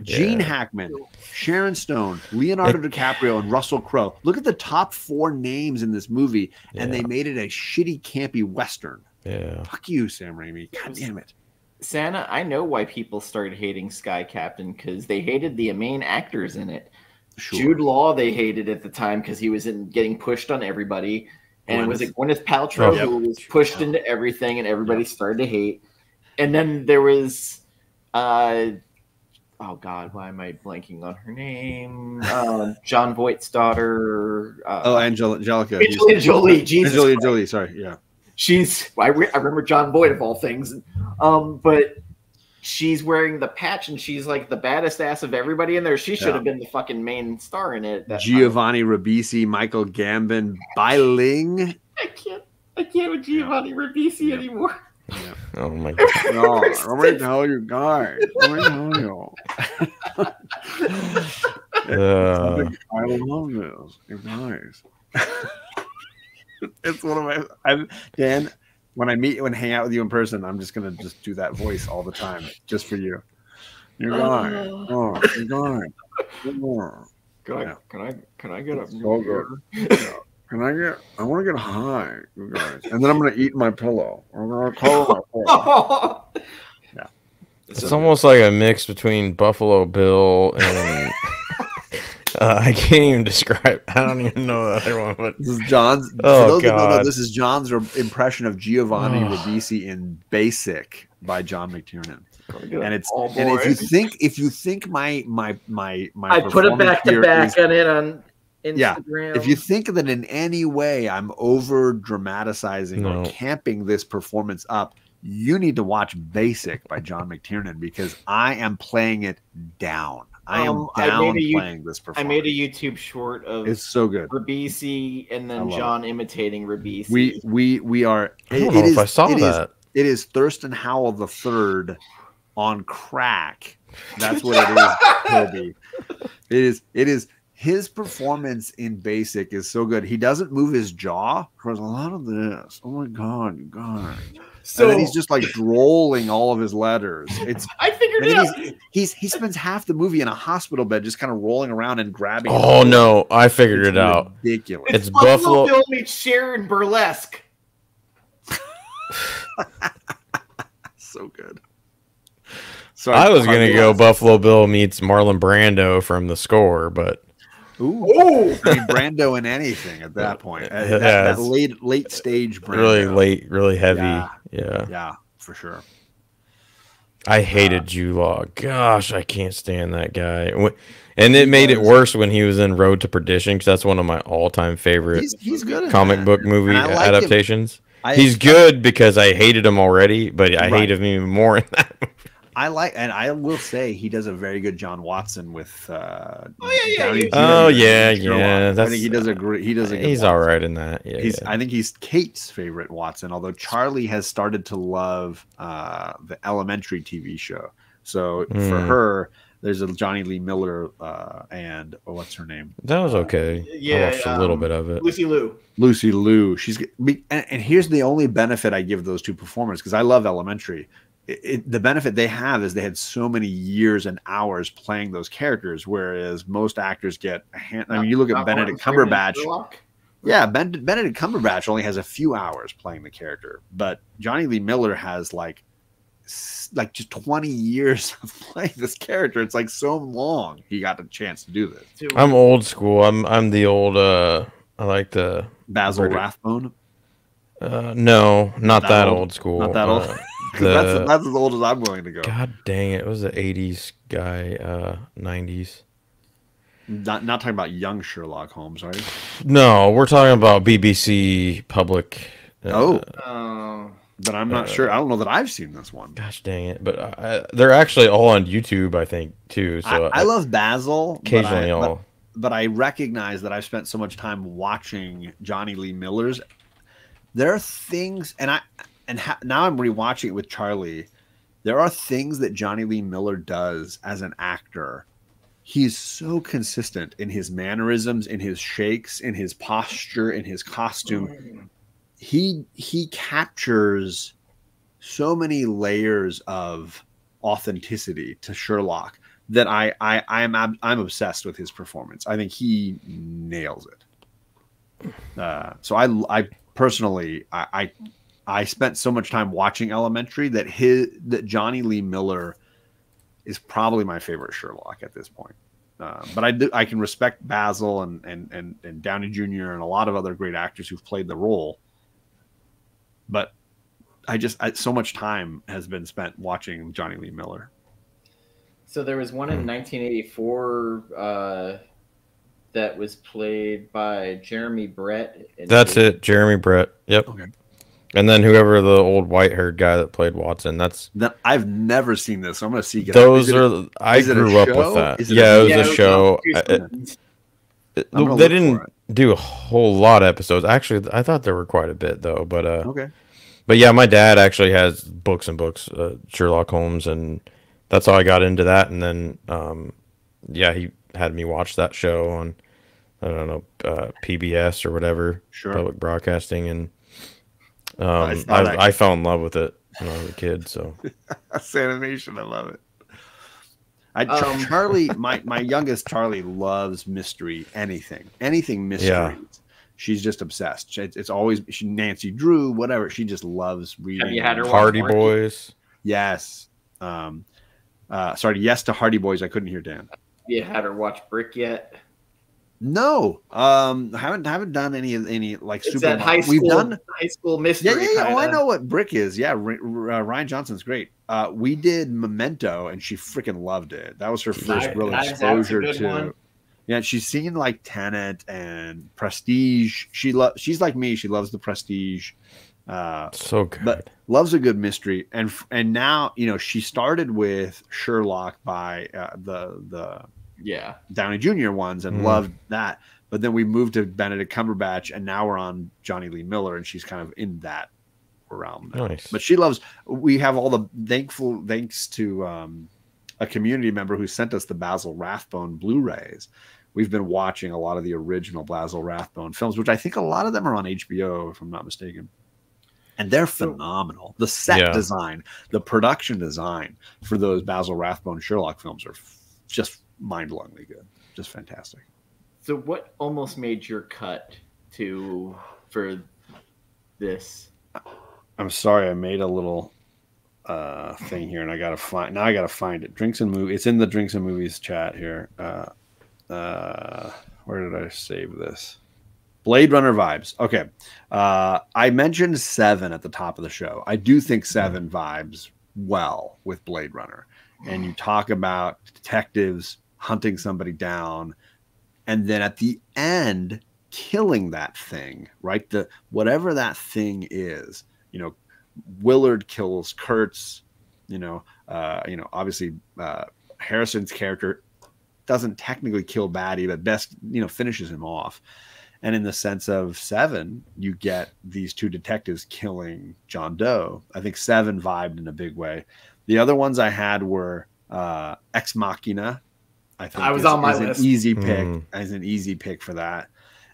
Gene Hackman, Sharon Stone, Leonardo DiCaprio, and Russell Crowe. Look at the top 4 names in this movie, and they made it a shitty, campy western. Yeah. Fuck you, Sam Raimi. God damn it. Santa, I know why people started hating Sky Captain, because they hated the main actors in it. Sure. Jude Law they hated at the time because he was getting pushed on everybody, and it was Gwyneth Paltrow who was pushed into everything, and everybody started to hate. And then there was, oh God, why am I blanking on her name? John Voight's daughter. Angelica. Angelina Jolie. Jesus Angelina Jolie. Sorry, yeah. I remember John Voight of all things, but. She's wearing the patch, and she's like the baddest ass of everybody in there. She should have been the fucking main star in it. Giovanni Ribisi, Michael Gambon, Bai Ling. I can't with Giovanni Ribisi anymore. Yeah. Oh my god! No, let me tell you guys. Let me tell you. I love this, you guys. It's one of my. Dan. When I hang out with you in person, I'm just gonna do that voice all the time, just for you. You're gone. Oh, you're gone. Can I get up? So good. I want to get high, you guys, and then I'm gonna eat my pillow. I'm gonna call my pillow. Yeah. It's almost like a mix between Buffalo Bill and. I can't even describe. I don't even know the other one. But this is John's. Oh god! This is John's impression of Giovanni Ribisi in Basic by John McTiernan. And it's if you think my I put it back to back on it on Instagram. Yeah, if you think that in any way I'm over dramatizing or camping this performance up, you need to watch Basic by John McTiernan because I am playing it down. I am downplaying this performance. I made a YouTube short of it's so good. Ribisi and then John imitating Ribisi. We are. I don't know if I saw that. It is Thurston Howell III on crack. That's what it is, Toby. It is. His performance in Basic is so good. He doesn't move his jaw for a lot of this. Oh my god, God. So and then he's just like drolling all of his letters. I figured it out. He spends half the movie in a hospital bed, just kind of rolling around and grabbing. Oh no, I figured it out. Ridiculous. It's Buffalo Bill meets Sharon Burlesque. So good. So I was gonna go Buffalo Bill meets Marlon Brando from The Score, but. Ooh. I mean, Brando in anything at that point. That late stage Brando. Really late, really heavy. Yeah, for sure. I hated Jude Law. Gosh, I can't stand that guy. And it made it worse when he was in Road to Perdition because that's one of my all-time favorite he's good comic book movie adaptations. He's good because I hated him already, but I hated him even more in that movie. I will say he does a very good John Watson with Downey Jr. I think he does a great. He's all right in that. I think he's Kate's favorite Watson. Although Charlie has started to love the Elementary TV show, so for her, there's a Johnny Lee Miller and what's her name? That was okay. I watched a little bit of it. Lucy Liu. And here's the only benefit I give those two performers because I love Elementary. The benefit they have is they had so many years and hours playing those characters, whereas most actors get a hand. I mean, you look at Benedict Cumberbatch. Yeah, Benedict Cumberbatch only has a few hours playing the character, but Johnny Lee Miller has like just 20 years of playing this character. It's like so long he got a chance to do this. I'm old school. I'm the old. I like the Basil Rathbone. No, not that old school. Not that old. That's as old as I'm willing to go. God dang it! It was the 80s guy, 90s. Not talking about young Sherlock Holmes, are you? No, we're talking about BBC Public. But I'm not sure. I don't know that I've seen this one. Gosh dang it! But they're actually all on YouTube, I think, too. So I love Basil. Occasionally, but I recognize that I've spent so much time watching Johnny Lee Miller's. There are things, now I'm rewatching it with Charlie. There are things that Johnny Lee Miller does as an actor. He's so consistent in his mannerisms, in his shakes, in his posture, in his costume. He captures so many layers of authenticity to Sherlock that I'm obsessed with his performance. I think he nails it. So I personally, I spent so much time watching Elementary that Johnny Lee Miller is probably my favorite Sherlock at this point. But I can respect Basil and Downey Jr. and a lot of other great actors who've played the role. But so much time has been spent watching Johnny Lee Miller. So there was one in 1984 that was played by Jeremy Brett. That's it, Jeremy Brett. Yep. Okay. And then whoever the old white-haired guy that played Watson. I've never seen this. So I'm going to see. I grew up with that. It was a show. They didn't do a whole lot of episodes. Actually, I thought there were quite a bit though. But okay. But yeah, my dad actually has books and books, Sherlock Holmes, and that's how I got into that. And then, he had me watch that show on, I don't know, PBS or whatever, public broadcasting, and I fell in love with it when I was a kid. So that's animation. I love it. Charlie, my youngest Charlie loves mystery. Anything mystery. Yeah. She's just obsessed. It's always Nancy Drew, whatever. She just loves reading. Have you had her Hardy Boys? Yes. Sorry, yes to Hardy Boys. I couldn't hear Dan. You had her watch Brick yet? No. Haven't done any like it's super. That high school, we've done high school mystery. Yeah. Oh, I know what Brick is. Yeah, Ryan Johnson's great. We did Memento, and she freaking loved it. That was her first real exposure to. One. Yeah, she's seen like Tenet and Prestige. She's like me. She loves the Prestige. So good. But loves a good mystery, and now she started with Sherlock by the Downey Jr. ones and loved that. But then we moved to Benedict Cumberbatch, and now we're on Johnny Lee Miller, and she's kind of in that realm now. Nice. But she loves. We have all the thanks to a community member who sent us the Basil Rathbone Blu-rays. We've been watching a lot of the original Basil Rathbone films, which I think a lot of them are on HBO, if I'm not mistaken. And they're phenomenal. The set design, the production design for those Basil Rathbone Sherlock films are just mind-blowingly good. Just fantastic. So what almost made your cut for this? I'm sorry, I made a little thing here, and I gotta find it. Drinks and Movies. It's in the Drinks and Movies chat here. Where did I save this? Blade Runner vibes. Okay. I mentioned 7 at the top of the show. I do think 7 vibes well with Blade Runner. And you talk about detectives hunting somebody down, and then at the end killing that thing, right? Whatever that thing is, Willard kills Kurtz, obviously Harrison's character doesn't technically kill Batty, but best, finishes him off. And in the sense of 7, you get these 2 detectives killing John Doe. I think 7 vibed in a big way. The other ones I had were Ex Machina. I think was on my list. An easy pick. As an easy pick for that.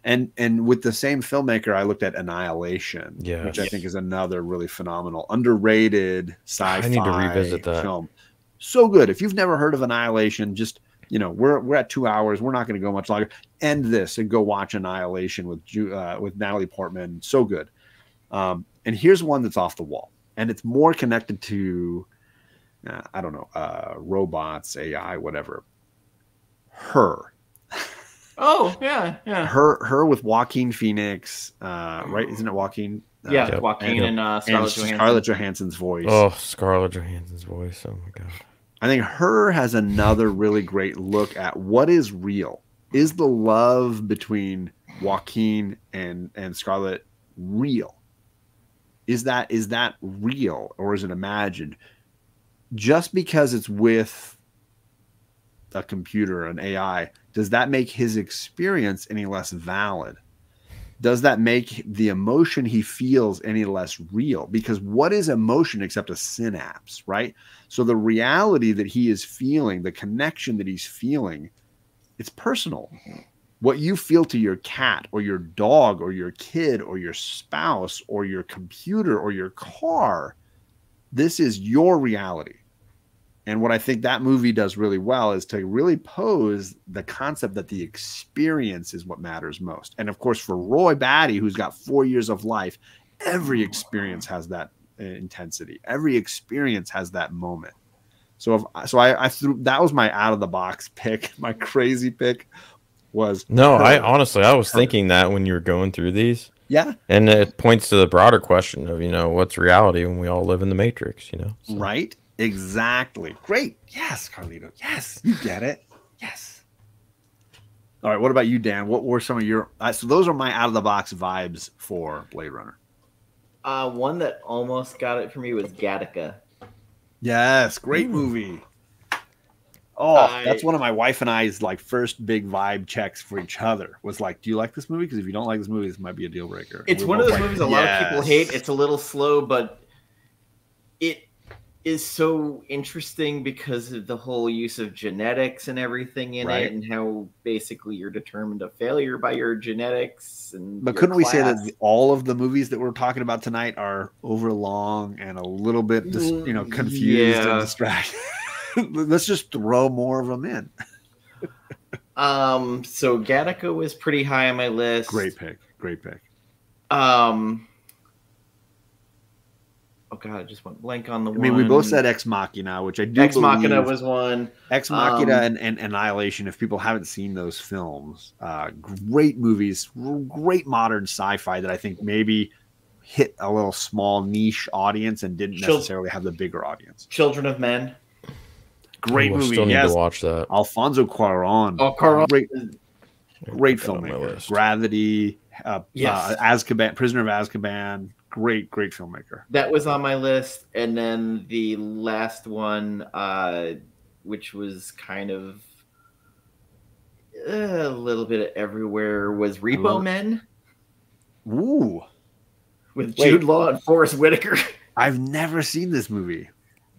And with the same filmmaker, I looked at Annihilation, which I think is another really phenomenal, underrated sci-fi I need to revisit that film. So good. If you've never heard of Annihilation, just we're at 2 hours. We're not going to go much longer. End this and go watch Annihilation with Natalie Portman. So good. And here's one that's off the wall, and it's more connected to I don't know, robots, AI, whatever. Her. Oh yeah. Her with Joaquin Phoenix, right? Isn't it Joaquin? Joaquin and Scarlett Johansson's voice. Oh, Scarlett Johansson's voice. Oh my god. I think Her has another really great look at what is real. Is the love between Joaquin and Scarlett real? Is that real, or is it imagined? Just because it's with a computer, an AI, does that make his experience any less valid? Does that make the emotion he feels any less real? Because what is emotion except a synapse, right? So the reality that he is feeling, the connection that he's feeling, it's personal. What you feel to your cat or your dog or your kid or your spouse or your computer or your car, this is your reality. And what I think that movie does really well is to really pose the concept that the experience is what matters most. And of course, for Roy Batty, who's got 4 years of life, every experience has that intensity. Every experience has that moment. So I threw, that was my out of the box pick. My crazy pick was no. Her. I honestly, I was thinking that when you were going through these. Yeah. And it points to the broader question of, what's reality when we all live in the Matrix, So. Right. Exactly. Great. Yes, Carlito. Yes, you get it. Yes. All right. What about you, Dan? What were some of your? So those are my out of the box vibes for Blade Runner. One that almost got it for me was Gattaca. Yes, great movie. Oh, that's one of my wife and I's first big vibe checks for each other. Was like, do you like this movie? Because if you don't like this movie, this might be a deal breaker. It's one of those movies a lot of people hate. It's a little slow, but it is so interesting because of the whole use of genetics and everything in it, and how basically you're determined a failure by your genetics. But couldn't we say that all of the movies that we're talking about tonight are overlong and a little bit confused and distracted? Let's just throw more of them in. So Gattaca was pretty high on my list. Great pick. Oh god, I just went blank on the one. I mean, we both said Ex Machina, which I do Ex Machina was one. Ex Machina and Annihilation, if people haven't seen those films, great movies, great modern sci-fi that I think maybe hit a little small niche audience and didn't necessarily have the bigger audience. Children of Men. Great movie. I still need to watch that. Alfonso Cuarón. Oh, Cuarón. Great filmmaker. Gravity, Azkaban, Prisoner of Azkaban. great filmmaker. That was on my list, and then the last one, which was kind of a little bit everywhere, was Repo Men. Ooh, with Jude Law and Forrest Whitaker. I've never seen this movie.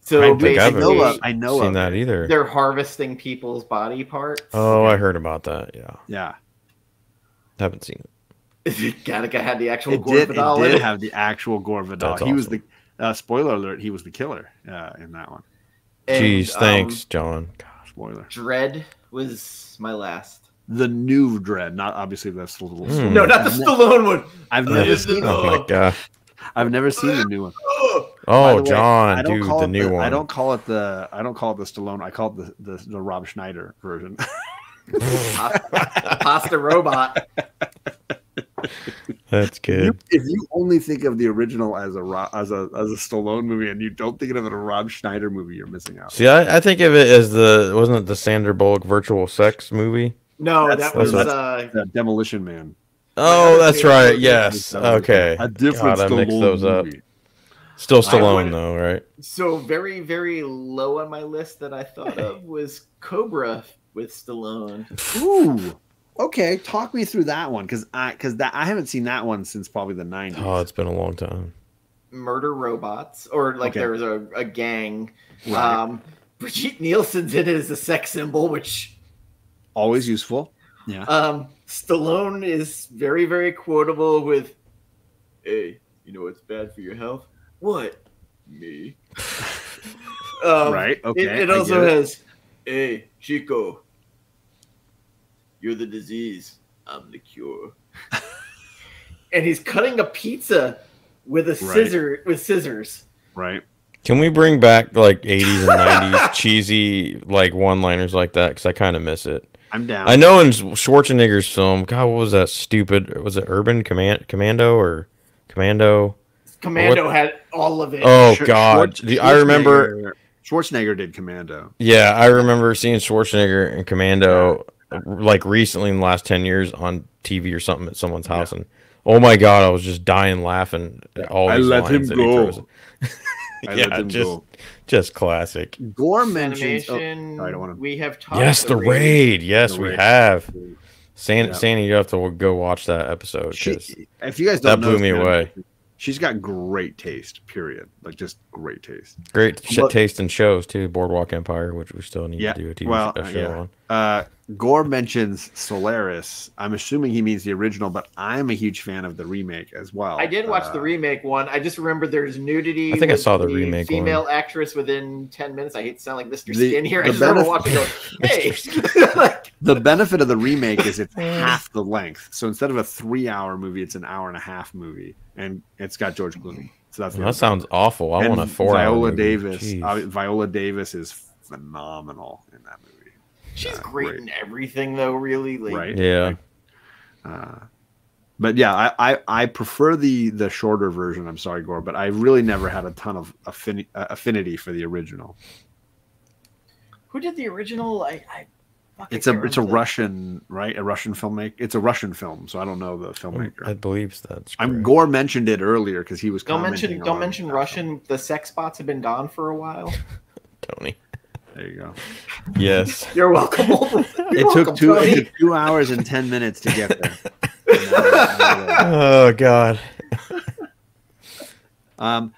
So I know seen that either. They're harvesting people's body parts. Oh, I heard about that. Yeah. Haven't seen it. Gattaca had the actual Gore Vidal. It did have the actual Gore Vidal. He was the spoiler alert. He was the killer in that one. Jeez, thanks, John. Gosh, spoiler. Dread was my last. The new Dread, not obviously the Stallone. No, not the Stallone one. I've never seen. Oh my god. I've never seen the new one. Oh, John, dude, the new one. I don't call it the Stallone. I call it the Rob Schneider version. Pasta Robot. That's good. If you only think of the original as a Stallone movie and you don't think of it as a Rob Schneider movie, you're missing out. See, I think of it as wasn't it the Sandra Bullock virtual sex movie? No, that was Demolition Man. Oh, that's right. Yes. Okay. A different Stallone mix those movie. Up. Still Stallone though, right? So very, very low on my list that I thought of was Cobra with Stallone. Ooh. Okay, talk me through that one because I haven't seen that one since probably the 90s. Oh, it's been a long time. Murder robots, or there was a gang. Right. Brigitte Nielsen's in it as a sex symbol, which always useful. Yeah. Stallone is very, very quotable with, "Hey, you know what's bad for your health? What? Me." Right. Okay. It also has, "Hey, Chico. You're the disease. I'm the cure." And he's cutting a pizza with scissors. Right. Can we bring back like 80s and 90s cheesy like one-liners like that? Because I kind of miss it. I'm down. I know in Schwarzenegger's film, God, what was that stupid? Was it Urban Commando or Commando? Commando had all of it. Oh God, I remember Schwarzenegger did Commando. Yeah, I remember seeing Schwarzenegger in Commando. Like recently in the last 10 years on TV or something at someone's house, and oh my god, I was just dying laughing at all these lines that he throws. Just classic. Gore mentions we have talked. Yes, the raid. Yes, we have. Sandy, you have to go watch that episode. If you guys don't know, that blew me away. She's got great taste, period. Like, just great taste. Great taste in shows, too. Boardwalk Empire, which we still need to do a TV show on. Gore mentions Solaris. I'm assuming he means the original, but I'm a huge fan of the remake as well. I did watch the remake one. I just remember there's nudity. I think I saw the remake female actress within 10 minutes. I hate to sound like Mr. Skin here. I just remember watching it going, hey. The benefit of the remake is it's half the length. So instead of a 3-hour movie, it's an 1.5-hour movie. And it's got George Clooney. So that sounds awful. I want a 4-hour movie. Viola Davis is phenomenal in that movie. She's great in everything, though. Really, right? Yeah. But yeah, I prefer the shorter version. I'm sorry, Gore, but I really never had a ton of affinity for the original. Who did the original? It's a Russian, right? A Russian filmmaker. It's a Russian film, so I don't know the filmmaker. I believe that's. Gore mentioned it earlier because he was. Don't mention Russian. The sex bots have been gone for a while. Tony. There you go. Yes. You're welcome. It took 2 hours and 10 minutes to get there. Oh God.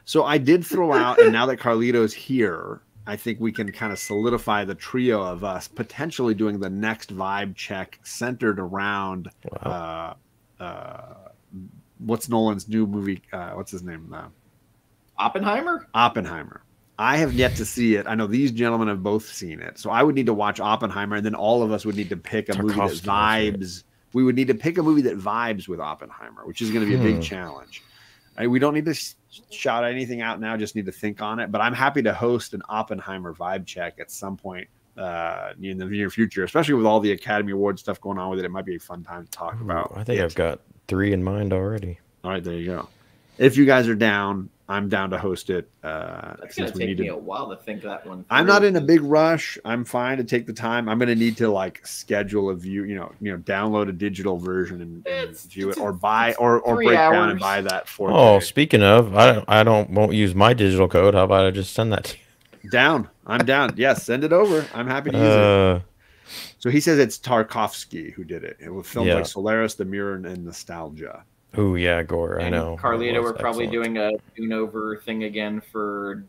So I did throw out, and now that Carlito's here, I think we can kind of solidify the trio of us potentially doing the next vibe check centered around what's Nolan's new movie? What's his name? Oppenheimer. I have yet to see it. I know these gentlemen have both seen it, so I would need to watch Oppenheimer, and then all of us would need to pick a movie that vibes. We would need to pick a movie that vibes with Oppenheimer, which is going to be a big challenge. We don't need to shout anything out now; just need to think on it. But I'm happy to host an Oppenheimer vibe check at some point in the near future, especially with all the Academy Award stuff going on with it. It might be a fun time to talk about. I think I've got 3 in mind already. All right, there you go. If you guys are down, I'm down to host it. It's going to take me a while to think that one through. I'm not in a big rush. I'm fine to take the time. I'm going to need to like schedule a view, download a digital version and view it, or buy or break down and buy that 4K. Oh, speaking of, I won't use my digital code. How about I just send that to you? Down. I'm down. Yes, send it over. I'm happy to use it. So he says it's Tarkovsky who did it. It was filmed like Solaris, The Mirror, and Nostalgia. Oh yeah, Gore. I know. Carlito, we're probably doing a Dune over thing again for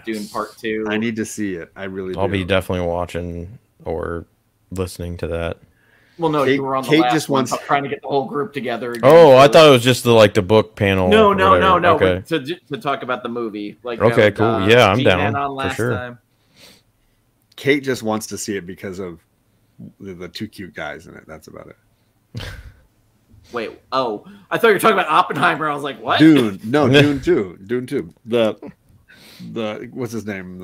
Dune Part 2. I need to see it. I really do. I'll be definitely watching or listening to that. Well, no, you were on the last one. I'm trying to get the whole group together again. Oh, I thought it was just the book panel. No. Okay. To talk about the movie. Okay, cool. Yeah, I'm down for sure. Time. Kate just wants to see it because of the two cute guys in it. That's about it. Wait, I thought you were talking about Oppenheimer. I was like, what? Dune. No, Dune 2. Dune 2. The what's his name?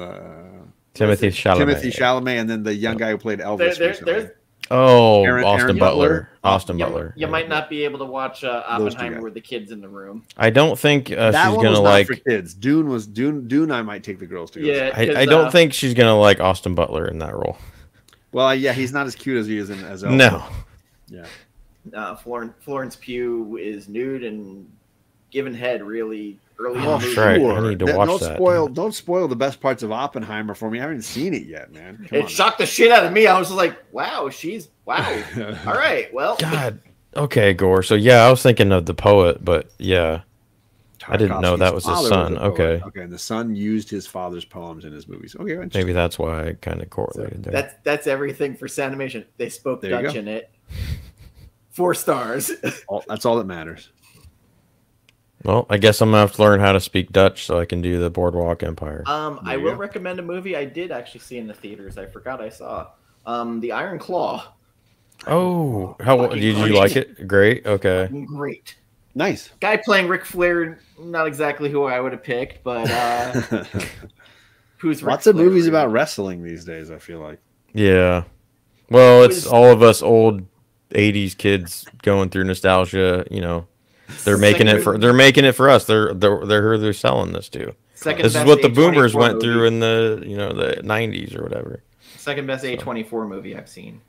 Timothy Chalamet, and then the young guy who played Elvis recently. Austin Butler. You might not be able to watch Oppenheimer with the kids in the room. I don't think she's gonna like for kids. Dune. I might take the girls to. Yeah, I don't think she's gonna like Austin Butler in that role. Well, yeah, he's not as cute as he is as Elvis. No. Yeah. Florence Pugh is nude and giving head really early in the movie. Sure. I need to watch that. Don't spoil the best parts of Oppenheimer for me. I haven't seen it yet, man. It shocked the shit out of me. I was just like, wow. All right, well. God. Okay, Gore. So, yeah, I was thinking of the poet, but, yeah. I didn't know that was his son. Okay. Okay, the son used his father's poems in his movies. Okay, maybe that's why I kind of correlated there. That's everything for Sanimation. They spoke Dutch in it. 4 stars. That's all that matters. Well, I guess I'm gonna have to learn how to speak Dutch so I can do the Boardwalk Empire. I will recommend a movie I did actually see in the theaters. I forgot I saw. The Iron Claw. Oh, did you like it? Great. Okay. Great. Nice. Guy playing Ric Flair. Not exactly who I would have picked, but who's lots of movies about wrestling these days. I feel like. Yeah. Well, it's all of us old 80s kids going through nostalgia, they're making it for us. They're selling this to. This is what the boomers went through in the the 90s or whatever. Second best A24 movie I've seen.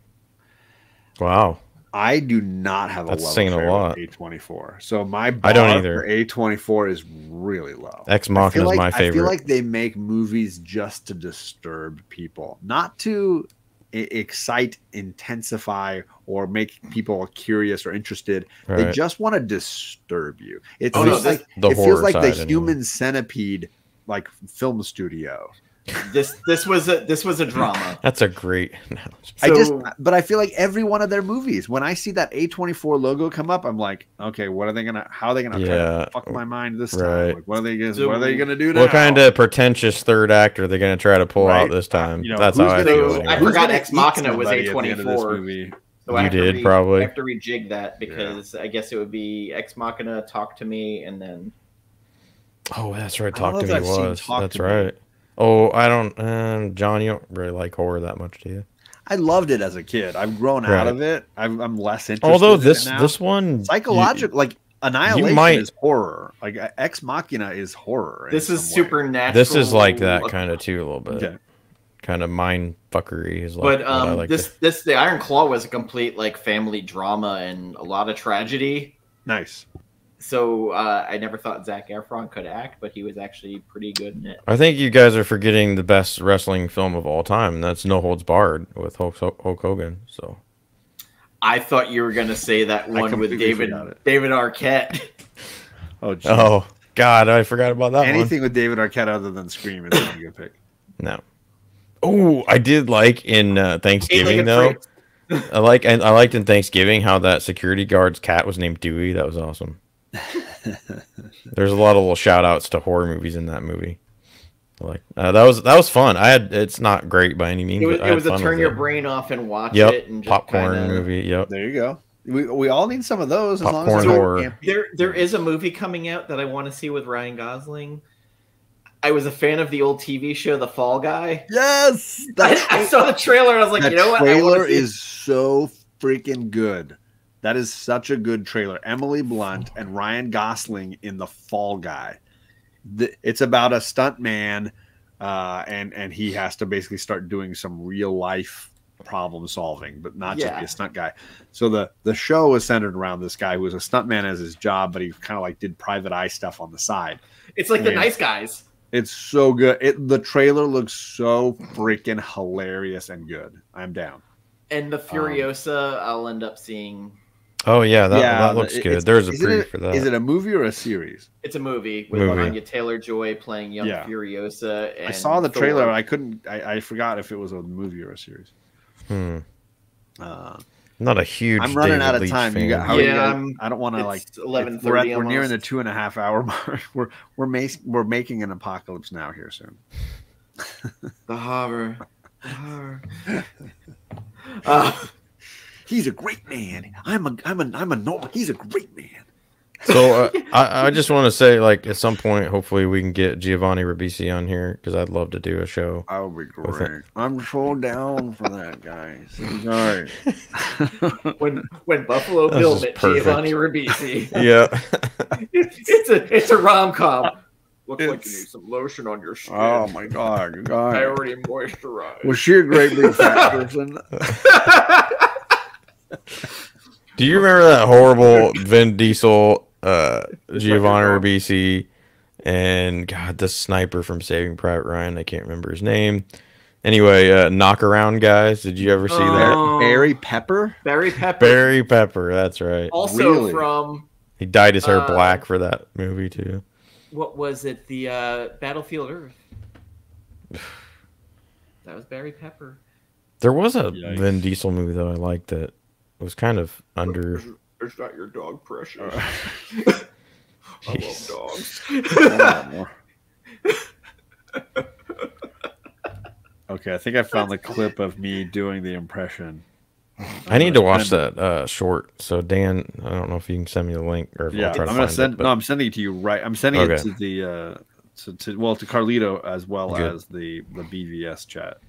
Wow. I do not have a love affair with A24. So my bar for A24 is really low. Ex Machina is my favorite. I feel like they make movies just to disturb people, not to excite, intensify, or make people curious or interested. Right. They just want to disturb you. It feels like the Human Centipede like film studio. This was a drama. That's a great analogy. But I feel like every one of their movies, when I see that A24 logo come up, I'm like, okay, how are they gonna try to fuck my mind this time? Like, what are they gonna do now? What kind of pretentious third actor are they gonna try to pull out this time? That's how I feel. I forgot Ex Machina was A24. So you did probably. I have to rejig that because I guess it would be Ex Machina, Talk to Me, and then. Oh, that's right. Talk to Me was. That's right. Oh, I don't, John, you don't really like horror that much, do you? I loved it as a kid. I've grown out of it. I'm less interested. Although this one psychological, like Annihilation is horror. Like Ex Machina is horror. This is supernatural. This is like that kind of too a little bit. Okay. Kind of mind fuckery is like. But the Iron Claw was a complete like family drama and a lot of tragedy. Nice. So I never thought Zac Efron could act, but he was actually pretty good in it. I think you guys are forgetting the best wrestling film of all time, and that's No Holds Barred with Hulk Hogan. So, I thought you were going to say that one with David Arquette. Oh God, I forgot about that. Anything with David Arquette other than Scream is a good pick. No. Oh, I did like in Thanksgiving though. I liked in Thanksgiving how that security guard's cat was named Dewey. That was awesome. There's a lot of little shout outs to horror movies in that movie. Like that was fun. It's not great by any means. It was a turn your brain off and watch it and just popcorn movie. Yep. There you go. We all need some of those. Popcorn as long as horror. There is a movie coming out that I want to see with Ryan Gosling. I was a fan of the old TV show The Fall Guy. Yes, I saw the trailer and I was like, you know what? The trailer is so freaking good. That is such a good trailer. Emily Blunt and Ryan Gosling in The Fall Guy. It's about a stunt man, and he has to basically start doing some real life problem solving, but not just be a stunt guy. So the show is centered around this guy who was a stunt man as his job, but he kind of like did private eye stuff on the side. It's like The Nice Guys. It's so good. The trailer looks so freaking hilarious and good. I'm down. And the Furiosa, I'll end up seeing. Oh yeah, that looks good. There's a preview for that. Is it a movie or a series? It's a movie with Anya Taylor-Joy playing young Furiosa. And I saw the trailer. I forgot if it was a movie or a series. Not a huge. I'm running out of time. I don't want to like. 11:30. We're nearing the 2.5 hour mark. We're making an apocalypse now here soon. The horror. He's a great man. I'm a normal. He's a great man. So I just want to say, like, at some point, hopefully we can get Giovanni Ribisi on here because I'd love to do a show. That would be great. I'm so down for that, guys. Sorry. when Buffalo Bill met Giovanni Ribisi. Yeah. it's a rom-com. Looks like you need some lotion on your skin. Oh my god, I already moisturized. Was she a great big fat person? Do you remember that horrible Vin Diesel, Giovanni Ribisi, and God, the sniper from Saving Private Ryan? I can't remember his name. Anyway, Knockaround Guys. Did you ever see that? Barry Pepper. Barry Pepper. That's right. Also from. He dyed his hair black for that movie too. What was it? The Battlefield Earth. That was Barry Pepper. There was a Vin Diesel movie though I liked that. It was kind of under. Is that your dog, Precious? I love dogs. Okay, I think I found the clip of me doing the impression. I need to watch that short. So Dan, I don't know if you can send me the link or if I'll try to find it. No, I'm sending it to you. Right, I'm sending it to the to Carlito as well as the BVS chat.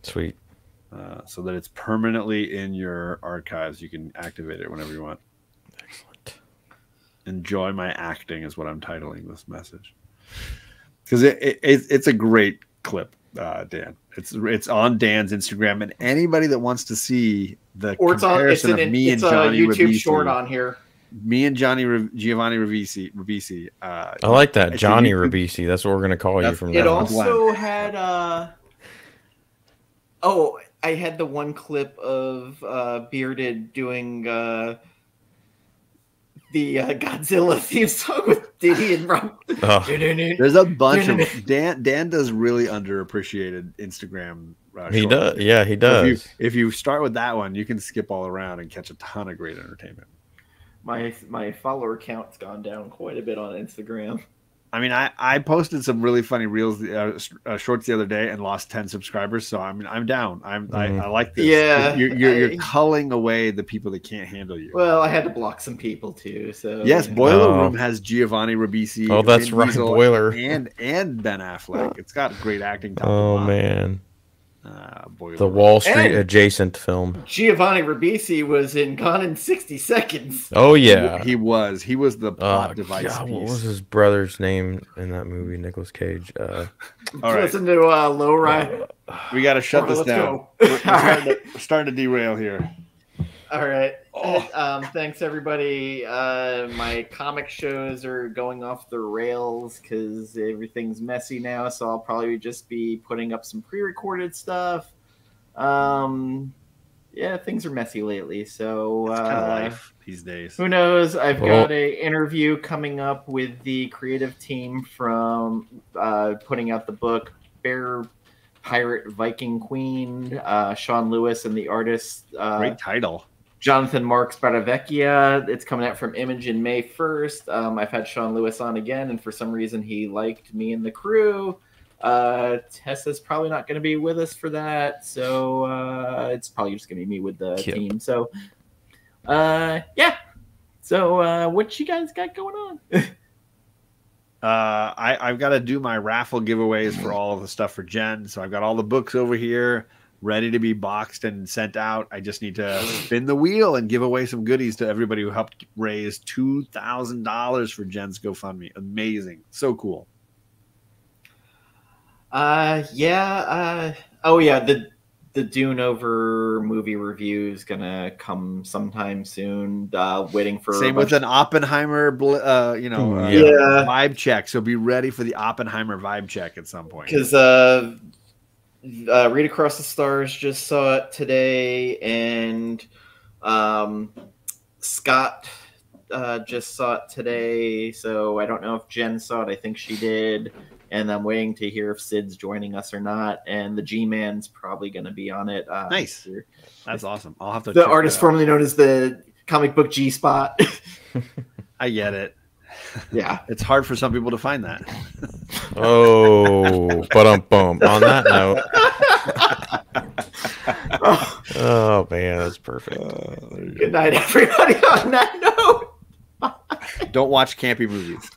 Sweet. So that it's permanently in your archives. You can activate it whenever you want. Excellent. Enjoy my acting is what I'm titling this message. Because it's a great clip, Dan. It's on Dan's Instagram, and anybody that wants to see the comparison of me and Johnny Ribisi. It's a YouTube short on here. Me and Giovanni Ribisi. I like that, Johnny Ribisi. That's what we're gonna call you from now on. It also had. I had the one clip of Bearded doing the Godzilla theme song with Diddy and Rob. There's a bunch of Dan does really underappreciated Instagram. He does, yeah, he does. So if you start with that one, you can skip all around and catch a ton of great entertainment. My follower count's gone down quite a bit on Instagram. I mean, I posted some really funny reels, shorts the other day and lost 10 subscribers. So I mean, I'm down. I like this. Yeah, you're culling away the people that can't handle you. Well, I had to block some people too. So yes, Boiler Room has Giovanni Ribisi. Oh, that's right, Boiler and Ben Affleck. It's got great acting. Oh man. Boiler the Wall Street adjacent film. Giovanni Ribisi was in Gone in 60 Seconds. Oh yeah, he was the plot device. God, what was his brother's name in that movie? Nicolas Cage. All right, listen to Low Ride. We got to shut this down. We're starting to derail here. All right. Thanks everybody. My comic shows are going off the rails because everything's messy now, so I'll probably just be putting up some pre-recorded stuff. Yeah, things are messy lately, so it's kind of life these days. Who knows? I've got a interview coming up with the creative team from putting out the book Bear Pirate Viking Queen, Sean Lewis and the artist. Great title. Jonathan Marks Baravecchia. It's coming out from Image in May 1st. I've had Sean Lewis on again, and for some reason he liked me and the crew. Tessa's probably not going to be with us for that, so it's probably just going to be me with the team. So, yeah. So, what you guys got going on? I've got to do my raffle giveaways for all of the stuff for Jen. So I've got all the books over here. ready to be boxed and sent out. I just need to spin the wheel and give away some goodies to everybody who helped raise $2,000 for Jen's GoFundMe. Amazing. So cool. The Dune Over movie review is gonna come sometime soon. Waiting for same with an Oppenheimer, vibe check. So be ready for the Oppenheimer vibe check at some point. Because Read Across the Stars just saw it today, and Scott just saw it today. So I don't know if Jen saw it. I think she did. And I'm waiting to hear if Sid's joining us or not. And the G-Man's probably going to be on it. Nice. That's awesome. I'll have to. The artist formerly known as the comic book G-Spot. I get it. Yeah. It's hard for some people to find that. Oh, but on that note. Oh, man, that's perfect. Good night, everybody. On that note. Don't watch campy movies.